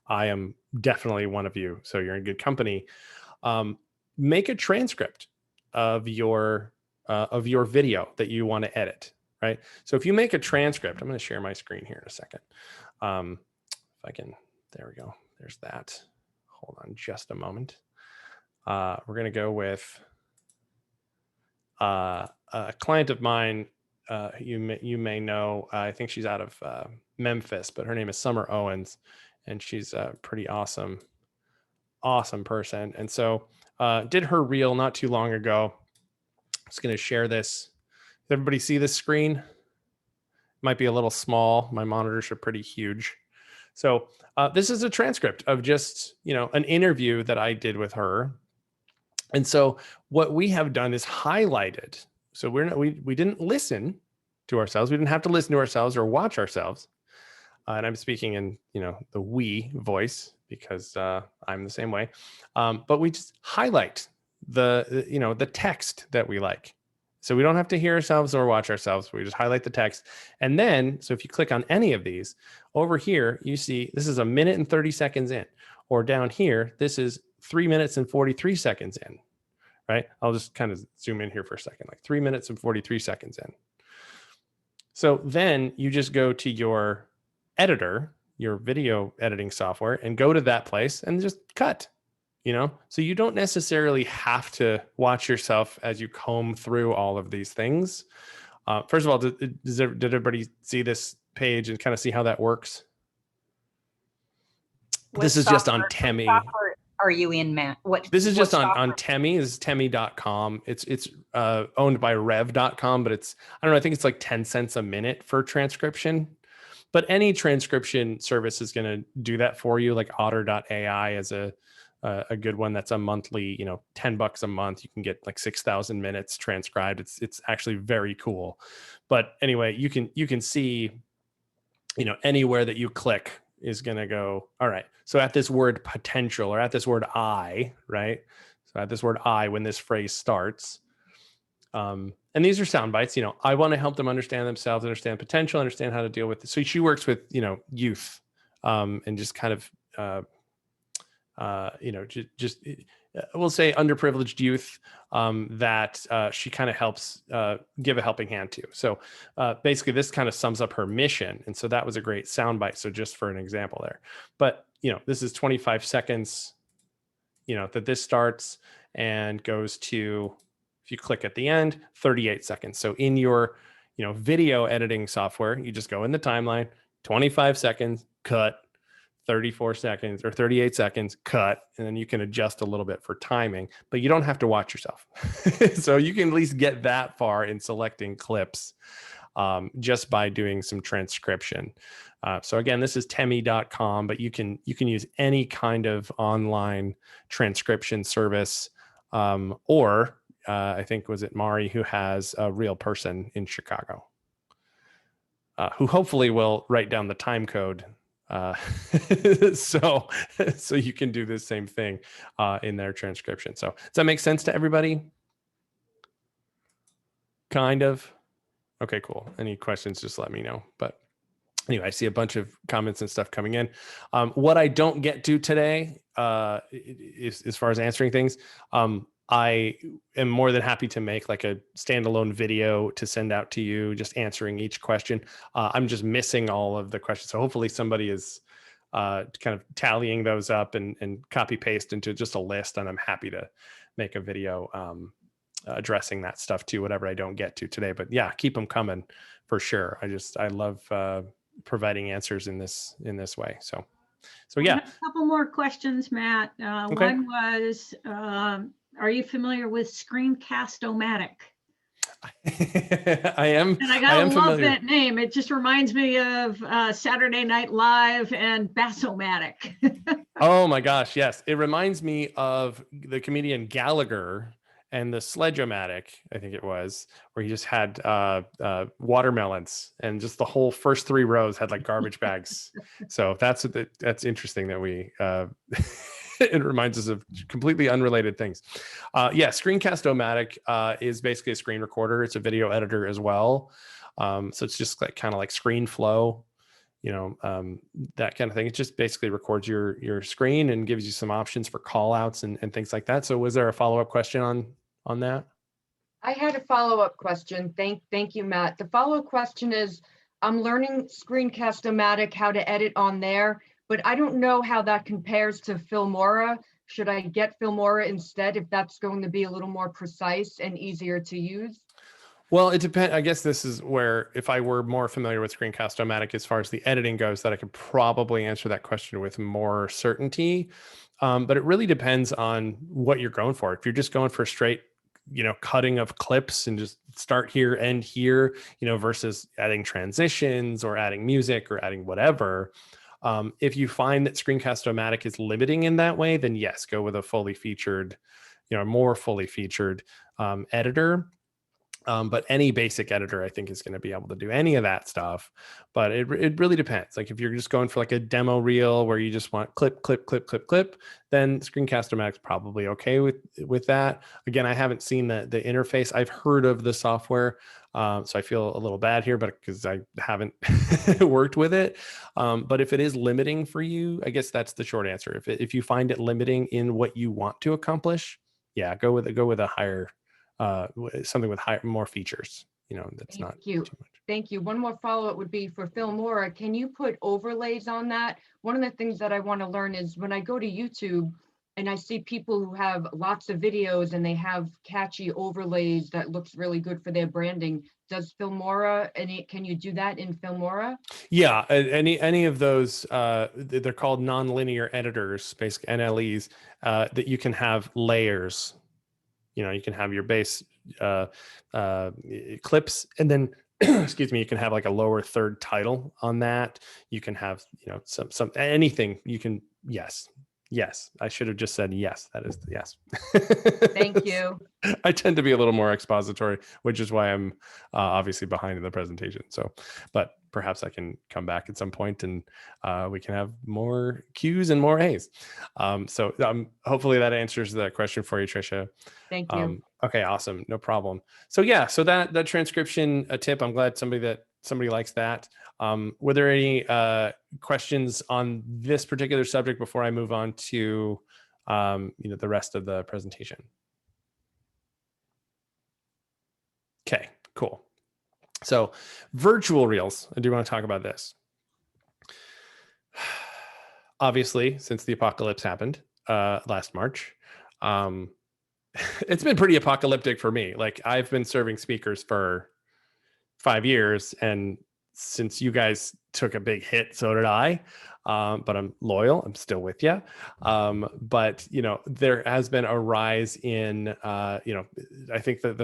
I am definitely one of you. So you're in good company. Make a transcript of your video that you want to edit, right? So if you make a transcript, I'm going to share my screen here in a second. If I can, there we go. There's that. Hold on just a moment. We're going to go with a client of mine. You may know, I think she's out of Memphis, but her name is Summer Owens, and she's a pretty awesome person. And so did her reel not too long ago. I'm just going to share this. Does everybody see this screen? Might be a little small. My monitors are pretty huge. So this is a transcript of just, an interview that I did with her. And so what we have done is highlighted. So we didn't listen to ourselves. We didn't have to listen to ourselves or watch ourselves. And I'm speaking in, the we voice, because I'm the same way. But we just highlight the text that we like. So we don't have to hear ourselves or watch ourselves. We just highlight the text. And then, so if you click on any of these, over here, you see this is 1 minute and 30 seconds in. Or down here, this is 3 minutes and 43 seconds in, right? I'll just kind of zoom in here for a second, like 3 minutes and 43 seconds in. So then you just go to your editor, your video editing software, and go to that place and just cut, So you don't necessarily have to watch yourself as you comb through all of these things. First of all, did everybody see this page and kind of see how that works? This is just on Temi. Are you in, Matt? This is just on Temi. This is Temi.com. It's owned by Rev.com, but I don't know, I think it's like 10 cents a minute for transcription. But any transcription service is going to do that for you. Like Otter.ai is a good one that's a monthly, $10 a month. You can get like 6,000 minutes transcribed. It's actually very cool. But anyway, you can see, anywhere that you click is going to go, all right. So at this word potential, or at this word I, right? So at this word I, when this phrase starts, and these are sound bites, I want to help them understand themselves, understand potential, understand how to deal with it. So she works with, youth, and just kind of, we'll say underprivileged youth, that she kind of helps give a helping hand to. So basically this kind of sums up her mission. And so that was a great soundbite. So just for an example there, but this is 25 seconds, that this starts and goes to, if you click at the end, 38 seconds. So in your, video editing software, you just go in the timeline, 25 seconds, cut, 34 seconds or 38 seconds, cut, and then you can adjust a little bit for timing, but you don't have to watch yourself. So you can at least get that far in selecting clips just by doing some transcription. So again, this is Temi.com, but you can use any kind of online transcription service, or I think, was it Mari, who has a real person in Chicago, who hopefully will write down the time code. So you can do the same thing in their transcription. So does that make sense to everybody? Kind of. Okay, cool. Any questions, just let me know. But anyway, I see a bunch of comments and stuff coming in. What I don't get to today, is, as far as answering things, I am more than happy to make like a standalone video to send out to you, just answering each question. I'm just missing all of the questions. So hopefully somebody is kind of tallying those up and copy paste into just a list. And I'm happy to make a video addressing that stuff too, whatever I don't get to today. But yeah, keep them coming for sure. I love providing answers in this way. So I yeah. have a couple more questions, Matt. Okay. One was, are you familiar with Screencast-O-Matic? I am. And I gotta love familiar. that name. It just reminds me of Saturday Night Live and Bass-O-Matic. Oh my gosh, yes. It reminds me of the comedian Gallagher and the Sledge-O-Matic, I think it was, where he just had watermelons and just the whole first 3 rows had like garbage bags. So that's interesting that we it reminds us of completely unrelated things. Yeah, Screencast-O-Matic is basically a screen recorder. It's a video editor as well. So it's just like kind of like ScreenFlow, that kind of thing. It just basically records your screen and gives you some options for call outs and things like that. So was there a follow-up question on that? I had a follow-up question. Thank you, Matt. The follow-up question is, I'm learning Screencast-O-Matic, how to edit on there, but I don't know how that compares to Filmora. Should I get Filmora instead if that's going to be a little more precise and easier to use? Well, it depends. I guess this is where, if I were more familiar with Screencast-O-Matic as far as the editing goes, that I could probably answer that question with more certainty. But it really depends on what you're going for. If you're just going for straight, cutting of clips and just start here, end here, versus adding transitions or adding music or adding whatever. If you find that Screencast-O-Matic is limiting in that way, then yes, go with a fully featured, more fully featured editor. But any basic editor, I think, is going to be able to do any of that stuff. But it really depends. Like if you're just going for like a demo reel where you just want clip, then Screencast-O-Matic is probably okay with that. Again, I haven't seen the interface. I've heard of the software, so I feel a little bad here, but because I haven't worked with it. But if it is limiting for you, I guess that's the short answer. If you find it limiting in what you want to accomplish, yeah, go with a higher. Something with more features, that's not too much. Thank you. One more follow-up would be for Filmora. Can you put overlays on that? One of the things that I want to learn is when I go to YouTube and I see people who have lots of videos and they have catchy overlays that looks really good for their branding. Does Filmora, can you do that in Filmora? Yeah, any of those, they're called nonlinear editors, basically NLEs, that you can have layers. You can have your base clips, and then excuse me, you can have like a lower third title on that. You can have some anything you can. Yes, I should have just said yes. That is the yes. Thank you. I tend to be a little more expository, which is why I'm obviously behind in the presentation. So, but perhaps I can come back at some point and we can have more Q's and more A's. So hopefully that answers that question for you, Tricia. Thank you. Okay, awesome. No problem. So yeah, so that transcription tip, I'm glad somebody likes that. Were there any questions on this particular subject before I move on to the rest of the presentation? Okay, cool. So virtual reels, I do want to talk about this. Obviously, since the apocalypse happened last March, it's been pretty apocalyptic for me. Like I've been serving speakers for 5 years, and since you guys took a big hit, so did I. But I'm loyal. I'm still with you. But there has been a rise in I think that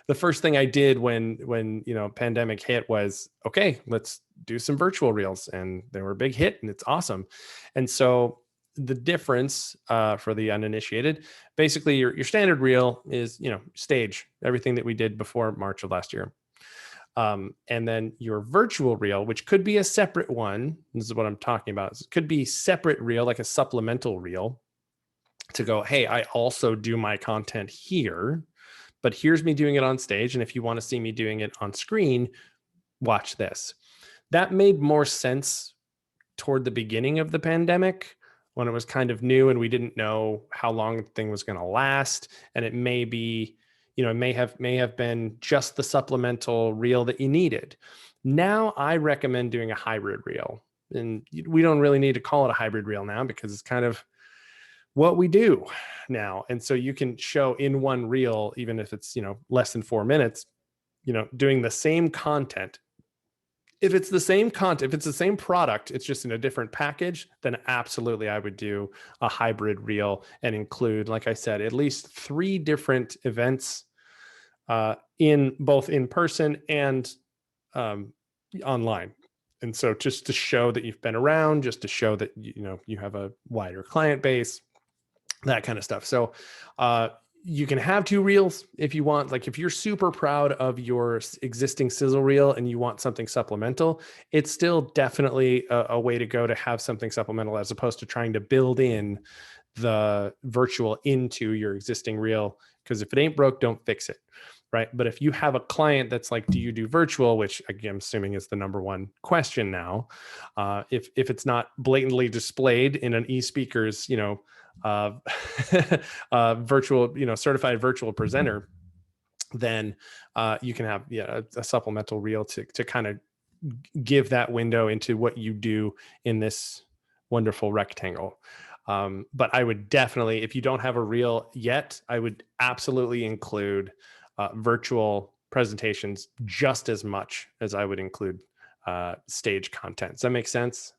the first thing I did when pandemic hit was, okay, let's do some virtual reels, and they were a big hit, and it's awesome. And so the difference for the uninitiated, basically your standard reel is stage everything that we did before March of last year. And then your virtual reel, which could be a separate one. This is what I'm talking about. It could be separate reel, like a supplemental reel to go, hey, I also do my content here, but here's me doing it on stage. And if you want to see me doing it on screen, watch this. That made more sense toward the beginning of the pandemic, when it was kind of new and we didn't know how long the thing was going to last. And it may be, it may have been just the supplemental reel that you needed. Now I recommend doing a hybrid reel. And we don't really need to call it a hybrid reel now because it's kind of what we do now. And so you can show in one reel, even if it's, less than 4 minutes, doing the same content. If it's the same content, if it's the same product, it's just in a different package, then absolutely I would do a hybrid reel and include, like I said, at least 3 different events in both in person and online. And so just to show that you've been around, just to show that, you have a wider client base, that kind of stuff. So you can have 2 reels if you want. Like if you're super proud of your existing sizzle reel and you want something supplemental, it's still definitely a way to go to have something supplemental as opposed to trying to build in the virtual into your existing reel. Because if it ain't broke, don't fix it. Right. But if you have a client that's like, do you do virtual, which again, I'm assuming is the number one question now, if it's not blatantly displayed in an eSpeakers, virtual, certified virtual presenter, then you can have a supplemental reel to kind of give that window into what you do in this wonderful rectangle. But I would definitely, if you don't have a reel yet, I would absolutely include virtual presentations just as much as I would include stage content. Does that make sense?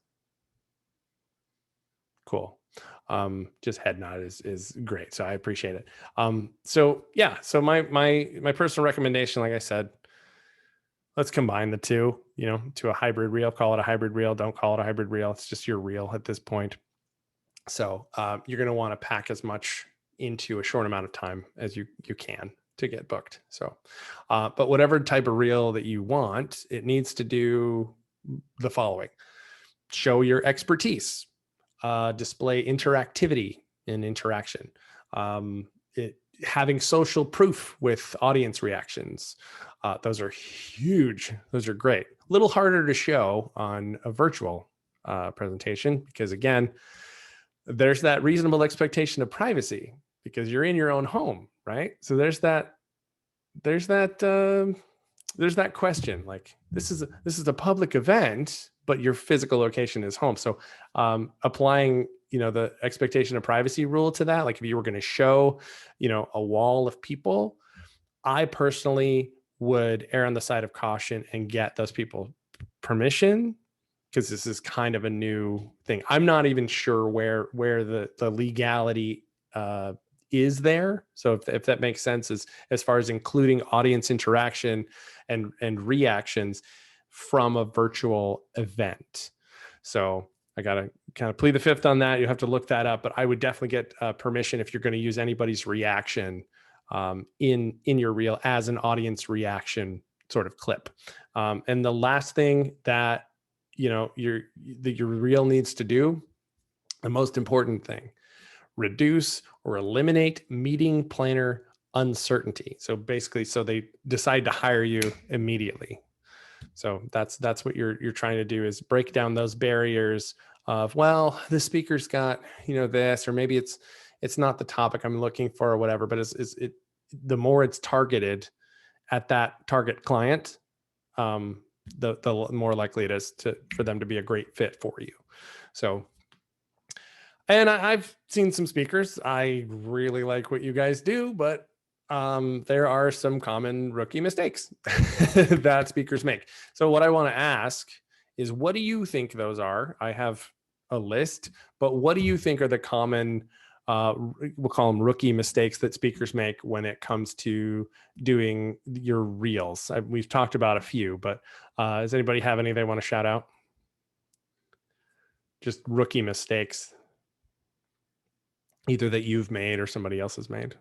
Cool. Just head nod is great. So I appreciate it. So my personal recommendation, like I said, let's combine the two, to a hybrid reel. Call it a hybrid reel. Don't call it a hybrid reel. It's just your reel at this point. So you're going to want to pack as much into a short amount of time as you can to get booked. So, but whatever type of reel that you want, it needs to do the following: show your expertise, display interactivity and interaction, having social proof with audience reactions. Those are huge. Those are great. A little harder to show on a virtual presentation because, again, there's that reasonable expectation of privacy because you're in your own home, right? So there's that question, like this is a public event, but your physical location is home. So applying, the expectation of privacy rule to that, like if you were going to show, a wall of people, I personally would err on the side of caution and get those people permission, because this is kind of a new thing. I'm not even sure where the legality is there. So if that makes sense, as far as including audience interaction and reactions from a virtual event. So I got to kind of plead the fifth on that. You have to look that up, but I would definitely get permission if you're going to use anybody's reaction in your reel as an audience reaction sort of clip. And the last thing that, your reel needs to do, the most important thing, reduce or eliminate meeting planner uncertainty. So basically, so they decide to hire you immediately. So that's what you're trying to do, is break down those barriers of, well, the speaker's got, this, or maybe it's not the topic I'm looking for or whatever, but the more it's targeted at that target client, the more likely it is for them to be a great fit for you. So, and I've seen some speakers. I really like what you guys do, but there are some common rookie mistakes that speakers make. So what I want to ask is, what do you think those are? I have a list, but what do you think are the common, we'll call them rookie mistakes that speakers make when it comes to doing your reels? We've talked about a few, but does anybody have any they want to shout out? Just rookie mistakes, either that you've made or somebody else has made.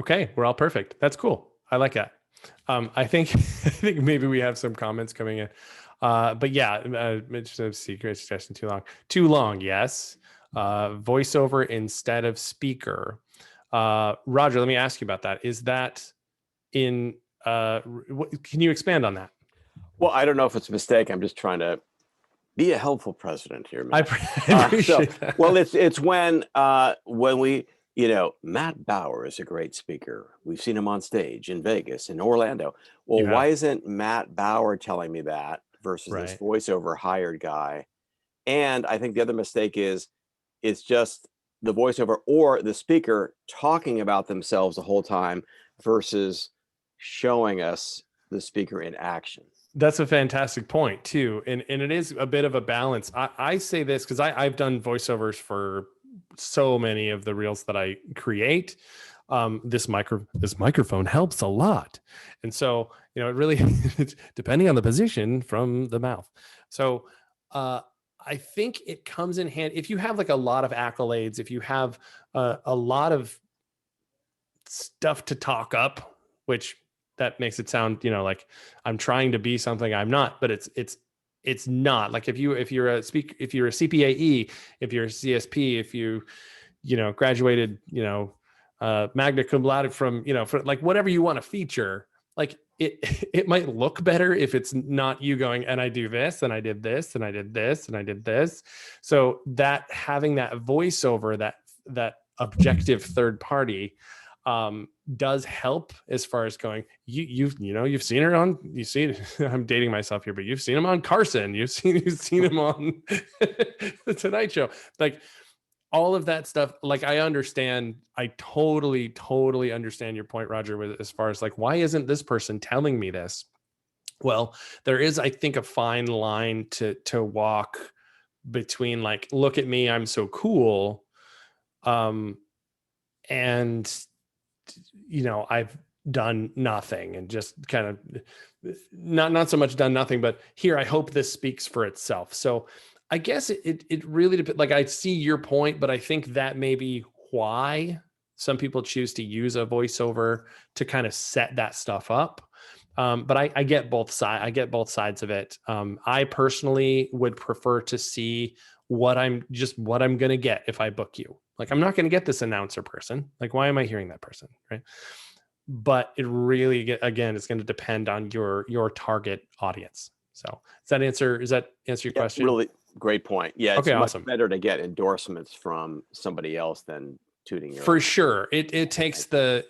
Okay, we're all perfect. That's cool. I like that. I think maybe we have some comments coming in. But yeah, secret suggestion too long. Yes. Voiceover instead of speaker. Roger, let me ask you about that. Is that in, can you expand on that? Well, I don't know if it's a mistake. I'm just trying to be a helpful president here, man. I appreciate that. Well, it's when we, Matt Bauer is a great speaker. We've seen him on stage in Vegas, in Orlando. Well, why isn't Matt Bauer telling me that versus this voiceover hired guy? And I think the other mistake is it's just the voiceover or the speaker talking about themselves the whole time versus showing us the speaker in action. That's a fantastic point too. And it is a bit of a balance. I say this because I've done voiceovers for so many of the reels that I create. This microphone helps a lot. And so, it really, depending on the position from the mouth. So I think it comes in hand if you have like a lot of accolades, if you have a lot of stuff to talk up, which that makes it sound, like I'm trying to be something I'm not, but it's not. Like if you're a CPAE, if you're a CSP, if you graduated, magna cum laude from, for like whatever you want to feature, like it might look better if it's not you going, and I do this, and I did this, and I did this, and I did this. So that having that voiceover, that objective third party, does help as far as going, you've seen her on, I'm dating myself here, but you've seen him on Carson, you've seen him on the Tonight Show, like all of that stuff. Like I totally understand your point, Roger, with as far as like, why isn't this person telling me this? Well, there is, I think, a fine line to walk between like, look at me, I'm so cool, and I've done nothing, and just kind of not so much done nothing, but here, I hope this speaks for itself. So I guess it really depends. Like I see your point, but I think that may be why some people choose to use a voiceover to kind of set that stuff up. But I get both sides. I get both sides of it. I personally would prefer to see what I'm going to get if I book you. Like, I'm not going to get this announcer person. Like, why am I hearing that person? Right. But it really, again, it's going to depend on your target audience. So does that answer your question? Really great point. Yeah. It's okay, much awesome. better to get endorsements from somebody else than tooting your for own. Sure. It takes the,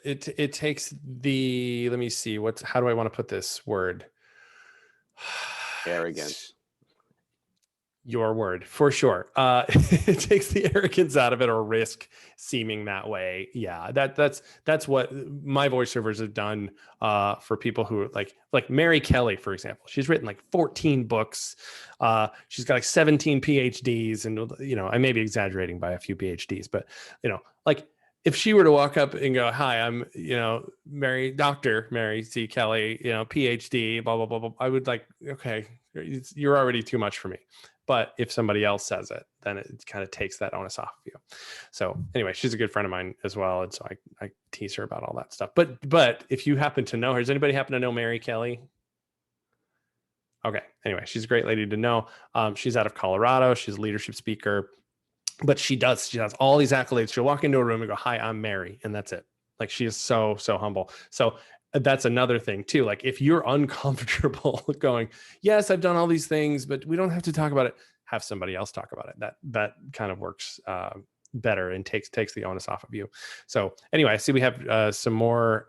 let me see, how do I want to put this word? Arrogance. Your word, for sure. It takes the arrogance out of it, or risk seeming that way. Yeah, that's what my voiceovers have done for people who like Mary Kelly, for example. She's written like 14 books. She's got like 17 PhDs, and I may be exaggerating by a few PhDs, but like if she were to walk up and go, "Hi, I'm Dr. Mary C. Kelly, PhD, blah blah blah blah," I would like, okay, you're already too much for me. But if somebody else says it, then it kind of takes that onus off of you. So anyway, she's a good friend of mine as well. And so I tease her about all that stuff. But if you happen to know her, does anybody happen to know Mary Kelly? Okay. Anyway, she's a great lady to know. She's out of Colorado. She's a leadership speaker, but she has all these accolades. She'll walk into a room and go, "Hi, I'm Mary." And that's it. Like, she is so that So that's another thing too. Like, if you're uncomfortable going, "Yes, I've done all these things, but we don't have to talk about it," have somebody else talk about it. That kind of works better and takes the onus off of you. So anyway, I see we have some more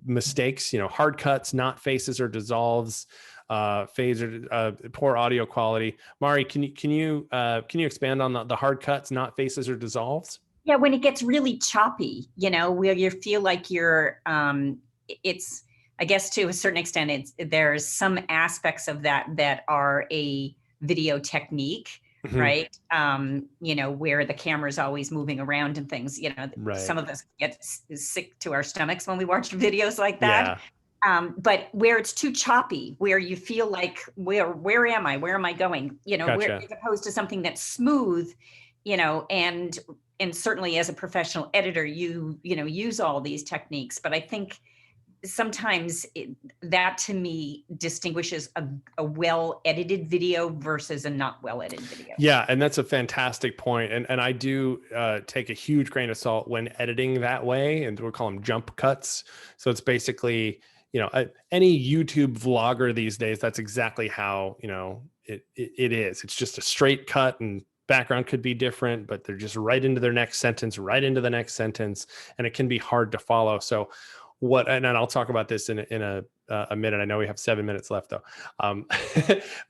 mistakes. Hard cuts, not faces or dissolves, phaser, poor audio quality. Mari, can you expand on the hard cuts, not faces or dissolves? Yeah, when it gets really choppy, where you feel like you're, it's, I guess to a certain extent, there's some aspects of that are a video technique, mm-hmm. right? Where the camera is always moving around and things, right. Some of us get sick to our stomachs when we watch videos like that. Yeah. But where it's too choppy, where you feel like, where am I? Where am I going? Gotcha. As opposed to something that's smooth, and certainly as a professional editor, you use all these techniques. But I think sometimes that to me distinguishes a well edited video versus a not well edited video. Yeah, and that's a fantastic point. And I do take a huge grain of salt when editing that way, and we'll call them jump cuts. So it's basically, you know, any YouTube vlogger these days, that's exactly how, you know, it is. It's just a straight cut, and background could be different, but they're just right into their next sentence, right into the next sentence, and it can be hard to follow. So and I'll talk about this in a minute. I know we have 7 minutes left though.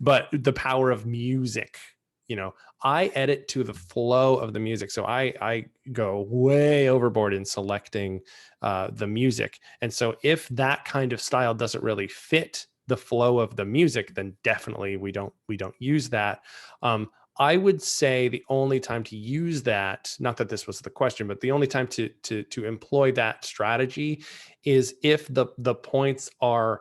But the power of music, you know, I edit to the flow of the music. So I go way overboard in selecting the music. And so if that kind of style doesn't really fit the flow of the music, then definitely we don't use that. I would say the only time to use that, not that this was the question, but the only time to employ that strategy is if the points are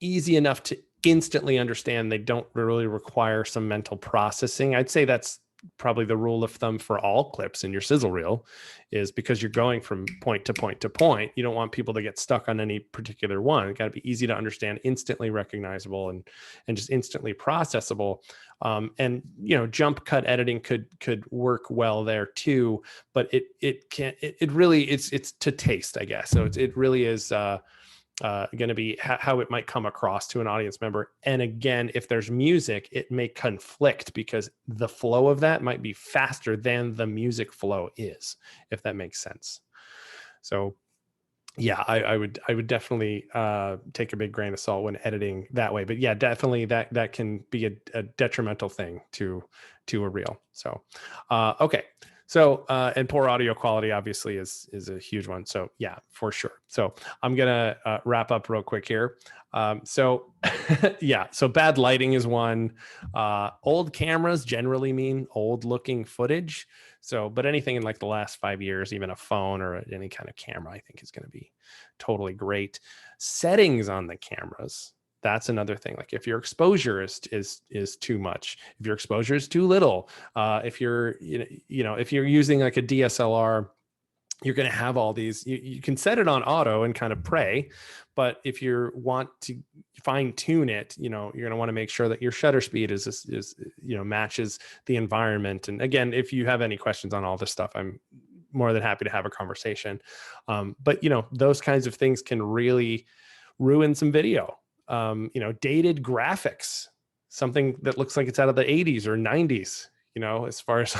easy enough to instantly understand. They don't really require some mental processing. I'd say that's probably the rule of thumb for all clips in your sizzle reel, is because you're going from point to point to point. You don't want people to get stuck on any particular one. It's got to be easy to understand, instantly recognizable, and just instantly processable. And you know, jump cut editing could work well there too, but it really it's to taste, I guess. So it really is going to be how it might come across to an audience member. And again, if there's music, it may conflict because the flow of that might be faster than the music flow is, if that makes sense. So yeah, I would definitely take a big grain of salt when editing that way. But yeah, definitely that can be a detrimental thing to a reel. So okay. So, and poor audio quality obviously is a huge one. So yeah, for sure. So I'm going to wrap up real quick here. So yeah, so bad lighting is one. Old cameras generally mean old looking footage. So, but anything in like the last 5 years, even a phone or any kind of camera, I think is going to be totally great. Settings on the cameras, that's another thing. Like if your exposure is too much, if your exposure is too little, if you're, you know, if you're using like a DSLR, you're going to have all these, you can set it on auto and kind of pray, but if you want to fine tune it, you know, you're going to want to make sure that your shutter speed is, you know, matches the environment. And again, if you have any questions on all this stuff, I'm more than happy to have a conversation. But you know, those kinds of things can really ruin some video. You know, dated graphics, something that looks like it's out of the 80s or 90s, you know, as far as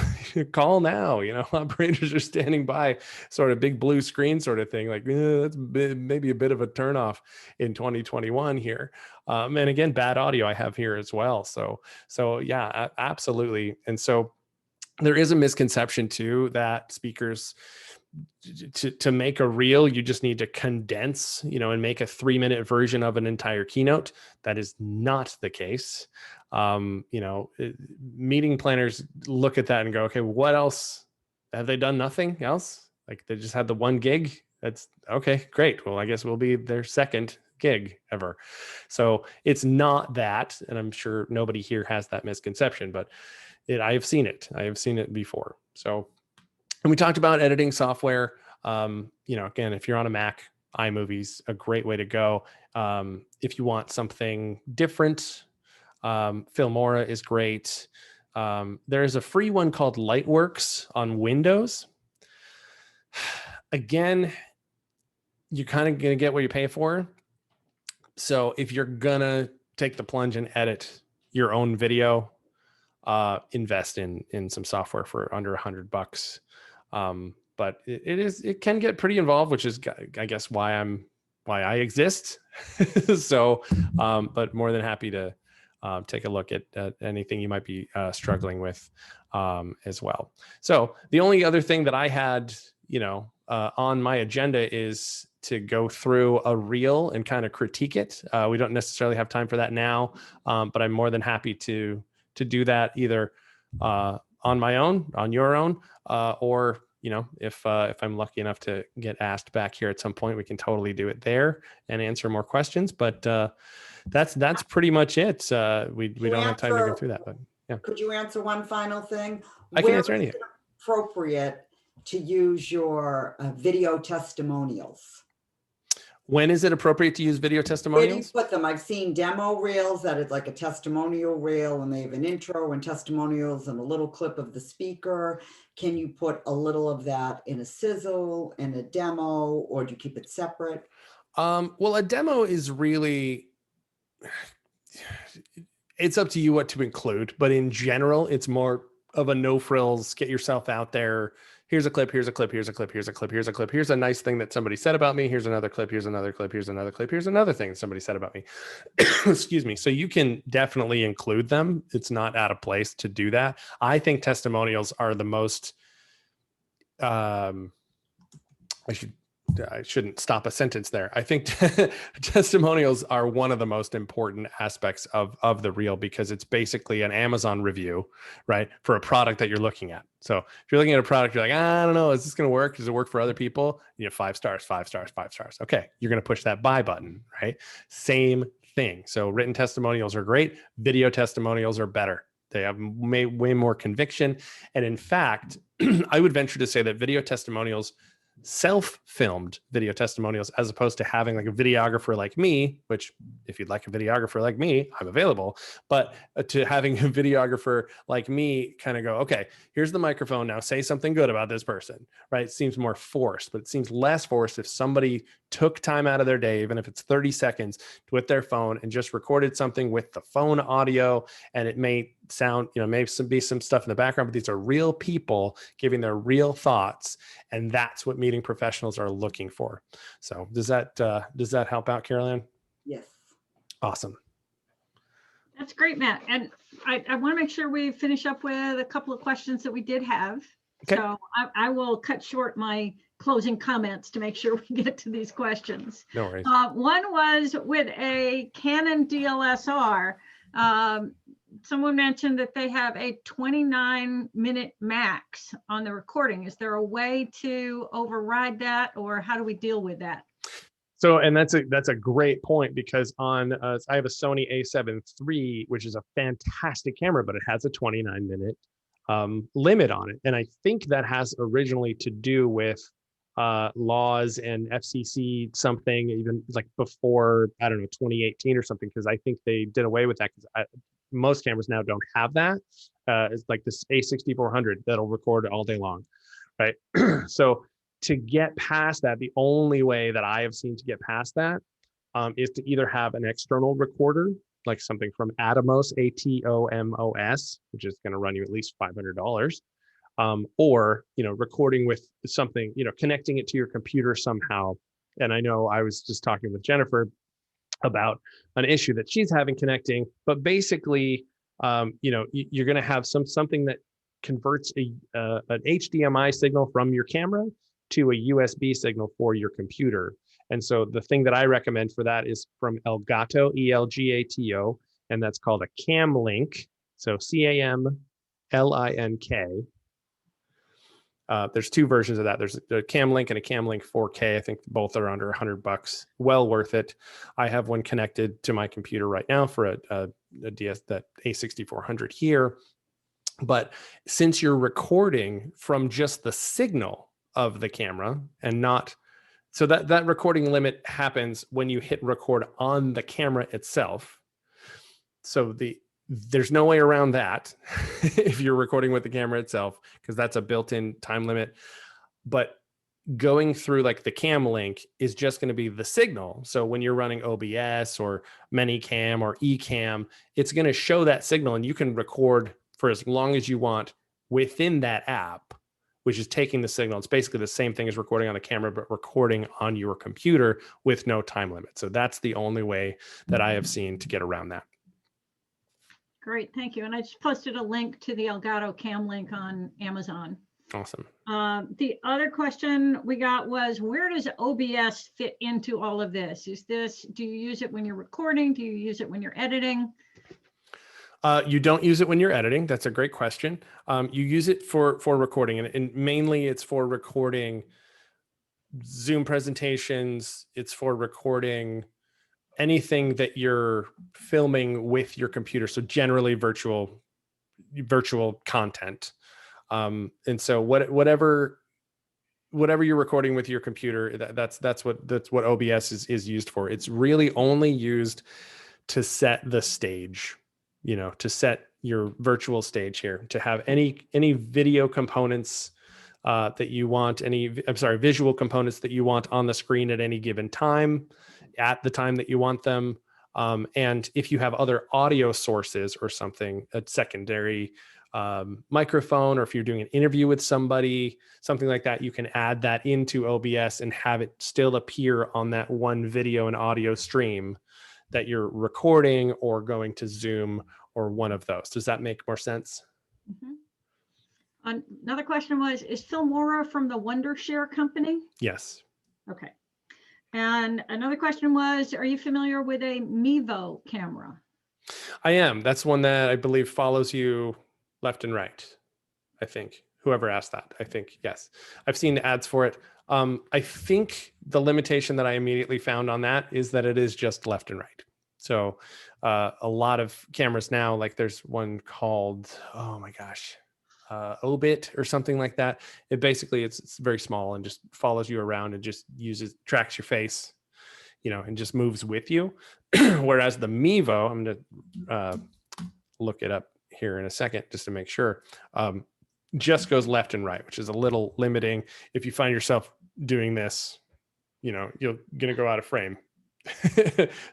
call now, you know, operators are standing by, sort of big blue screen sort of thing, like that's maybe a bit of a turnoff in 2021 here. And again, bad audio I have here as well. So yeah, absolutely. And so there is a misconception too that speakers, to make a reel, you just need to condense, you know, and make a 3-minute version of an entire keynote. That is not the case. You know, meeting planners look at that and go, okay, what else have they done? Nothing else? Like they just had the 1 gig. That's okay, great. Well, I guess we'll be their second gig ever. So it's not that, and I'm sure nobody here has that misconception, but I have seen it. I have seen it before. So. And we talked about editing software. You know, again, if you're on a Mac, iMovie's a great way to go. If you want something different, Filmora is great. There's a free one called Lightworks on Windows. Again, you're kind of going to get what you pay for. So if you're going to take the plunge and edit your own video, invest in some software for under $100. But it can get pretty involved, which is, I guess, why I exist. So, but more than happy to take a look at anything you might be struggling with as well. So the only other thing that I had, you know, on my agenda is to go through a reel and kind of critique it. We don't necessarily have time for that now, but I'm more than happy to do that either on my own, on your own, or, you know, if I'm lucky enough to get asked back here at some point, we can totally do it there and answer more questions. But that's pretty much it. We don't have time to go through that, but yeah. Could you answer one final thing? I can answer anything. Where is it appropriate to use your video testimonials? When is it appropriate to use video Where do you testimonials? put them? I've seen demo reels that it's like a testimonial reel and they have an intro and testimonials and a little clip of the speaker. Can you put a little of that in a sizzle, in a demo, or do you keep it separate? Well, a demo is really, it's up to you what to include, but in general, it's more of a no frills, get yourself out there. Here's a clip, here's a clip, here's a clip, here's a clip, here's a clip. Here's a nice thing that somebody said about me. Here's another clip, here's another clip, here's another clip, here's another thing somebody said about me. Excuse me. So you can definitely include them. It's not out of place to do that. I think testimonials are the most, I shouldn't stop a sentence there. I think testimonials are one of the most important aspects of the reel, because it's basically an Amazon review, right? For a product that you're looking at. So if you're looking at a product, you're like, I don't know, is this going to work? Does it work for other people? 5 stars, 5 stars, 5 stars. Okay. You're going to push that buy button, right? Same thing. So written testimonials are great. Video testimonials are better. They have way more conviction. And in fact, I would venture to say that video testimonials, self-filmed video testimonials, as opposed to having like a videographer like me, which if you'd like a videographer like me, I'm available, but to having a videographer like me kind of go, okay, here's the microphone, now say something good about this person, right? It seems more forced, but it seems less forced if somebody took time out of their day, even if it's 30 seconds, with their phone and just recorded something with the phone audio. And it may sound, maybe be some stuff in the background, but these are real people giving their real thoughts. And that's what meeting professionals are looking for. So does that help out, Carol Ann? Yes. Awesome. That's great, Matt. And I want to make sure we finish up with a couple of questions that we did have. Okay. So I will cut short my closing comments to make sure we get to these questions. No worries. One was with a Canon DSLR. Someone mentioned that they have a 29-minute max on the recording. Is there a way to override that, or how do we deal with that? So, and that's a great point, because on I have a Sony a7 III, which is a fantastic camera, but it has a 29-minute limit on it. And I think that has originally to do with laws and FCC something, even like before, I don't know, 2018 or something, because I think they did away with that, because most cameras now don't have that. It's like this A6400 that'll record all day long, right? So to get past that, the only way that I have seen to get past that is to either have an external recorder, like something from Atomos, ATOMOS, which is going to run you at least $500, or recording with something, connecting it to your computer somehow. And I know I was just talking with Jennifer about an issue that she's having connecting, but basically, you're going to have something that converts an HDMI signal from your camera to a USB signal for your computer. And so the thing that I recommend for that is from Elgato, ELGATO, and that's called a Cam Link. So CAMLINK. There's two versions of that. There's a Cam Link and a Cam Link 4K. I think both are under $100. Well worth it. I have one connected to my computer right now for a that A6400 here. But since you're recording from just the signal of the camera and not, so that recording limit happens when you hit record on the camera itself. So there's no way around that if you're recording with the camera itself, because that's a built-in time limit. But going through like the Cam Link is just going to be the signal. So when you're running OBS or ManyCam or Ecamm, it's going to show that signal, and you can record for as long as you want within that app, which is taking the signal. It's basically the same thing as recording on the camera, but recording on your computer with no time limit. So that's the only way that I have seen to get around that. Great, thank you. And I just posted a link to the Elgato Cam Link on Amazon. Awesome. The other question we got was, where does OBS fit into all of this? Do you use it when you're recording? Do you use it when you're editing? You don't use it when you're editing. That's a great question. You use it for recording, and mainly it's for recording Zoom presentations. It's for recording anything that you're filming with your computer. So generally virtual content. And so whatever whatever you're recording with your computer, that's what OBS is used for. It's really only used to set the stage, to set your virtual stage here, to have any video components that you want, visual components that you want on the screen at any given time, at the time that you want them. And if you have other audio sources or something, a secondary microphone, or if you're doing an interview with somebody, something like that, you can add that into OBS and have it still appear on that one video and audio stream that you're recording or going to Zoom or one of those. Does that make more sense? Another question was, is Filmora from the Wondershare company? Yes. Okay. And another question was, are you familiar with a Mevo camera? I am. That's one that I believe follows you left and right. I think whoever asked that, I think, yes. I've seen ads for it. I think the limitation that I immediately found on that is that it is just left and right. So a lot of cameras now, like there's one called, oh my gosh, Obit or something like that. It basically, it's very small and just follows you around and just tracks your face, and just moves with you. Whereas the Mevo, I'm going to look it up here in a second just to make sure, just goes left and right, which is a little limiting. If you find yourself doing this, you're going to go out of frame.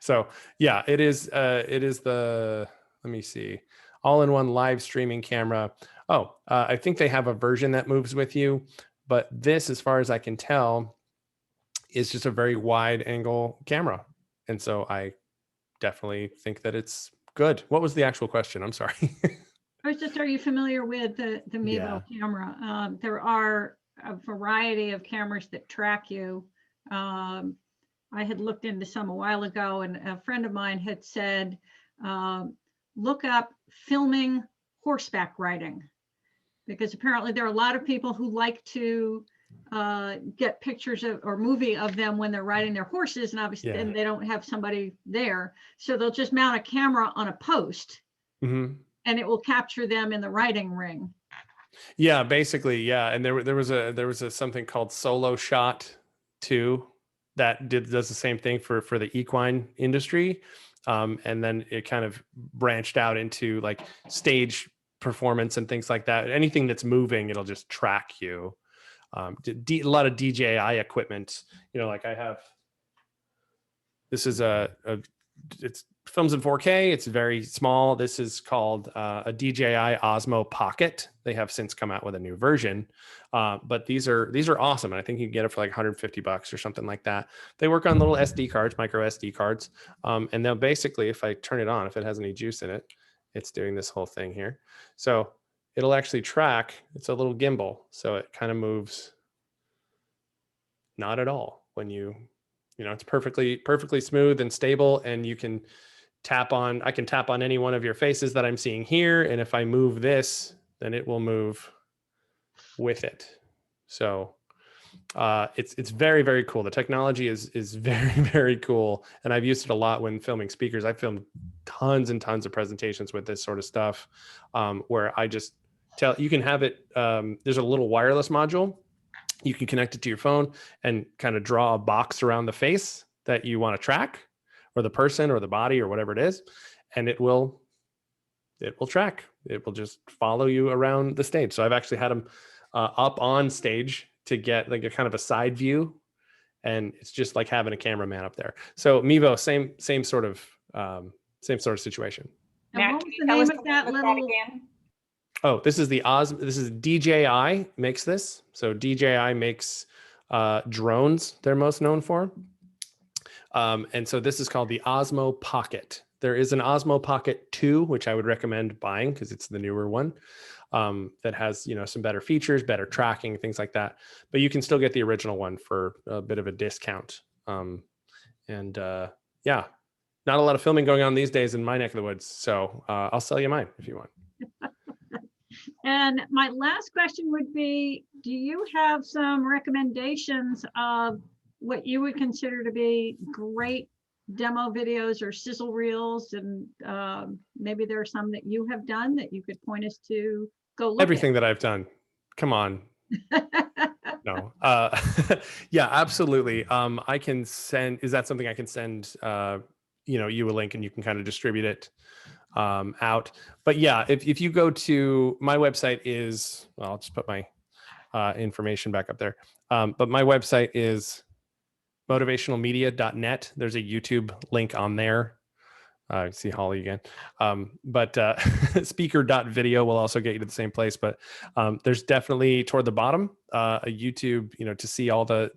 So yeah, it is the, let me see, all-in-one live streaming camera. Oh, I think they have a version that moves with you, but this, as far as I can tell, is just a very wide angle camera. And so I definitely think that it's good. What was the actual question? I'm sorry. I was just, are you familiar with the Mevo camera? There are a variety of cameras that track you. I had looked into some a while ago, and a friend of mine had said, look up filming horseback riding, because apparently there are a lot of people who like to get pictures of or movie of them when they're riding their horses, and obviously and they don't have somebody there, so they'll just mount a camera on a post, and it will capture them in the riding ring. Yeah, basically, yeah. And there was a something called Solo Shot too that does the same thing for the equine industry, and then it kind of branched out into like stage performance and things like that. Anything that's moving, it'll just track you. A lot of DJI equipment, like I have, this is it's films in 4K. It's very small. This is called a DJI Osmo Pocket. They have since come out with a new version, but these are awesome. And I think you can get it for like $150 or something like that. They work on little SD cards, micro SD cards, and they'll basically, if I turn it on, if it has any juice in it, it's doing this whole thing here. So it'll actually track. It's a little gimbal, so it kind of moves not at all when it's perfectly smooth and stable, and you can I can tap on any one of your faces that I'm seeing here, and if I move this, then it will move with it. So it's very, very cool. The technology is very, very cool, and I've used it a lot when filming speakers. I've filmed tons and tons of presentations with this sort of stuff, where I just you can have it. There's a little wireless module. You can connect it to your phone and kind of draw a box around the face that you want to track, or the person or the body or whatever it is, and it will track. It will just follow you around the stage. So I've actually had them up on stage to get like a kind of a side view, and it's just like having a cameraman up there. So Mevo, same sort of situation. And what was the name of that little again? Oh, this is DJI makes this. So DJI makes drones they're most known for. And so this is called the Osmo Pocket. There is an Osmo Pocket 2, which I would recommend buying because it's the newer one, that has, some better features, better tracking, things like that. But you can still get the original one for a bit of a discount. Yeah, not a lot of filming going on these days in my neck of the woods. So I'll sell you mine if you want. And my last question would be, do you have some recommendations of what you would consider to be great demo videos or sizzle reels? And maybe there are some that you have done that you could point us to go look Everything that I've done. Come on. No. Yeah, absolutely. I can send, is that something I can send, you a link and you can kind of distribute it out. But yeah, if you go to my website is, well, I'll just put my information back up there. But my website is motivationalmedia.net. There's a YouTube link on there. See Holly again. But speaker.video will also get you to the same place. But there's definitely toward the bottom a YouTube, to see all the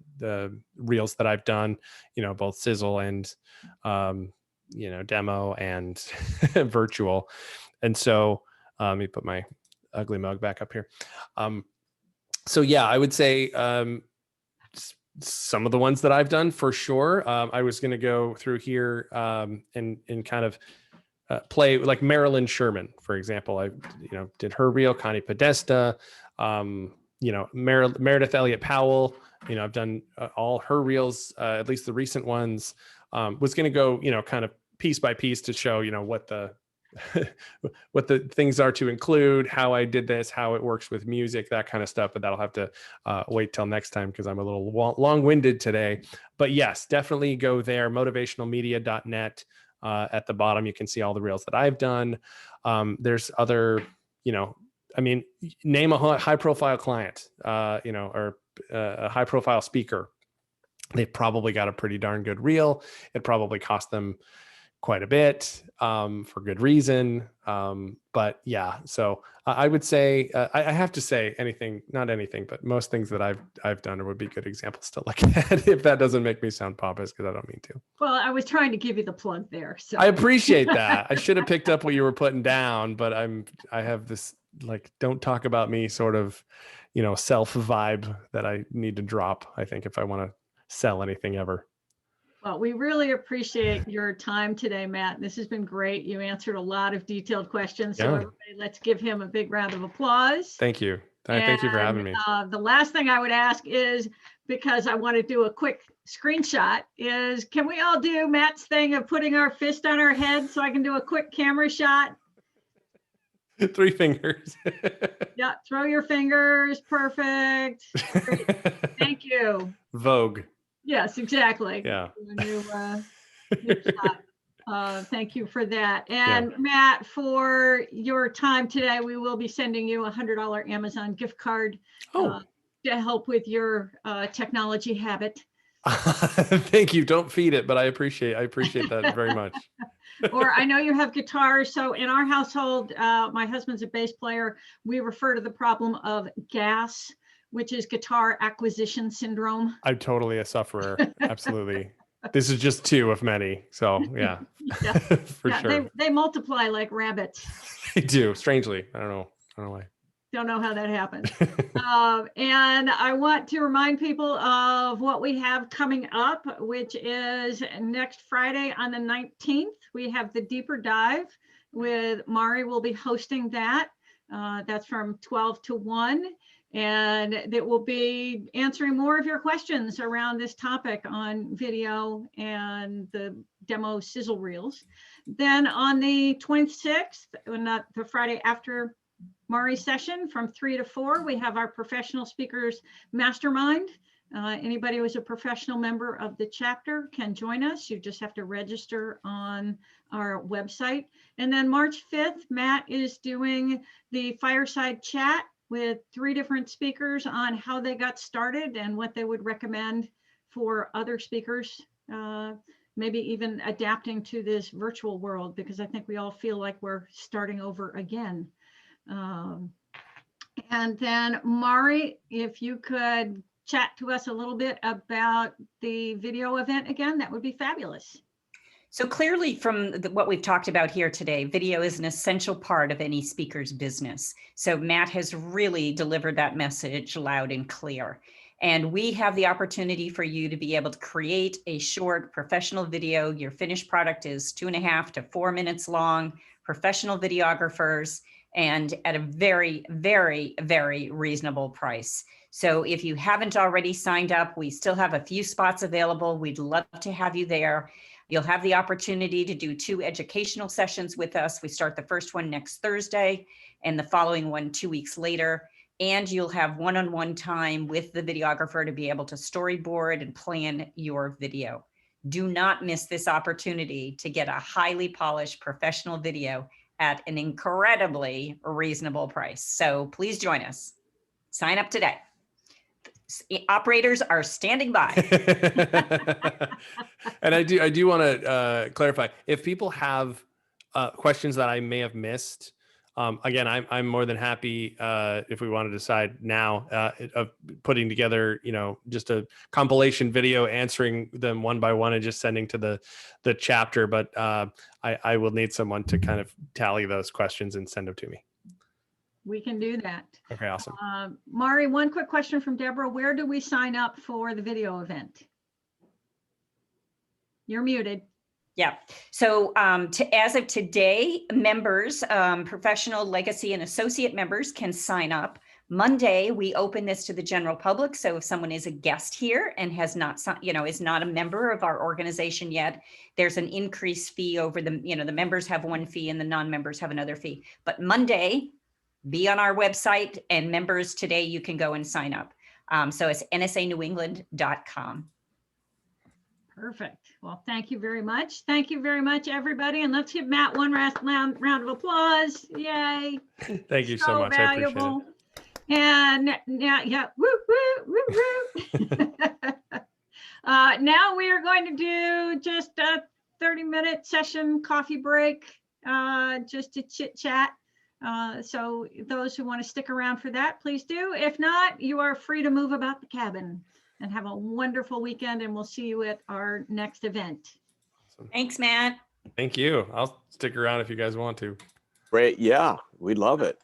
reels that I've done, both sizzle and, demo and virtual. And so let me put my ugly mug back up here. So yeah, I would say some of the ones that I've done for sure. I was going to go through here and kind of play like Marilyn Sherman, for example. I did her reel, Connie Podesta, Meredith Elliott Powell. I've done all her reels, at least the recent ones. Was going to go kind of piece by piece to show what the what the things are to include, how I did this, how it works with music, that kind of stuff. But that'll have to wait till next time because I'm a little long-winded today. But yes, definitely go there, motivationalmedia.net. At the bottom, you can see all the reels that I've done. There's other, name a high-profile client, or a high-profile speaker. They've probably got a pretty darn good reel. It probably cost them quite a bit for good reason. But yeah, so I would say, I have to say not anything, but most things that I've done would be good examples to look at if that doesn't make me sound pompous, because I don't mean to. Well, I was trying to give you the plug there. So I appreciate that. I should have picked up what you were putting down, but I have this don't talk about me sort of, self vibe that I need to drop, I think, if I want to sell anything ever. Well, we really appreciate your time today, Matt. This has been great. You answered a lot of detailed questions. So everybody, let's give him a big round of applause. Thank you. Thank you for having me. The last thing I would ask is, because I want to do a quick screenshot, is can we all do Matt's thing of putting our fist on our head so I can do a quick camera shot? 3 fingers. Yeah, throw your fingers. Perfect. Great. Thank you. Vogue. Yes, exactly. Yeah. New shot. Thank you for that. And yeah. Matt, for your time today, we will be sending you a $100 Amazon gift card to help with your technology habit. Thank you. Don't feed it, but I appreciate that very much. Or I know you have guitars. So in our household, my husband's a bass player. We refer to the problem of GAS, which is guitar acquisition syndrome. I'm totally a sufferer. Absolutely. This is just 2 of many. So yeah, yeah. For sure. They multiply like rabbits. They do, strangely. I don't know why. Don't know how that happened. And I want to remind people of what we have coming up, which is next Friday on the 19th. We have the Deeper Dive with Mari. Will be hosting that. That's from 12 to 1. And it will be answering more of your questions around this topic on video and the demo sizzle reels. Then on the 26th, not the Friday after Mari's session, from 3 to 4, we have our professional speakers mastermind. Anybody who is a professional member of the chapter can join us. You just have to register on our website. And then March 5th, Matt is doing the fireside chat with 3 different speakers on how they got started and what they would recommend for other speakers, maybe even adapting to this virtual world, because I think we all feel like we're starting over again. And then Mari, if you could chat to us a little bit about the video event again, that would be fabulous. So clearly from what we've talked about here today, video is an essential part of any speaker's business. So Matt has really delivered that message loud and clear. And we have the opportunity for you to be able to create a short professional video. Your finished product is 2.5 to 4 minutes long, professional videographers, and at a very, very, very reasonable price. So if you haven't already signed up, we still have a few spots available. We'd love to have you there. You'll have the opportunity to do 2 educational sessions with us. We start the first one next Thursday and the following one 2 weeks later. and you'll have one-on-one time with the videographer to be able to storyboard and plan your video. Do not miss this opportunity to get a highly polished professional video at an incredibly reasonable price. So please join us. Sign up today. Operators are standing by. And I do want to clarify, if people have questions that I may have missed, again, I'm more than happy if we want to decide now of putting together, just a compilation video answering them one by one and just sending to the chapter. But I will need someone to kind of tally those questions and send them to me. We can do that. Okay, awesome. Mari, one quick question from Deborah. Where do we sign up for the video event? You're muted. Yeah. So as of today, members, professional, legacy, and associate members can sign up. Monday, we open this to the general public. So if someone is a guest here and has not, is not a member of our organization yet, there's an increased fee over the members have one fee and the non-members have another fee. But Monday, be on our website, and members today, you can go and sign up. So it's nsaNewEngland.com. Perfect. Well, thank you very much. Thank you very much, everybody. And let's give Matt one last round of applause. Yay. Thank you so much. Valuable. I appreciate it. And woo, woo, woo, woo. Now we are going to do just a 30-minute session coffee break, just to chit chat. So those who want to stick around for that, please do. If not, you are free to move about the cabin. And have a wonderful weekend, and we'll see you at our next event. Thanks, Matt. Thank you. I'll stick around if you guys want to. Great. Yeah, we'd love it.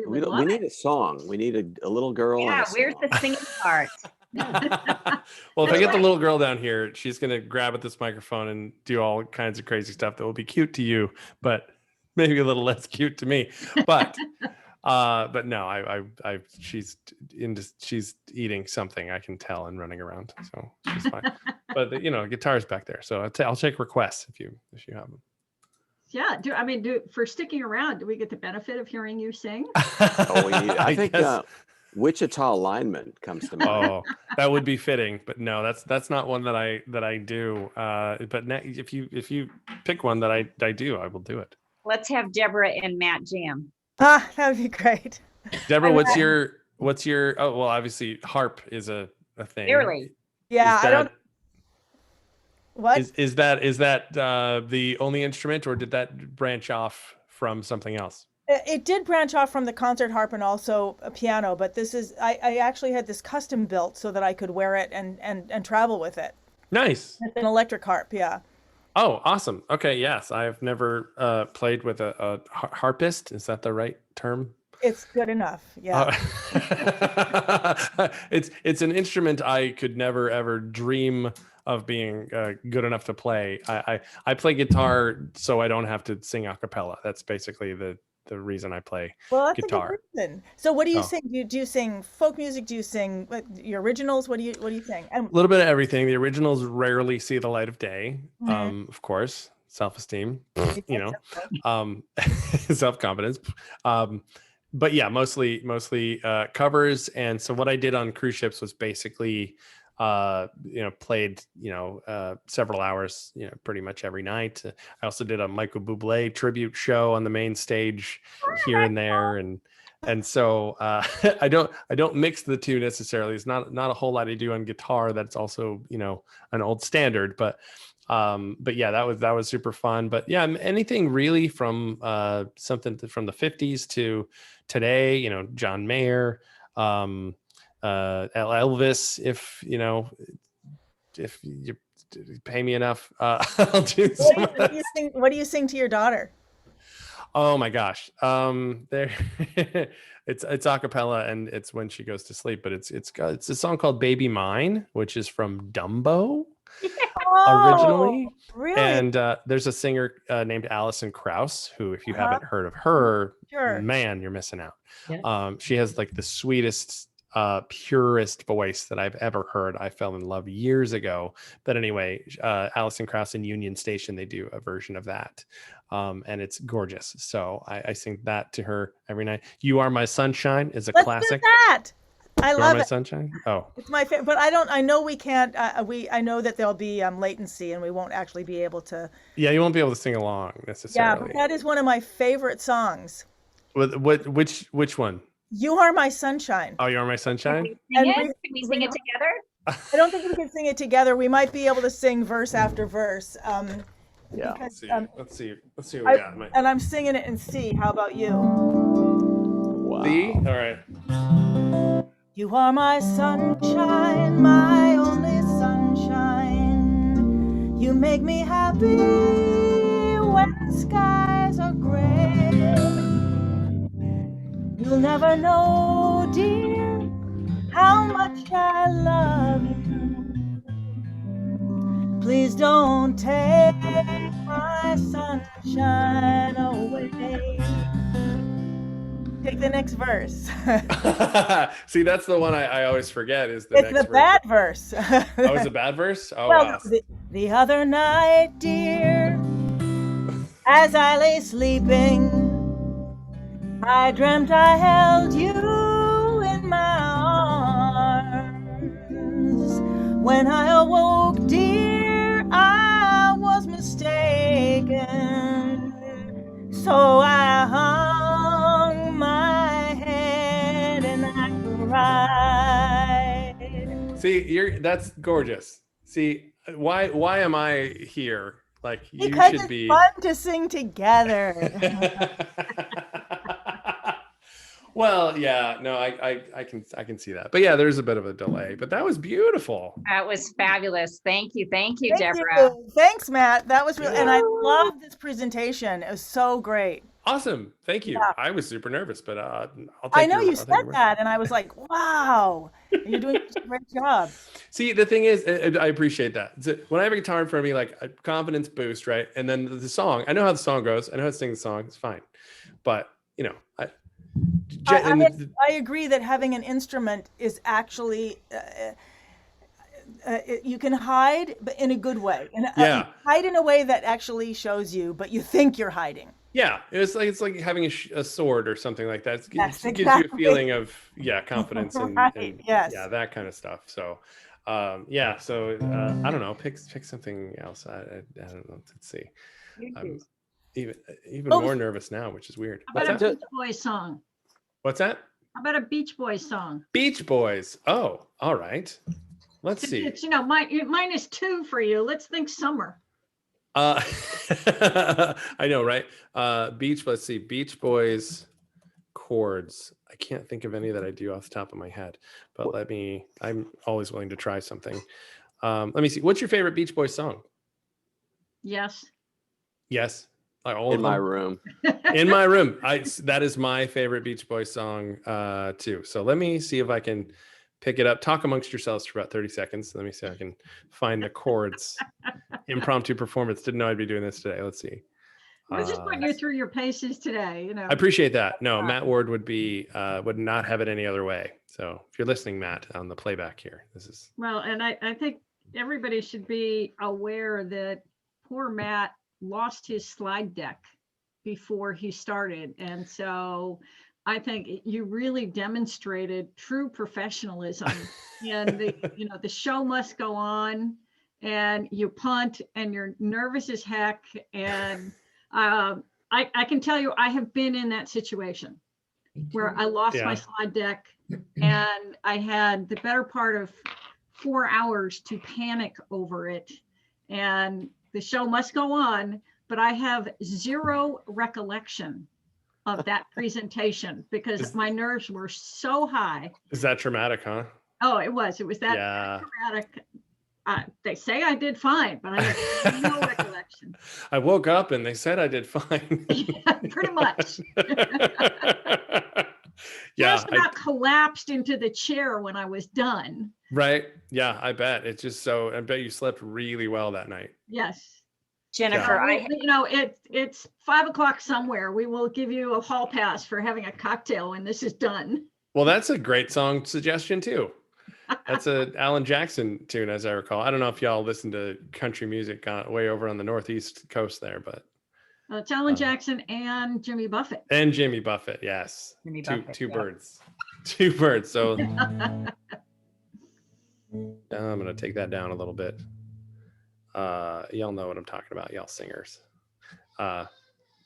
We need a song. We need a little girl. Yeah, where's the singing part? Well, if I get the little girl down here, she's going to grab at this microphone and do all kinds of crazy stuff that will be cute to you, but maybe a little less cute to me. But no, she's eating something, I can tell, and running around, so she's fine. But guitar's back there, so I'll take requests if you have them. Yeah, for sticking around, do we get the benefit of hearing you sing? I think Wichita Alignment comes to mind. Oh, that would be fitting, but no, that's not one that I do. But if you pick one that I do, I will do it. Let's have Deborah and Matt jam. That would be great. Deborah, what's your oh, well, obviously harp is a thing. Clearly. Yeah, I don't. What is that the only instrument, or did that branch off from something else? It did branch off from the concert harp and also a piano, but this is I actually had this custom built so that I could wear it and travel with it. Nice. It's an electric harp, yeah. Oh, awesome. Okay, yes, I've never played with a harpist. Is that the right term? It's good enough, yeah. It's an instrument I could never ever dream of being good enough to play. I play guitar so I don't have to sing a cappella. That's basically the reason I play guitar. A good reason. So what do you sing? Do you sing folk music? Do you sing your originals? What do you sing? A little bit of everything. The originals rarely see the light of day. Mm-hmm. Of course, self-esteem, self-confidence. But yeah, mostly covers. And so what I did on cruise ships was basically played several hours pretty much every night. I also did a Michael Bublé tribute show on the main stage here and there, and so I don't mix the two necessarily. It's not a whole lot I do on guitar. That's also an old standard, but yeah, that was super fun. But yeah, anything really from something from the 50s to today, John Mayer, Elvis, if you pay me enough, I'll do some of that. What do you sing to your daughter? Oh my gosh. It's a cappella, and it's when she goes to sleep, but it's a song called Baby Mine, which is from Dumbo. Originally. Really? And there's a singer named Alison Krauss, who, if you haven't heard of her, Sure. man, you're missing out. Yeah. She has like the sweetest purest voice that I've ever heard. I fell in love years ago. But anyway, Alison Krauss and Union Station, they do a version of that. And it's gorgeous. So I sing that to her every night. You Are My Sunshine is a Let's classic. do that. I You Are love My it. Sunshine. Oh, It's my favorite, but I know we can't, I know that there'll be latency and we won't actually be able to. yeah. You won't be able to sing along Yeah, necessarily. but that is one of my favorite songs. Which one? You Are My Sunshine. Oh, You Are My Sunshine. Sing it? Can we sing it together? I don't think we can sing it together. We might be able to sing verse after verse. Yeah. Because, Let's see what we got. and I'm singing it in C. How about you? Wow. C. All right. You are my sunshine, my only sunshine. You make me happy when skies are gray. You'll never know, dear, how much I love you. Please don't take my sunshine away. Take the next verse. See, that's the one I always forget is the It's next the bad verse. Oh, it's a bad verse? Oh, Well, wow. the other night, dear, as I lay sleeping, I dreamt I held you in my arms. When I awoke, dear, I was mistaken. So I hung my head and I cried. See, that's gorgeous. See, why am I here? Like, you Because should it's be. fun to sing together. Well, yeah, no, I can see that. But yeah, there's a bit of a delay, but that was beautiful. That was fabulous. Thank you, Thank Deborah. you. Thanks, Matt. That was really, and I love this presentation. It was so great. Awesome. Thank you. Yeah. I was super nervous, but I'll take I know you I'll take said your word. that, and I was like, wow, you're doing such a great job. See, the thing is, I appreciate that. When I have a guitar in front of me, like a confidence boost, right? And then the song, I know how the song goes. I know how to sing the song. It's fine. But, you know, I agree that having an instrument is actually, you can hide, but in a good way. And Yeah. hide in a way that actually shows you, but you think you're hiding. Yeah, it's like having a sword or something like that. Yes, It gives you a exactly. feeling of confidence and, Right, and yes. yeah, that kind of stuff. So yeah, so I don't know, pick something else. I don't know. Let's see. I'm even more nervous now, which is weird. How about a Beach Boys song? What's that? How about a Beach Boys song? Beach Boys. Oh, all right. Let's see. It's, you know, minus 2 for you. Let's think summer. I know, right? Let's see, Beach Boys chords. I can't think of any that I do off the top of my head, but I'm always willing to try something. Let me see. What's your favorite Beach Boys song? Yes. Yes. Like all In of my them? room. In my room. That is my favorite Beach Boys song too. So let me see if I can pick it up. Talk amongst yourselves for about 30 seconds. Let me see if I can find the chords. Impromptu performance. Didn't know I'd be doing this today. Let's see. We're just putting you through your paces today, you know. I appreciate that. No, Matt Ward would not have it any other way. So if you're listening, Matt, on the playback here, this is. Well, and I think everybody should be aware that poor Matt lost his slide deck before he started. And so I think you really demonstrated true professionalism and the show must go on, and you punt and you're nervous as heck. And I can tell you, I have been in that situation where I lost my slide deck and I had the better part of 4 hours to panic over it. And the show must go on, but I have zero recollection of that presentation because my nerves were so high. Is that traumatic, huh? Oh, it was that traumatic. They say I did fine, but I have no recollection. I woke up and they said I did fine. Yeah, pretty much. Yeah, Just about collapsed into the chair when I was done. right. Yeah, I bet. I bet you slept really well that night. Yes. Jennifer, it's 5 o'clock somewhere. We will give you a hall pass for having a cocktail when this is done. Well, that's a great song suggestion too. That's a Alan Jackson tune, as I recall. I don't know if y'all listen to country music way over on the Northeast coast there, but It's Alan Jackson and Jimmy Buffett. and Jimmy Buffett, yes. Jimmy Two Buffett, two yeah. birds. Two birds. So I'm gonna take that down a little bit. Y'all know what I'm talking about, y'all singers.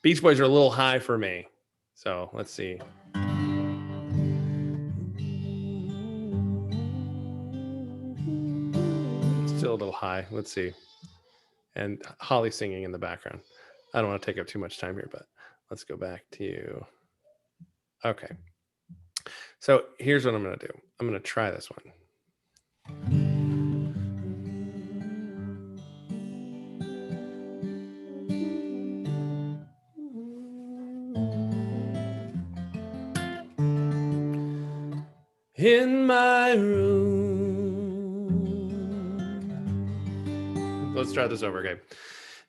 Beach Boys are a little high for me. So let's see. Still a little high. Let's see. And Holly singing in the background. I don't want to take up too much time here, but let's go back to. Okay. So here's what I'm going to do. I'm going to try this one. In my room. Let's try this over, okay?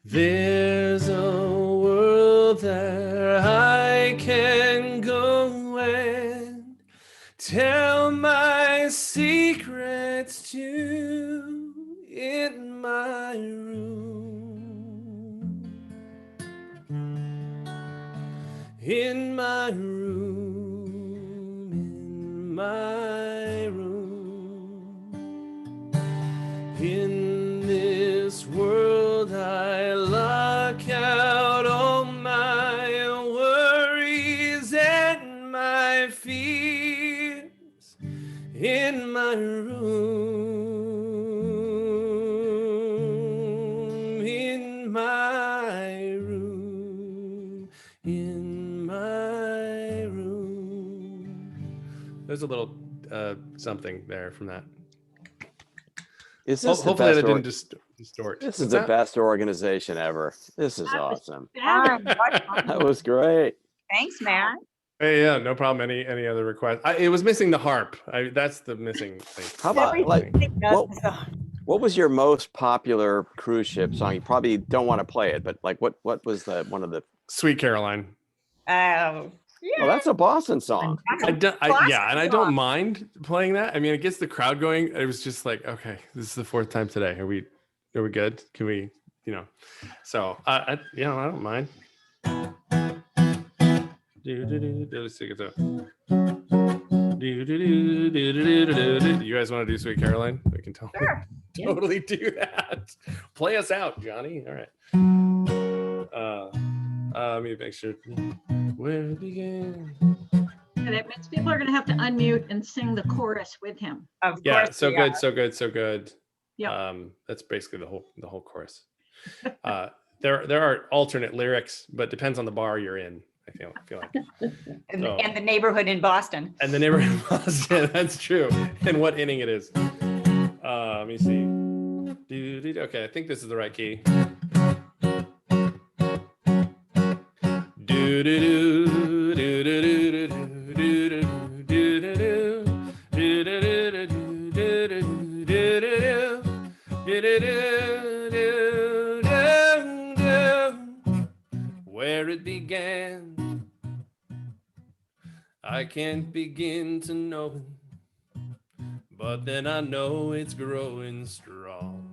There's a world there I can go and tell my secrets to in my room. In my room, in my room. In this world I lock out all my worries and my fears in my room, in my room, in my room. There's a little something there from that. Is this the Hopefully best that didn't distort. This is What's the that? best organization ever. This is awesome. Fun. That was great. Thanks, Matt. Hey, yeah, no problem. Any other requests? It was missing the harp. That's the missing thing. How about what was your most popular cruise ship song? You probably don't want to play it, but like what was one of the Sweet Caroline? Oh, Well, that's a Boston song. Yeah, and I don't mind playing that. I mean, it gets the crowd going. It was just like, okay, this is the fourth time today. Are we good? Can we, So I don't mind. Let's see, you guys want to do Sweet Caroline? We can totally do that. Play us out, Johnny. All right. Let me make sure where it began. And it means people are going to have to unmute and sing the chorus with him. Yeah, so good, so good, so good. Yeah. That's basically the whole chorus. There are alternate lyrics, but depends on the bar you're in. I feel like. And the neighborhood in Boston. And the neighborhood in Boston. That's true. And what inning it is. Let me see. Okay, I think this is the right key. Where it began, I can't begin to know it, but then I know it's growing strong.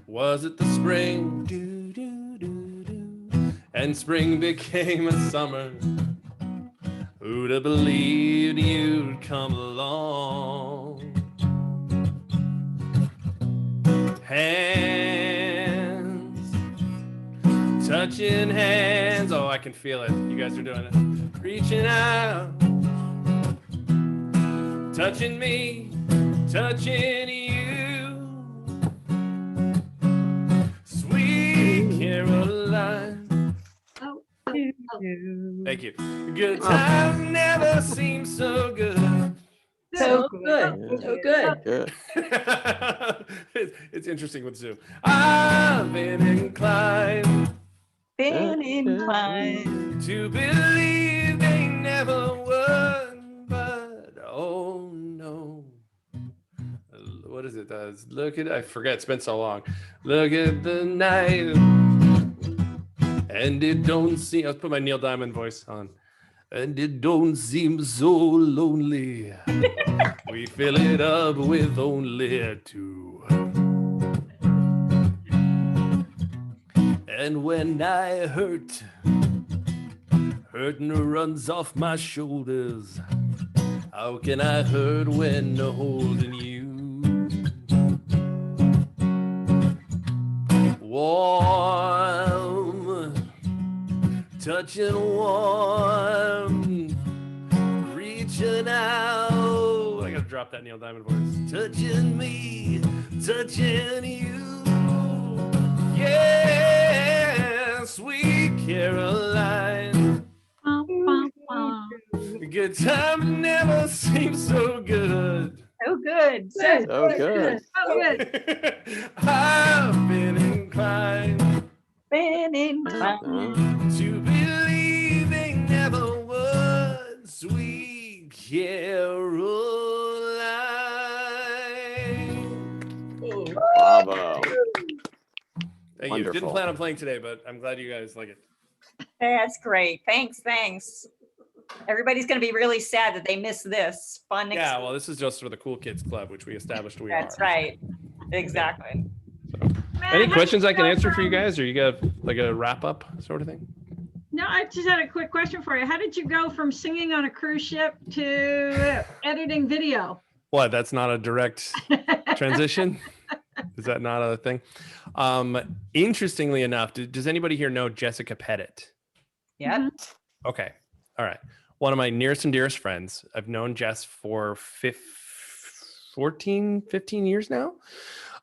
Was it the spring? And spring became a summer. Who'd have believed you'd come along? Hands, touching hands. Oh, I can feel it. You guys are doing it. Reaching out, touching me, touching you. Sweet Caroline. Thank you. Good times never seem so good. So good. So good. It's interesting with Zoom. I've been inclined to believe they never would, but oh no. What is it? I forget. It's been so long. Look at the night. And it don't seem, I'll put my Neil Diamond voice on. And it don't seem so lonely. We fill it up with only two. And when I hurt, hurting runs off my shoulders. How can I hurt when holding you? Warm, touching warm, reaching out. I gotta drop that Neil Diamond voice. Touching me, touching you. Yeah, sweet Caroline. Good time never seems so good. So good. So good. So good. I've been inclined to believing never would, sweet Caroline. Bravo. Thank you. Wonderful. Didn't plan on playing today, but I'm glad you guys like it. That's great. Thanks. Everybody's going to be really sad that they missed this fun. Yeah, well, this is just for the Cool Kids Club, which we established we That's are. right. Exactly. Any questions I can answer for you guys, or you got like a wrap up sort of thing? No, I just had a quick question for you. How did you go from singing on a cruise ship to editing video? What? That's not a direct transition? Is that not a thing? Interestingly enough, does anybody here know Jessica Pettit? Yeah. Okay. All right. One of my nearest and dearest friends. I've known Jess for 15 years now.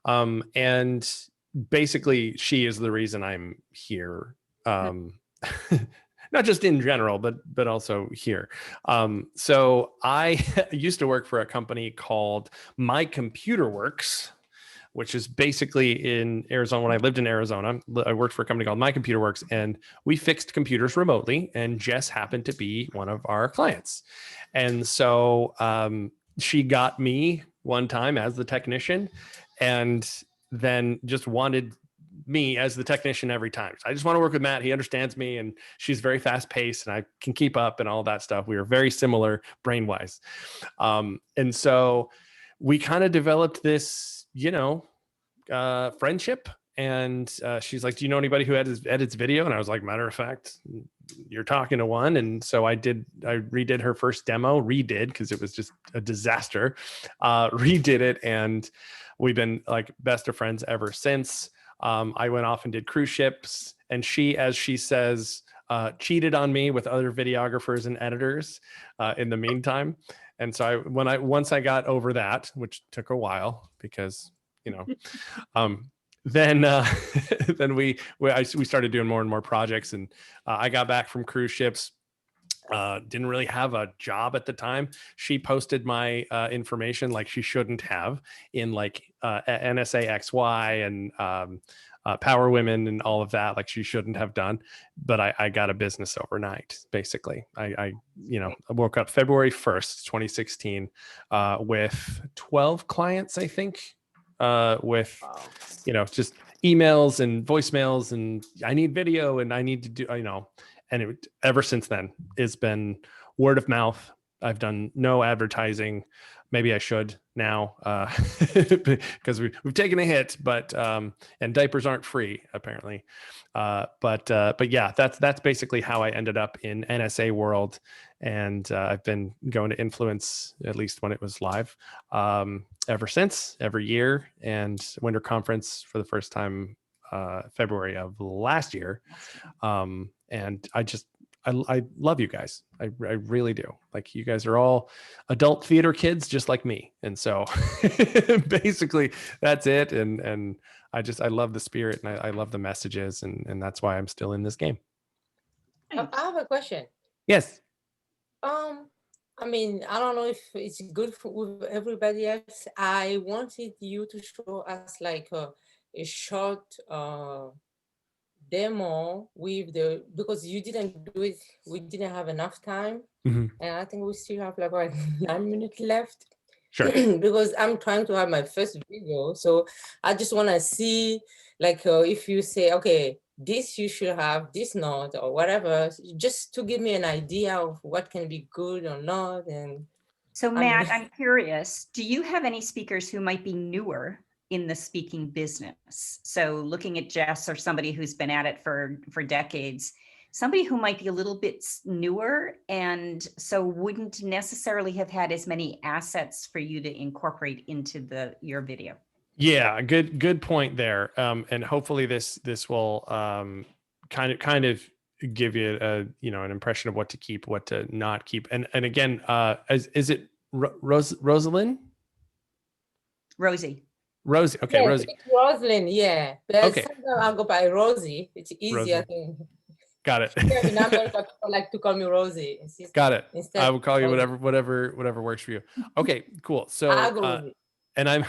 And basically she is the reason I'm here. Not just in general, but also here. So I used to work for a company called My Computer Works, which is basically in Arizona. When I lived in Arizona, I worked for a company called My Computer Works, and we fixed computers remotely, and Jess happened to be one of our clients. And so she got me one time as the technician, and then just wanted me as the technician every time. So I just want to work with Matt. He understands me, and she's very fast paced, and I can keep up and all that stuff. We were very similar brain wise. And so we kind of developed this, friendship. And she's like, do you know anybody who edits video? And I was like, matter of fact, you're talking to one. And so I redid her first demo, because it was just a disaster, redid it. And we've been like best of friends ever since. I went off and did cruise ships, and she, as she says, cheated on me with other videographers and editors in the meantime. And so once I got over that, which took a while because, then we started doing more and more projects, and I got back from cruise ships. Didn't really have a job at the time. She posted my information like she shouldn't have in like NSA XY and Power Women and all of that, like she shouldn't have done. But I got a business overnight, basically. I woke up February 1st, 2016 with 12 clients, I think, with, just emails and voicemails, and I need video and I need to do, and ever since then, it's been word of mouth. I've done no advertising. Maybe I should now because we've taken a hit, but and diapers aren't free apparently. But yeah, that's basically how I ended up in NSA world, and I've been going to Influence, at least when it was live, ever since, every year, and Winter Conference for the first time February of last year. And I love you guys. I really do. Like, you guys are all adult theater kids just like me. And so basically that's it. And I love the spirit, and I love the messages, and that's why I'm still in this game. I have a question. Yes. I mean, I don't know if it's good with everybody else. I wanted you to show us like a short demo with because you didn't do it, we didn't have enough time. And I think we still have like 9 minutes left. Sure. Because I'm trying to have my first video, so I just want to see like if you say, okay, this you should have this note or whatever, just to give me an idea of what can be good or not. And So I mean, Matt, I'm curious, do you have any speakers who might be newer in the speaking business? So looking at Jess or somebody who's been at it for decades, somebody who might be a little bit newer and so wouldn't necessarily have had as many assets for you to incorporate into your video. Yeah, good point there. And hopefully this will kind of give you an impression of what to keep, what to not keep. And again, is it Rosalind? Rosie. Rosie. Okay, yes, Rosie. it's Rosalind, yeah. But Okay. sometimes I'll go by Rosie. It's easier. Rosie. Got it. In America, people like to call me Rosie. Got it. Instead I will call you Rosie. whatever works for you. Okay, cool. So I'll go with it. and I'm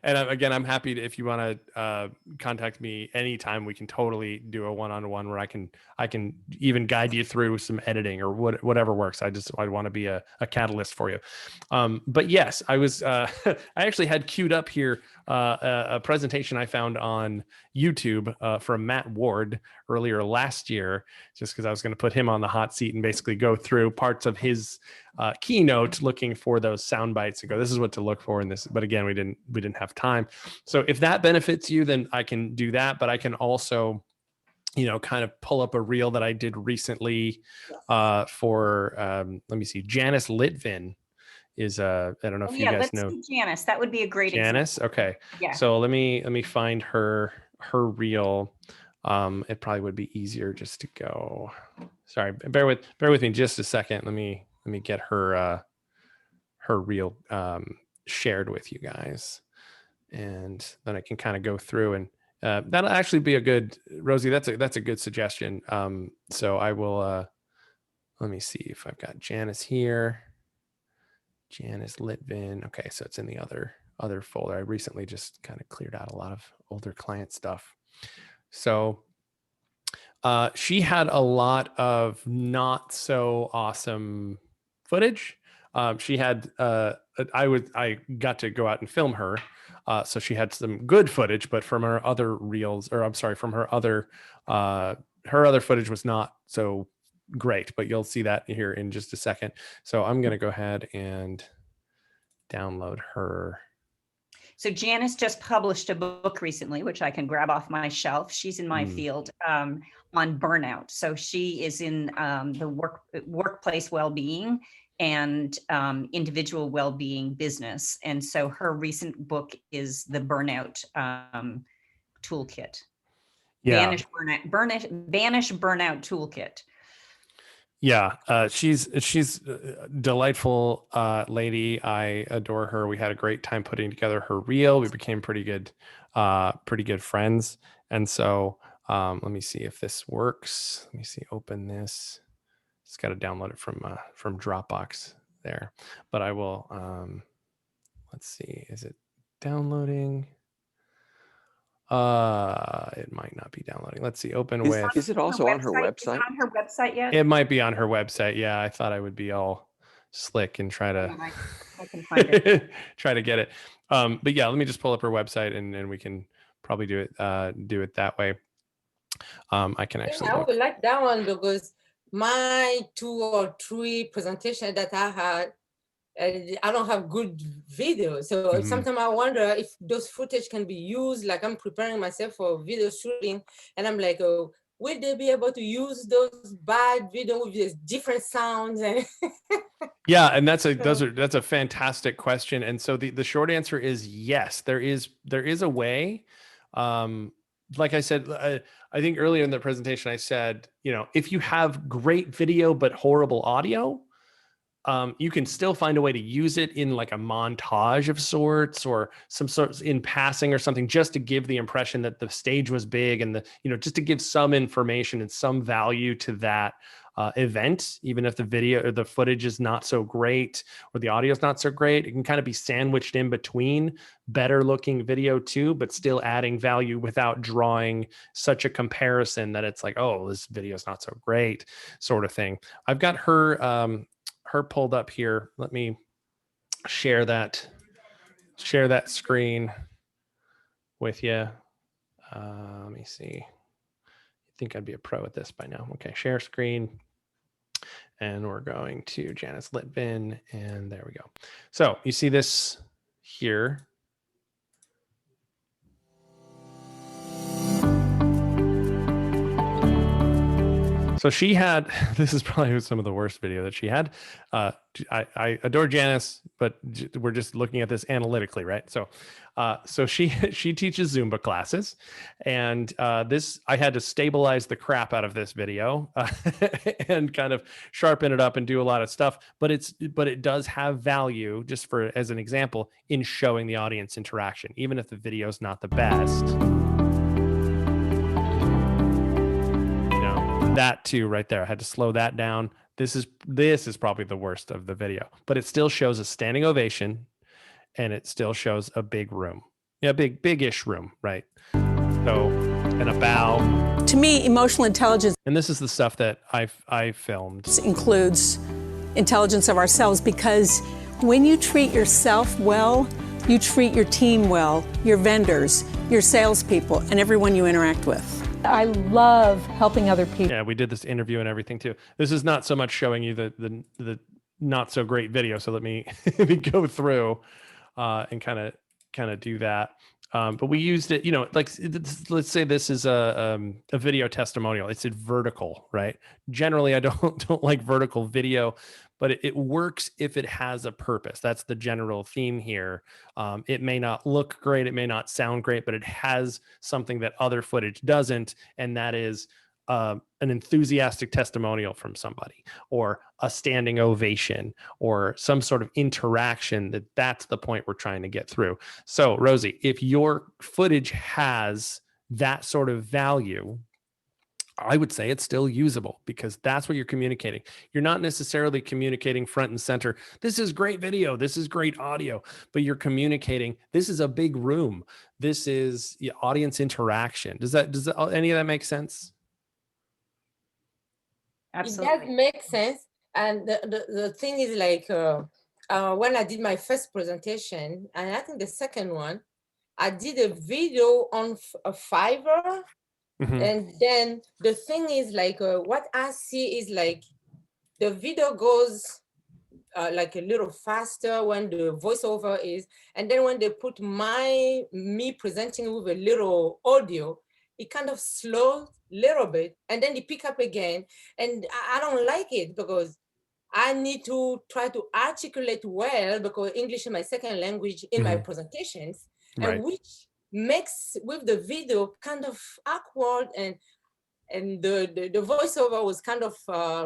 I'm happy to, if you want to contact me anytime, we can totally do a one-on-one where I can even guide you through some editing or whatever works. I want to be a catalyst for you. But yes, I was I actually had queued up here a presentation I found on YouTube from Matt Ward earlier last year, just because I was going to put him on the hot seat and basically go through parts of his keynote, looking for those sound bites and go, this is what to look for in this. But again, we didn't have time. So if that benefits you, then I can do that. But I can also, kind of pull up a reel that I did recently for, let me see, Janice Litvin is I don't know if you guys know. Let's see Janice. That would be a great Janice. example. Okay. Yeah. So let me find her reel. It probably would be easier just to go. Sorry, bear with me just a second. Let me get her reel shared with you guys, and then I can kind of go through, and that'll actually be a good, Rosie. That's a good suggestion. So I will. Let me see if I've got Janice here. Janice Litvin. Okay, so it's in the other folder. I recently just kind of cleared out a lot of older client stuff. So she had a lot of not so awesome footage. She had I got to go out and film her. So she had some good footage, but from her other reels, or I'm sorry, from her other footage was not so great, but you'll see that here in just a second. So I'm going to go ahead and download her. So Janice just published a book recently, which I can grab off my shelf. She's in my field on burnout. So she is in the workplace well-being and individual well-being business. And so her recent book is the Burnout Toolkit. Yeah. Banish Burnout Toolkit. Yeah, she's a delightful lady. I adore her. We had a great time putting together her reel. We became pretty good friends. And so let me see if this works. Let me see. Open this. Just got to download it from Dropbox there. But I will. Let's see. Is it downloading? It might not be downloading. Let's see. Is it also on her website? On her website yet? It might be on her website. Yeah, I thought I would be all slick and try to I can find it. try to get it. But yeah, let me just pull up her website and we can probably do it that way. I can actually. I would like that one because my 2 or 3 presentations that I had, I don't have good video. So sometimes I wonder if those footage can be used, like I'm preparing myself for video shooting and I'm like, oh, will they be able to use those bad video with these different sounds? And yeah, and that's a fantastic question. And so the short answer is yes, there is a way. Like I said, I think earlier in the presentation, I said, if you have great video but horrible audio, you can still find a way to use it in like a montage of sorts or some sorts in passing or something, just to give the impression that the stage was big and just to give some information and some value to that event, even if the video or the footage is not so great or the audio is not so great. It can kind of be sandwiched in between better looking video too, but still adding value without drawing such a comparison that it's like, oh, this video is not so great sort of thing. I've got her pulled up here. Let me share that screen with you. Let me see. think I'd be a pro at this by now. Okay, share screen. And we're going to Janice Litvin, and there we go. So you see this here. So she had, this is probably some of the worst video that she had. I adore Janice, but we're just looking at this analytically, right? So she teaches Zumba classes, and I had to stabilize the crap out of this video and kind of sharpen it up and do a lot of stuff. But it does have value, just as an example, in showing the audience interaction, even if the video is not the best. That too right there. I had to slow that down. This is probably the worst of the video, but it still shows a standing ovation, and it still shows a big room. Yeah, big-ish room, right? So, and a bow. To me, emotional intelligence. And this is the stuff that I filmed. Includes intelligence of ourselves, because when you treat yourself well, you treat your team well, your vendors, your salespeople, and everyone you interact with. I love helping other people. Yeah, we did this interview and everything too. This is not so much showing you the not so great video. So let me go through and kind of do that. But we used it, like let's say this is a video testimonial. It's vertical, right? Generally, I don't like vertical video, but it works if it has a purpose. That's the general theme here. It may not look great, it may not sound great, but it has something that other footage doesn't, and that is an enthusiastic testimonial from somebody, or a standing ovation, or some sort of interaction. That's the point we're trying to get through. So, Rosie, if your footage has that sort of value, I would say it's still usable, because that's what you're communicating. You're not necessarily communicating front and center, this is great video, this is great audio, but you're communicating, this is a big room, this is audience interaction. Does any of that make sense? Absolutely. It does make sense. And the thing is, like, when I did my first presentation, and I think the second one, I did a video on a Fiverr. Mm-hmm. And then the thing is, like, what I see is, like, the video goes like a little faster when the voiceover is, and then when they put me presenting with a little audio, it kind of slows a little bit, and then they pick up again. And I don't like it, because I need to try to articulate well, because English is my second language in my presentations, and which makes with the video kind of awkward, and the voiceover was kind of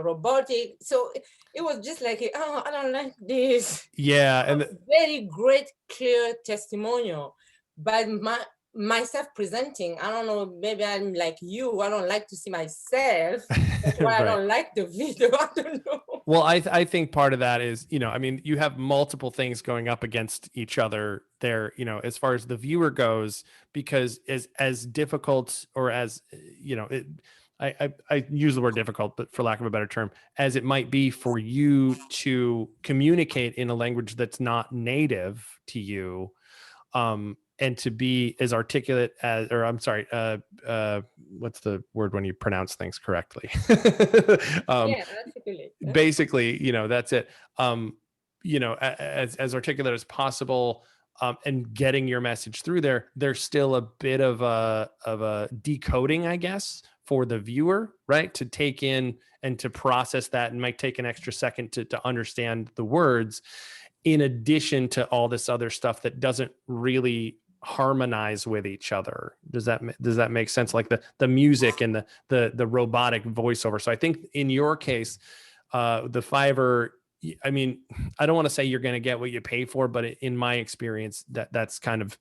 robotic. So it was just like, oh, I don't like this. Yeah, and very great, clear testimonial. But myself presenting, I don't know, maybe I'm like you, I don't like to see myself. That's why I don't like the video. I don't know. Well, I think part of that is, I mean, you have multiple things going up against each other there, as far as the viewer goes, because as difficult, or as, I use the word difficult, but for lack of a better term, as it might be for you to communicate in a language that's not native to you, and to be as articulate as, or I'm sorry, what's the word when you pronounce things correctly? Yeah, articulate. Basically, that's it. As articulate as possible, and getting your message through there. There's still a bit of a decoding, I guess, for the viewer, right? To take in and to process that, and might take an extra second to understand the words, in addition to all this other stuff that doesn't really harmonize with each other. Does that make sense? Like the music and the robotic voiceover. So I think in your case, the Fiverr, I mean, I don't want to say you're going to get what you pay for, but in my experience, that's kind of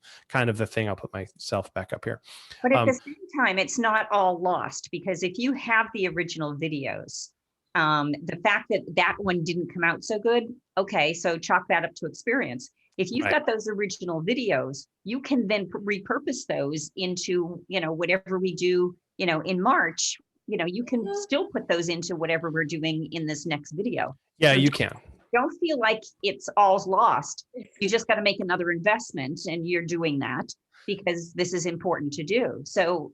the thing. I'll put myself back up here. But at the same time, it's not all lost, because if you have the original videos, the fact that one didn't come out so good, okay, so chalk that up to experience. If you've got those original videos, you can then repurpose those into, whatever we do, in March, you can still put those into whatever we're doing in this next video. Yeah, you can. don't feel like it's all lost. You just got to make another investment, and you're doing that because this is important to do. So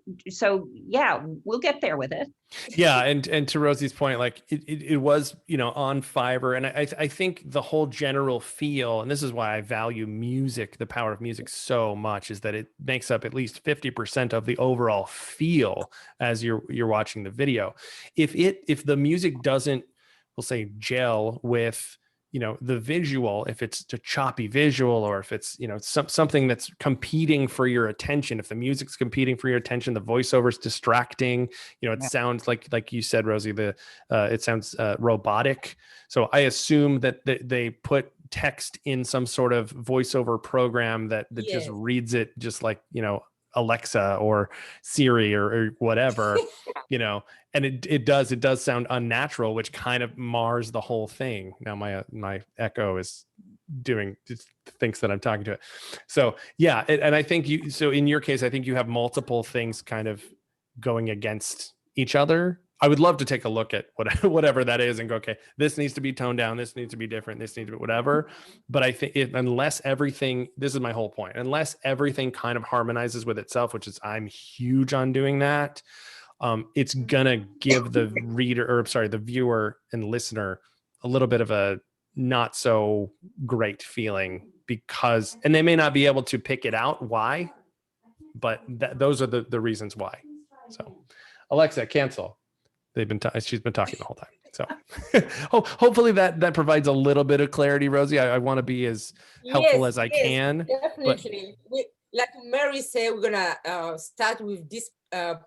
yeah, we'll get there with it. Yeah, and to Rosie's point, like it was, you know, on Fiverr, and I think the whole general feel, and this is why I value music, the power of music so much, is that it makes up at least 50% of the overall feel as you're watching the video. If the music doesn't, we'll say, gel with, you know, the visual, if it's a choppy visual, or if it's, you know, something that's competing for your attention, if the music's competing for your attention, the voiceover's distracting, you know, it sounds like you said, Rosie, it sounds robotic. So I assume that they put text in some sort of voiceover program that just reads it, just like, you know, Alexa or Siri or whatever, you know, and it does sound unnatural, which kind of mars the whole thing. Now my Echo is thinks that I'm talking to it. So yeah. And I think so in your case, I think you have multiple things kind of going against each other. I would love to take a look at whatever that is and go, okay, this needs to be toned down. This needs to be different. This needs to be whatever. But I think unless everything, this is my whole point, unless everything kind of harmonizes with itself, which is, I'm huge on doing that. It's gonna give the the viewer and listener a little bit of a not so great feeling, because, and they may not be able to pick it out why, but those are the reasons why. So Alexa, cancel. She's been talking the whole time. So hopefully that provides a little bit of clarity, Rosie. I want to be as helpful as I can. Definitely. Like Mary said, we're gonna start with this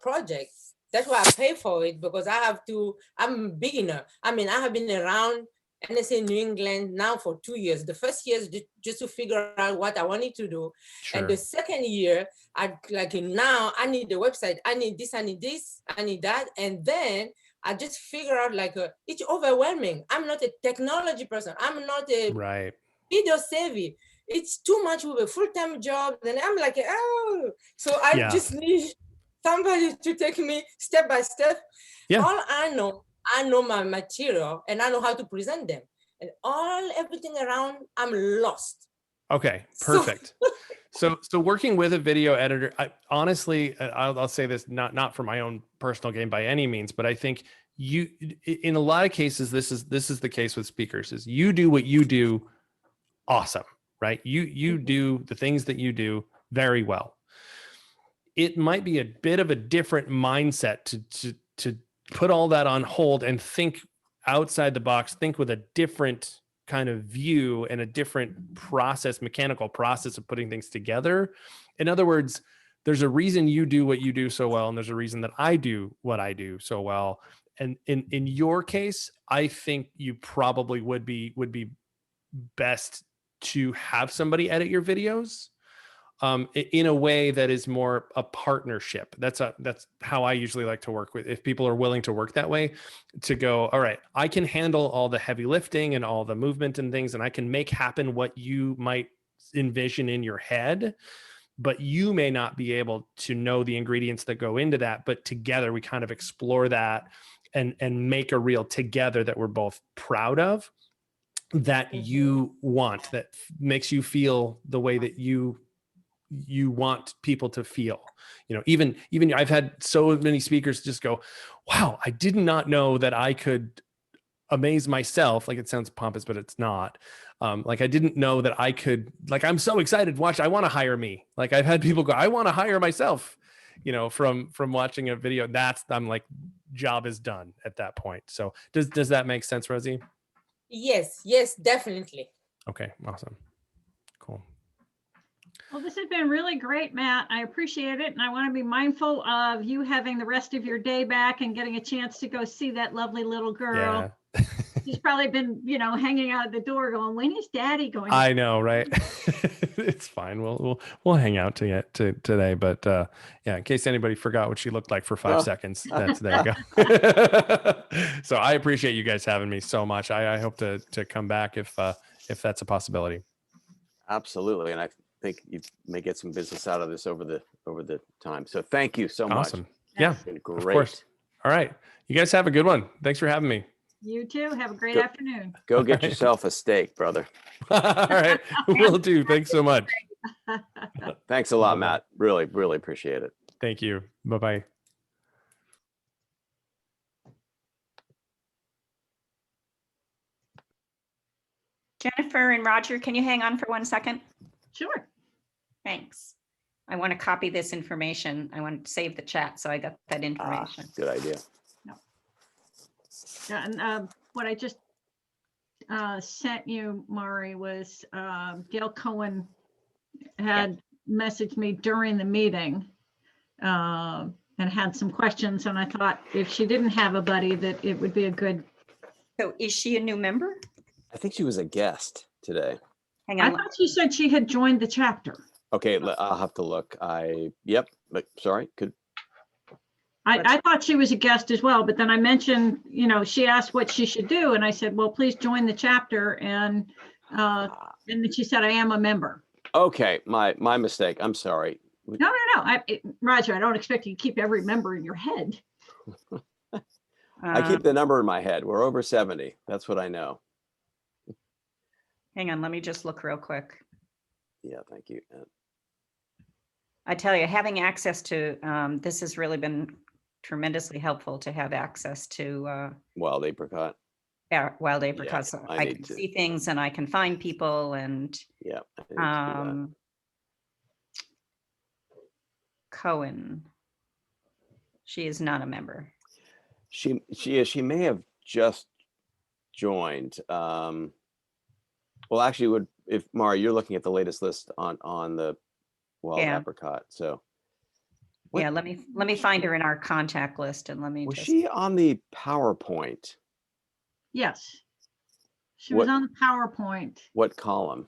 project. That's why I pay for it, because I'm a beginner. I mean, I have been around NSA New England now for 2 years. The first year is just to figure out what I wanted to do. Sure. And the second year, now I need the website. I need this, I need this, I need that. And then I just figure out it's overwhelming. I'm not a technology person. I'm not a video savvy. It's too much with a full-time job. And I'm like, oh, so I just need somebody to take me step by step. Yeah. All I know my material and I know how to present them, and everything around, I'm lost. Okay, perfect. So working with a video editor, honestly, I'll say this, not for my own personal gain by any means, but I think in a lot of cases, this is the case with speakers, is you do what you do awesome, right? You do the things that you do very well. It might be a bit of a different mindset to put all that on hold and think outside the box, think with a different kind of view and a different process, mechanical process of putting things together. In other words, there's a reason you do what you do so well, and there's a reason that I do what I do so well. And in your case, I think you probably would be best to have somebody edit your videos in a way that is more a partnership. That's how I usually like to work with. If people are willing to work that way, to go, all right, I can handle all the heavy lifting and all the movement and things, and I can make happen what you might envision in your head, but you may not be able to know the ingredients that go into that. But together we kind of explore that and make a reel together that we're both proud of, that you want, that makes you feel the way that you want people to feel. You know, even I've had so many speakers just go, wow, I did not know that I could amaze myself. Like, it sounds pompous, but it's not. Like, I didn't know that I could, like, I'm so excited. Watch, I want to hire me. Like, I've had people go, I want to hire myself, you know, from watching a video. I'm like, job is done at that point. So does that make sense, Rosie? Yes, definitely. Okay, awesome. Cool. Well, this has been really great, Matt. I appreciate it. And I want to be mindful of you having the rest of your day back and getting a chance to go see that lovely little girl. Yeah. She's probably been, hanging out at the door going, when is Daddy going? I know, right? It's fine. We'll hang out today. But yeah, in case anybody forgot what she looked like for 5 seconds, there you go. So I appreciate you guys having me so much. I hope to come back if that's a possibility. Absolutely. And I think you may get some business out of this over the time. So thank you so much. Awesome. Yeah, it's been great. Of course. All right. You guys have a good one. Thanks for having me. You too. Have a great Go- afternoon. Go get yourself a steak, brother. All right, will do. Thanks so much. Thanks a lot, Bye-bye. Matt. Really, really appreciate it. Thank you. Bye-bye. Jennifer and Roger, can you hang on for 1 second? Sure. Thanks. I want to copy this information. I want to save the chat, so I got that information. Good idea. Yeah, and what I just sent you, Mari, was Gail Cohen had messaged me during the meeting and had some questions, and I thought if she didn't have a buddy, that it would be a good. So is she a new member? I think she was a guest today. Hang I on. thought she said she had joined the chapter. Okay, I'll have to look. Yep, but sorry, could. I thought she was a guest as well, but then I mentioned, she asked what she should do, and I said, well, please join the chapter, and then she said, I am a member. Okay, my mistake. I'm sorry. No. Roger, I don't expect you to keep every member in your head. I keep the number in my head. We're over 70. That's what I know. Hang on, let me just look real quick. Yeah, thank you. I tell you, having access to this has really been tremendously helpful to have access to Wild apricot. wild apricot. So I I need can to- see things and I can find people and Yeah. I need to do that. Cohen. She is not a member. She is. She may have just joined. Well, actually, if Mara, you're looking at the latest list on the wild Yeah. apricot. So Yeah, let me find her in our contact list and let me was just. she on the PowerPoint? Yes. She was What- on the PowerPoint. What column?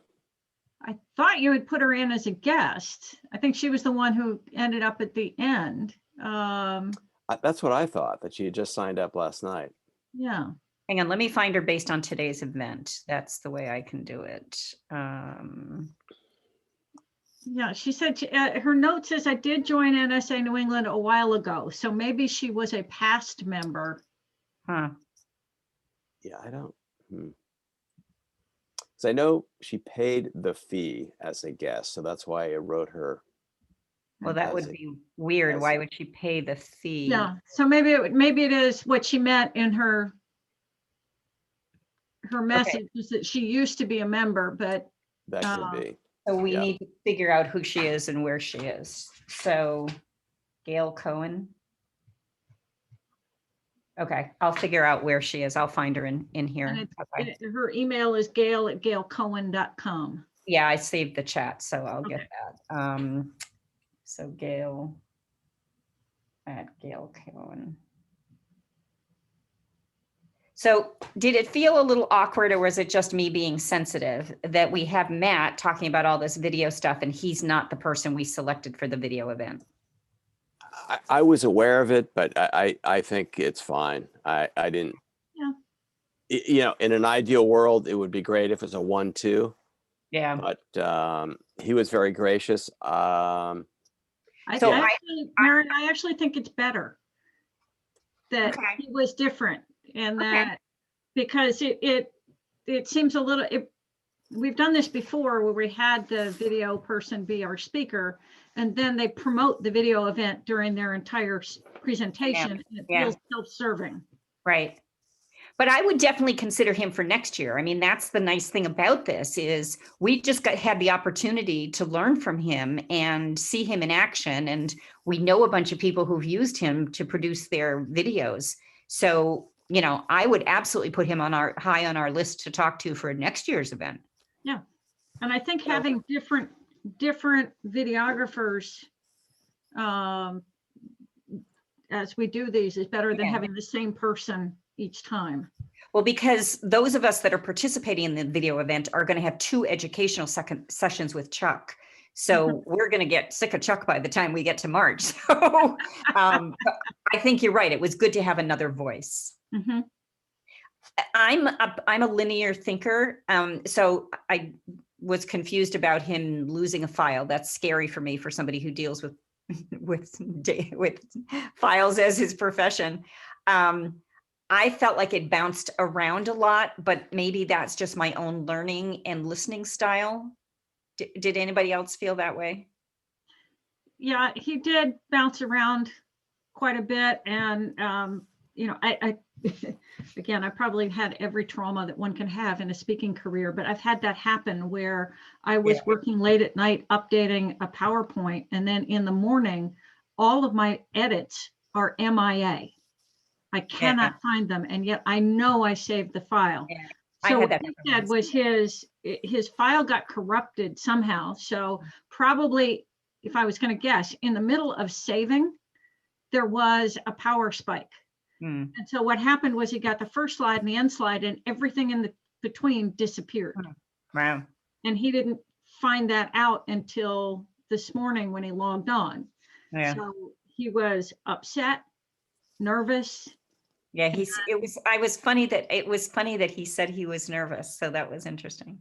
I thought you had put her in as a guest. I think she was the one who ended up at the end. That's what I thought, that she had just signed up last night. Yeah. Hang on, let me find her based on today's event. That's the way I can do it. Yeah, she said her note says, I did join NSA New England a while ago. So maybe she was a past member. Huh. Yeah, I don't. So I know she paid the fee as a guest, so that's why I wrote her. Well, that as would a- be weird. as Why a- would she pay the fee? Yeah. So maybe it is what she meant in her message is that she used to be a member, but That could be. So we Yeah. need to figure out who she is and where she is. So Gail Cohen. Okay, I'll figure out where she is. I'll find her in here. and Okay. her email is gail@gailcohen.com. Yeah, I saved the chat, so I'll get that. So Gail at Gail Cohen. So did it feel a little awkward, or was it just me being sensitive that we have Matt talking about all this video stuff and he's not the person we selected for the video event? I was aware of it, but I think it's fine. I didn't. Yeah. In an ideal world, it would be great if it's a 1-2. Yeah. But he was very gracious. Maren, I actually think it's better that he was different, and that because it seems a little. We've done this before where we had the video person be our speaker, and then they promote the video event during their entire presentation. And it feels self-serving. Right. But I would definitely consider him for next year. I mean, that's the nice thing about this is we just had the opportunity to learn from him and see him in action. And we know a bunch of people who've used him to produce their videos. So, I would absolutely put him on high on our list to talk to for next year's event. Yeah. And I think having different videographers as we do these is better than having the same person each time. Well, because those of us that are participating in the video event are going to have 2 educational sessions with Chuck. So we're going to get sick of Chuck by the time we get to March. So I think you're right. It was good to have another voice. Mm-hmm. I'm a linear thinker. So I was confused about him losing a file. That's scary for me, for somebody who deals with files as his profession. I felt like it bounced around a lot, but maybe that's just my own learning and listening style. Did anybody else feel that way? Yeah, he did bounce around quite a bit. And, you know, I again, I probably had every trauma that one can have in a speaking career, but I've had that happen where I was working late at night updating a PowerPoint, and then in the morning, all of my edits are MIA. I cannot find them, and yet I know I saved the file. So what he said was his file got corrupted somehow. So probably, if I was going to guess, in the middle of saving, there was a power spike. And so what happened was he got the first slide and the end slide, and everything in the between disappeared. Wow. And he didn't find that out until this morning when he logged on. Yeah. So he was upset, nervous. Yeah, it was funny that he said he was nervous. So that was interesting.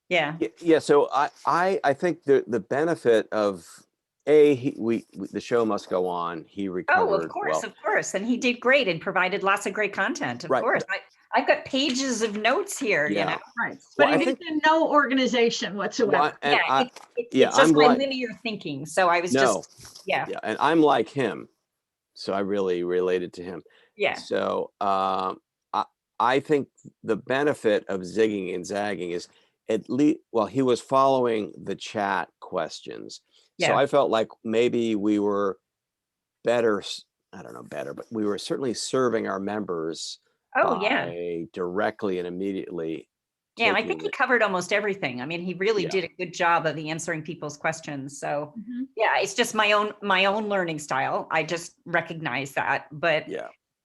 Yeah. Yeah. So I think the benefit of the show must go on. He recovered. Oh, of course. And he did great and provided lots of great content. Of course. I've got pages of notes here, you know. Right. But he didn't in no organization whatsoever. It's just my linear thinking. So I was Yeah. And I'm like him. So I really related to him. Yeah. So I think the benefit of zigging and zagging is at least, well, he was following the chat questions. So I felt like maybe we were better, I don't know, but we were certainly serving our members directly and immediately. Yeah, I think he covered almost everything. I mean, he really did a good job of answering people's questions. So yeah, it's just my own learning style. I just recognize that. But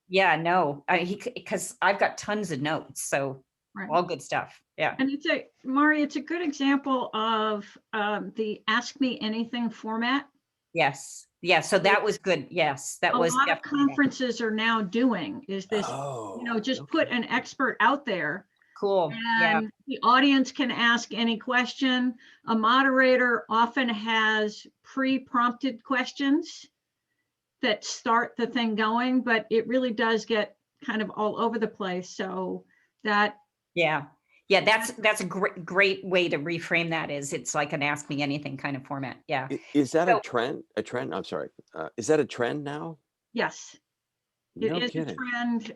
no, because I've got tons of notes. So all good stuff. Yeah. And Mari, it's a good example of the Ask Me Anything format. Yes. Yeah. So that was good. Yes. That was a lot of conferences are now doing is this, just put an expert out there. Cool. And the audience can ask any question. A moderator often has pre-prompted questions that start the thing going, but it really does get kind of all over the place. So that. Yeah, that's a great way to reframe that. It's like an Ask Me Anything kind of format. Yeah. Is that a trend? I'm sorry. Is that a trend now? Yes. It is a trend.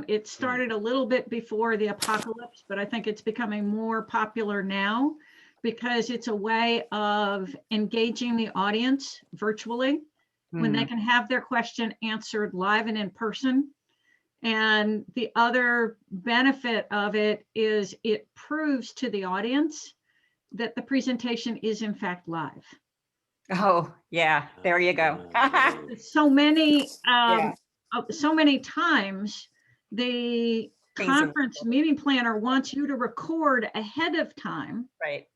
It started a little bit before the apocalypse, but I think it's becoming more popular now because it's a way of engaging the audience virtually when they can have their question answered live and in person. And the other benefit of it is it proves to the audience that the presentation is in fact live. Oh, yeah, there you go. So many times the conference meeting planner wants you to record ahead of time. Right.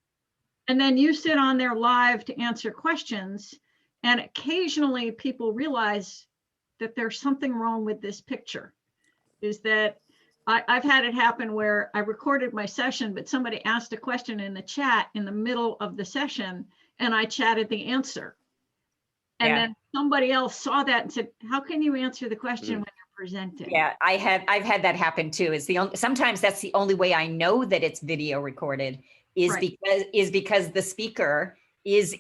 And then you sit on there live to answer questions. And occasionally people realize that there's something wrong with this picture. Is that I've had it happen where I recorded my session, but somebody asked a question in the chat in the middle of the session and I chatted the answer. And then somebody else saw that and said, how can you answer the question when you're presenting? Yeah, I've had that happen too. Sometimes that's the only way I know that it's video recorded is because the speaker is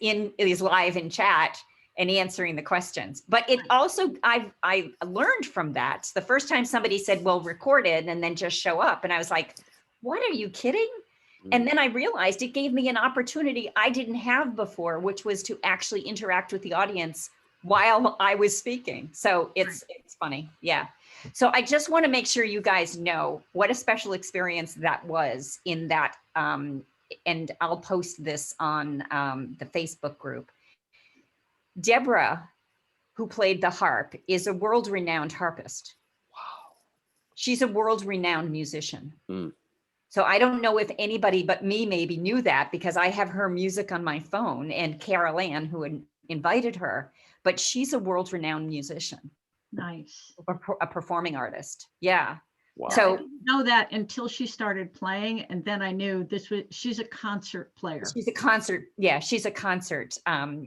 live in chat and answering the questions. But it also, I learned from that. The first time somebody said, well, record it and then just show up. And I was like, what, are you kidding? And then I realized it gave me an opportunity I didn't have before, which was to actually interact with the audience while I was speaking. So it's funny. Yeah. So I just want to make sure you guys know what a special experience that was in that. And I'll post this on the Facebook group. Deborah, who played the harp, is a world-renowned harpist. Wow. She's a world-renowned musician. So I don't know if anybody but me maybe knew that because I have her music on my phone and Carol Ann, who invited her, but she's a world-renowned musician. Nice. A performing artist. Yeah. Wow. So I didn't know that until she started playing, and then I knew she's a concert player. She's a concert. Yeah, she's a concert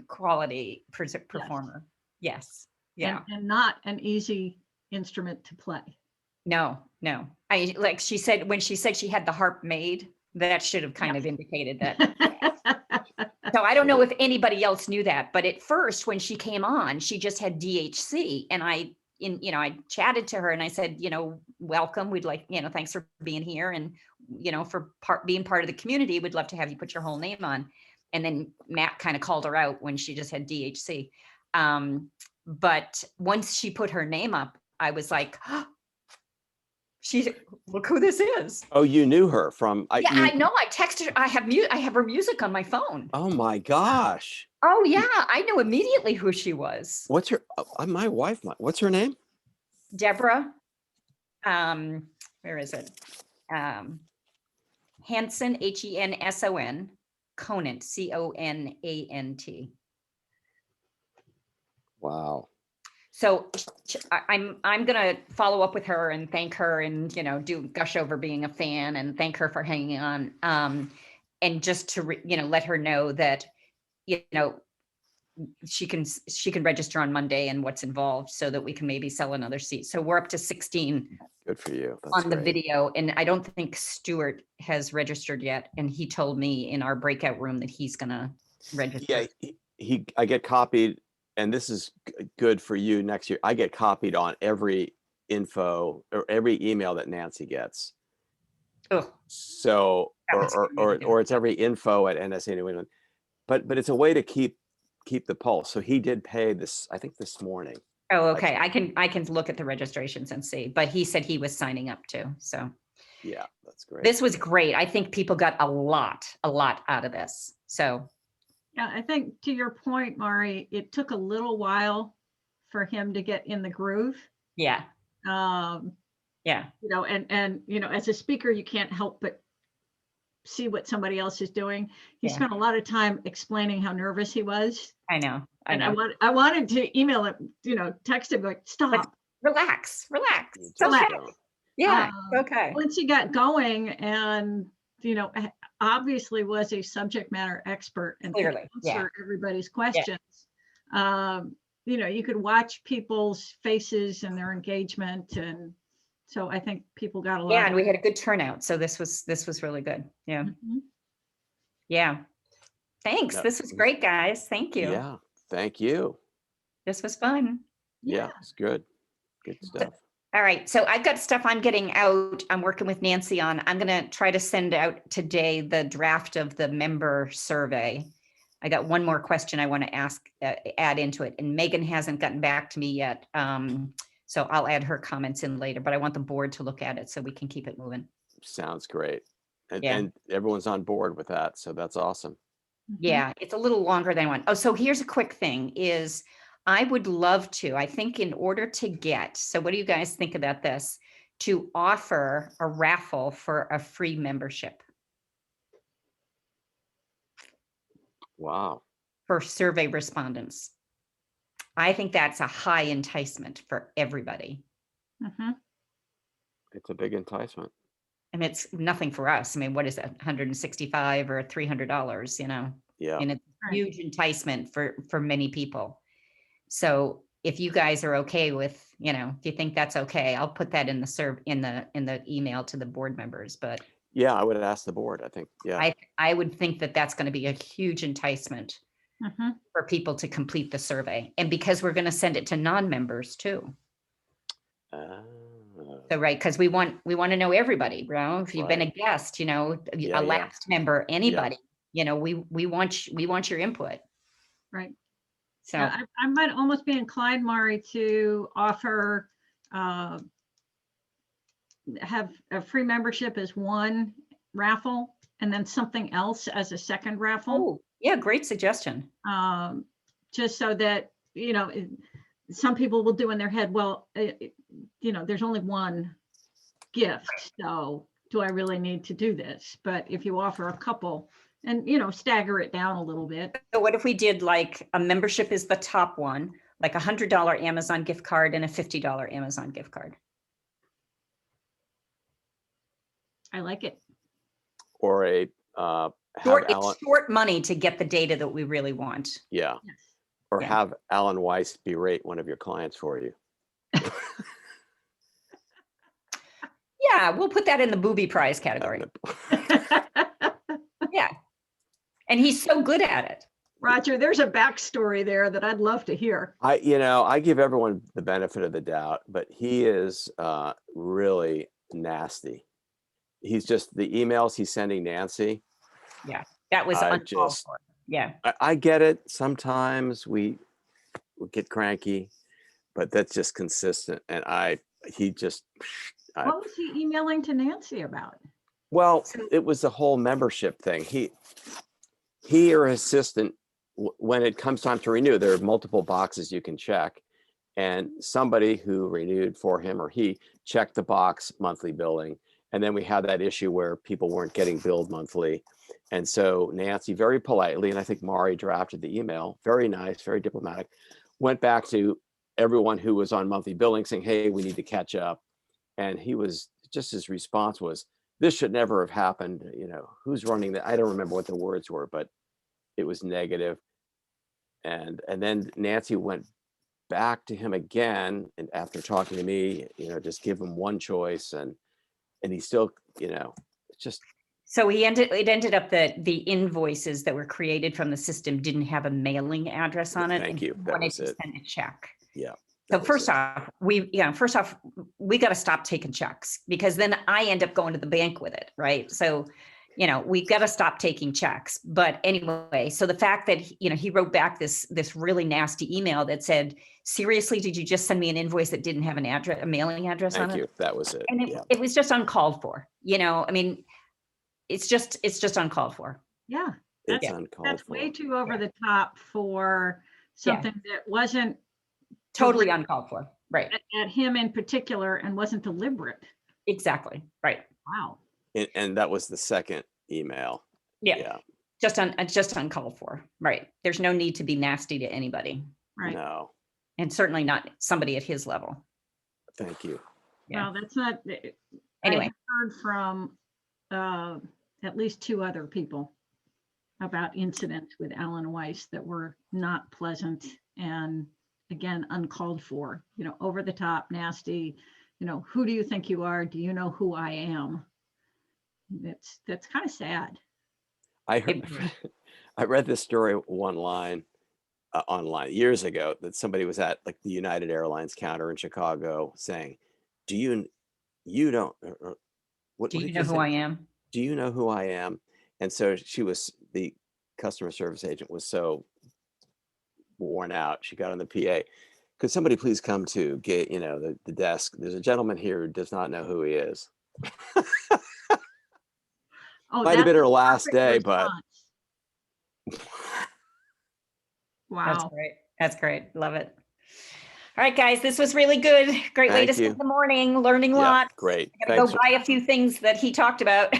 quality performer. Yes. Yeah. And not an easy instrument to play. No, no. I like she said when she said she had the harp made, that should have kind of indicated that. So I don't know if anybody else knew that, but at first when she came on, she just had DHC, and I chatted to her and I said, welcome. We'd like, thanks for being here, and for being part of the community, we'd love to have you put your whole name on. And then Matt kind of called her out when she just had DHC. But once she put her name up, I was like, oh, look who this is. Oh, you knew her from? I know. I texted her. I have her music on my phone. Oh my gosh. Oh yeah, I knew immediately who she was. What's her? My wife. What's her name? Deborah. Where is it? Henson, Henson, Conant, Conant. Wow. So I'm gonna follow up with her and thank her, and do gush over being a fan and thank her for hanging on, and just to let her know that she can register on Monday and what's involved, so that we can maybe sell another seat. So we're up to 16. Good for you. That's on the great. video, and I don't think Stuart has registered yet, and he told me in our breakout room that he's gonna register. Yeah, I get copied, and this is good for you next year. I get copied on every info or every email that Nancy gets. Oh, so or it's every info at NSA New England, but it's a way to keep the pulse. So he did pay this, I think, this morning. Oh, okay. I can look at the registrations and see, but he said he was signing up too. So yeah, that's great. This was great. I think people got a lot out of this. So yeah, I think to your point, Mari, it took a little while for him to get in the groove. Yeah. Yeah. And as a speaker, you can't help but see what somebody else is doing. He spent a lot of time explaining how nervous he was. I know. I wanted to email him, text him like, stop. Relax. Relax. Yeah. Okay. Once he got going and, obviously was a subject matter expert and could answer everybody's questions. You could watch people's faces and their engagement, and so I think people got a lot. Yeah, and we had a good turnout, so this was really good. Yeah. Mm-hmm. Yeah. Thanks. No, this was great, guys. Thank you. Yeah, thank you. This was fun. Yeah, it's good. Good stuff. All right, so I've got stuff I'm getting out. I'm working with Nancy on. I'm going to try to send out today the draft of the member survey. I got one more question I want to add into it, and Megan hasn't gotten back to me yet. So I'll add her comments in later, but I want the board to look at it so we can keep it moving. Sounds great. And everyone's on board with that, so that's awesome. Yeah, it's a little longer than one. Oh, so here's a quick thing is I would love to, I think in order to get, so what do you guys think about this? To offer a raffle for a free membership. Wow. For survey respondents. I think that's a high enticement for everybody. Mm-hmm. It's a big enticement. And it's nothing for us. I mean, what is that, $165 or $300, Yeah. And it's a huge enticement for many people. So if you guys are okay with, if you think that's okay, I'll put that in the email to the board members, but yeah, I would ask the board, I think. Yeah. I would think that that's going to be a huge enticement Mm-hmm. for people to complete the survey. And because we're going to send it to non-members too. So, right. Because we want to know everybody, if you've been a guest, a lapsed member, anybody, we want your input. Right. So I might almost be inclined, Mari, to offer, have a free membership as one raffle and then something else as a second raffle. Oh, yeah, great suggestion. Just so that, some people will do in their head, well, there's only one gift, so do I really need to do this? But if you offer a couple and, stagger it down a little bit. So what if we did like a membership is the top one, like $100 Amazon gift card and a $50 Amazon gift card? I like it. Or a it's short money to get the data that we really want. Yeah. Yes. Or have Alan Weiss berate one of your clients for you. Yeah, we'll put that in the booby prize category. Yeah. And he's so good at it. Roger, there's a backstory there that I'd love to hear. I give everyone the benefit of the doubt, but he is really nasty. He's just the emails he's sending Nancy. Yeah, that was uncalled for. Yeah. I get it. Sometimes we get cranky, but that's just consistent. And what was he emailing to Nancy about? Well, it was the whole membership thing. He or his assistant, when it comes time to renew, there are multiple boxes you can check. And somebody who renewed for him or he checked the box monthly billing. And then we had that issue where people weren't getting billed monthly. And so Nancy very politely, and I think Mari drafted the email, very nice, very diplomatic, went back to everyone who was on monthly billing saying, hey, we need to catch up. And his response was, this should never have happened. Who's running that? I don't remember what the words were, but it was negative. And then Nancy went back to him again. And after talking to me, just give him one choice. And he still, just. So it ended up that the invoices that were created from the system didn't have a mailing address on it. Thank you. That was it. Send a check. Yeah. So first off, we got to stop taking checks, because then I end up going to the bank with it, right? So, we've got to stop taking checks. But anyway, so the fact that he wrote back this really nasty email that said, seriously, did you just send me an invoice that didn't have a mailing address on it? Thank you. That was it. And it was just uncalled for. I mean, it's just uncalled for. Yeah, it's uncalled that's for. way too over the top for something that wasn't totally uncalled for, right? At him in particular, and wasn't deliberate. Exactly, right. Wow. And that was the second email. Yeah. Just uncalled for, right? There's no need to be nasty to anybody, right? No. And certainly not somebody at his level. Thank you. Yeah. Well, that's not. Anyway, I heard from at least two other people about incidents with Alan Weiss that were not pleasant, and again, uncalled for, over the top, nasty, who do you think you are? Do you know who I am? That's kind of sad. I read this story online years ago, that somebody was at like the United Airlines counter in Chicago saying, do you know who I am? Do you know who I am? And so the customer service agent was so worn out. She got on the PA. Could somebody please come to get, the desk? There's a gentleman here who does not know who he is. Might have been her last day, but. Wow. That's great. Love it. All right, guys, this was really good. Great way to spend the morning, learning lots. Great. I'm gonna go buy a few things that he talked about.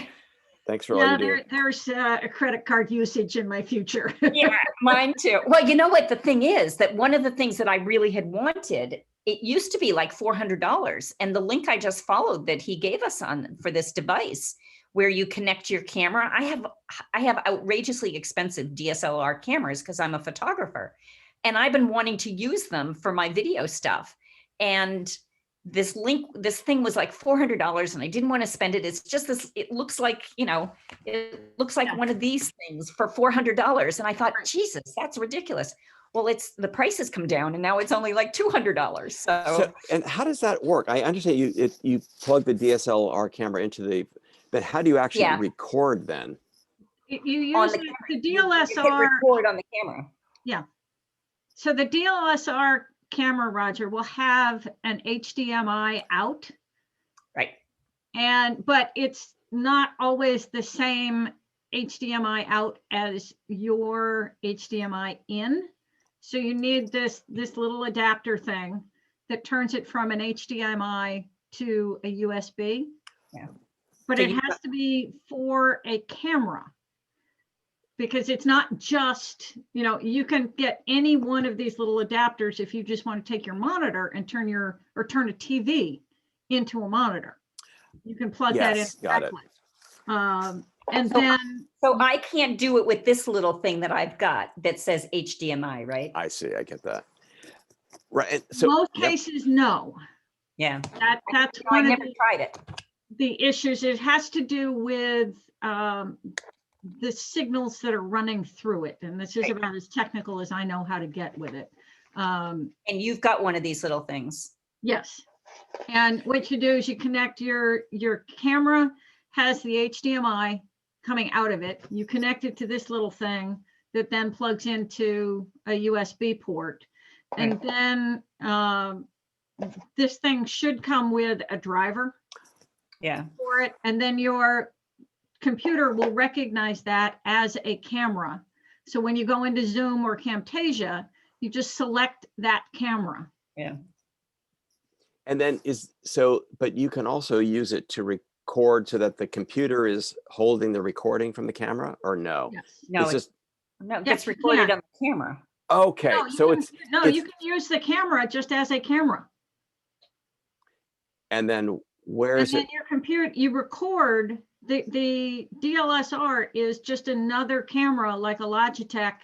Thanks for all you do. There's a credit card usage in my future. Yeah, mine too. Well, you know what? The thing is that one of the things that I really had wanted, it used to be like $400. And the link I just followed that he gave us for this device, where you connect your camera. I have outrageously expensive DSLR cameras because I'm a photographer, and I've been wanting to use them for my video stuff. And this thing was like $400, and I didn't want to spend it. It's just this, it looks like, one of these things for $400. And I thought, Jesus, that's ridiculous. Well, the price has come down, and now it's only like $200. So and how does that work? I understand you plug the DSLR camera into but how do you actually record then? You use the DSLR. Record on the camera. Yeah. So the DSLR camera, Roger, will have an HDMI out. Right. But it's not always the same HDMI out as your HDMI in. So you need this little adapter thing that turns it from an HDMI to a USB. Yeah. But it has to be for a camera, because it's not just, you can get any one of these little adapters if you just want to take your monitor and turn a TV into a monitor. You can plug that in. Got it. So I can't do it with this little thing that I've got that says HDMI, right? I see. I get that. Right. So most cases, no. Yeah. That's I never tried it. the issues, it has to do with the signals that are running through it. And this is about as technical as I know how to get with it. And you've got one of these little things. Yes. And what you do is you connect your camera has the HDMI coming out of it. You connect it to this little thing that then plugs into a USB port. And then this thing should come with a driver for it. And then your computer will recognize that as a camera. So when you go into Zoom or Camtasia, you just select that camera. Yeah. And then but you can also use it to record so that the computer is holding the recording from the camera, or no? Yes. No, it's just, no, it gets recorded on the camera. okay. No, So you can use the camera just as a camera. And then where is it? Your computer, you record, the DLSR is just another camera like a Logitech,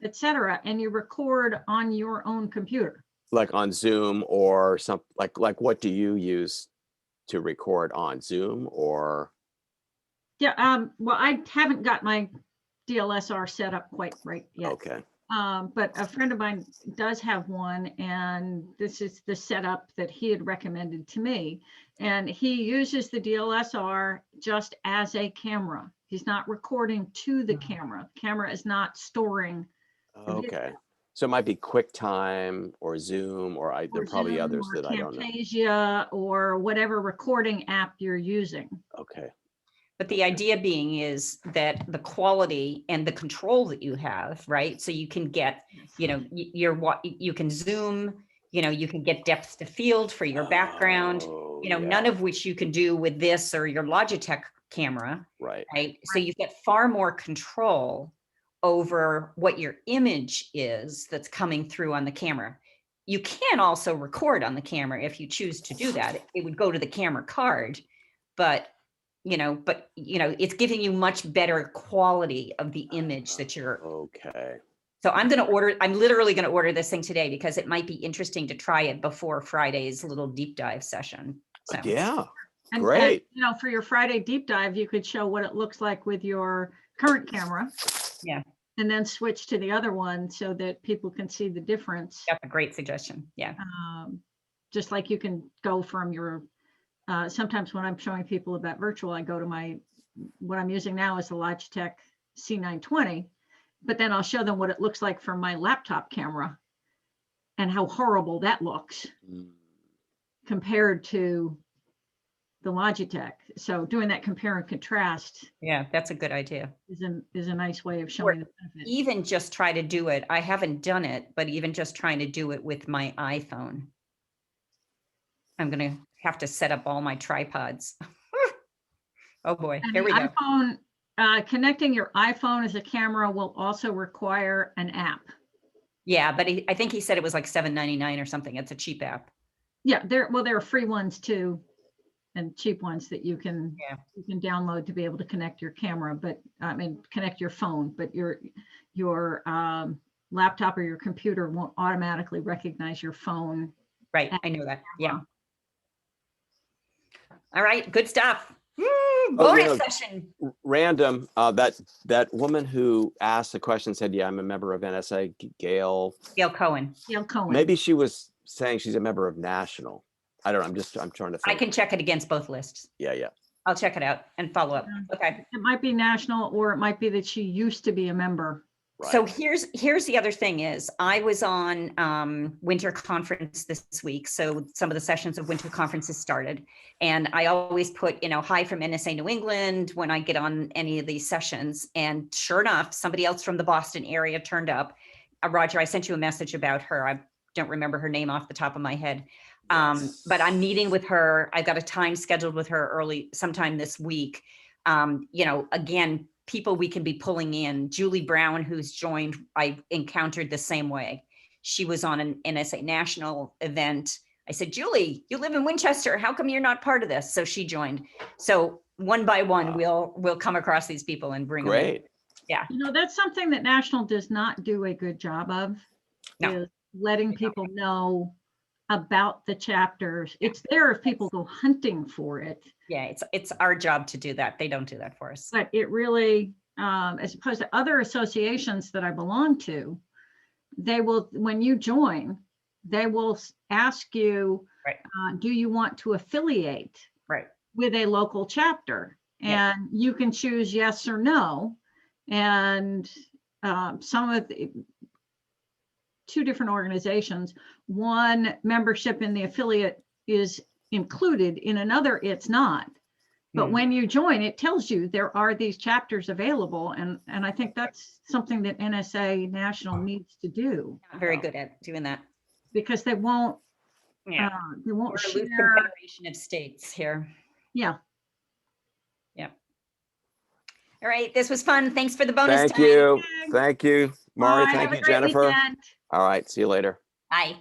etc., and you record on your own computer. Like on Zoom or something, like what do you use to record on Zoom or? Yeah, well, I haven't got my DLSR set up quite right yet. Okay. But a friend of mine does have one, and this is the setup that he had recommended to me. And he uses the DLSR just as a camera. He's not recording to the camera. The camera is not storing. Okay. So it might be QuickTime or Zoom, or there are probably Zoom others or that I don't know. Camtasia or whatever recording app you're using. Okay. But the idea being is that the quality and the control that you have, right? So you can get, you know, you can zoom, you know, you can get depth to field for your background, you know, none of which you can do with this or your Logitech camera. Right. Right. So you get far more control over what your image is that's coming through on the camera. You can also record on the camera if you choose to do that. It would go to the camera card, but it's giving you much better quality of the image that you're. Okay. So I'm literally going to order this thing today because it might be interesting to try it before Friday's little deep dive session. So. Yeah. And, Great. and, for your Friday deep dive, you could show what it looks like with your current camera. Yeah. And then switch to the other one so that people can see the difference. That's a great suggestion. Yeah. Just like you can go from your, sometimes when I'm showing people about virtual, I go to what I'm using now is the Logitech C920, but then I'll show them what it looks like from my laptop camera and how horrible that looks compared to the Logitech. So doing that compare and contrast. Yeah, that's a good idea. Is a nice way of showing the benefit. Even just try to do it. I haven't done it, but even just trying to do it with my iPhone. I'm going to have to set up all my tripods. Oh boy, and here we go. iPhone, connecting your iPhone as a camera will also require an app. Yeah, but I think he said it was like $7.99 or something. It's a cheap app. Yeah, there are free ones too, and cheap ones that you can download to be able to connect your camera, but connect your phone, but your laptop or your computer won't automatically recognize your phone. Right, I know that. Yeah. All right, good stuff. Bonus session. Random. That woman who asked the question said, "Yeah, I'm a member of NSA." Gail Cohen. Gail Cohen. Maybe she was saying she's a member of National. I don't know. I'm trying to think. I can check it against both lists. Yeah. I'll check it out and follow up. Okay. It might be National, or it might be that she used to be a member. Right. So here's the other thing is I was on winter conference this week. So some of the sessions of winter conferences started, and I always put, hi from NSA New England when I get on any of these sessions. And sure enough, somebody else from the Boston area turned up. Roger, I sent you a message about her. I don't remember her name off the top of my head. But I'm meeting with her. I've got a time scheduled with her sometime this week. Again, people we can be pulling in. Julie Brown, who's joined, I encountered the same way. She was on an NSA National event. I said, Julie, you live in Winchester. How come you're not part of this? So she joined. So one by one, we'll come across these people and bring them in. Yeah. That's something that National does not do a good job of, is letting people know about the chapters. It's there if people go hunting for it. Yeah, it's our job to do that. They don't do that for us. But it really, as opposed to other associations that I belong to, they will, when you join, they will ask you, do you want to affiliate with a local chapter? And you can choose yes or no. And some of the two different organizations, one membership in the affiliate is included, in another it's not. But when you join, it tells you there are these chapters available. And I think that's something that NSA National needs to do. Not very good at doing that. Because they won't, Yeah. they won't We're a share. loose confederation of states here. Yeah. Yeah. All right. This was fun. Thanks for the bonus Thank time. you. Thank you, Maury. Bye. Thank Have a you, great Jennifer. weekend. All right. See you later. Bye.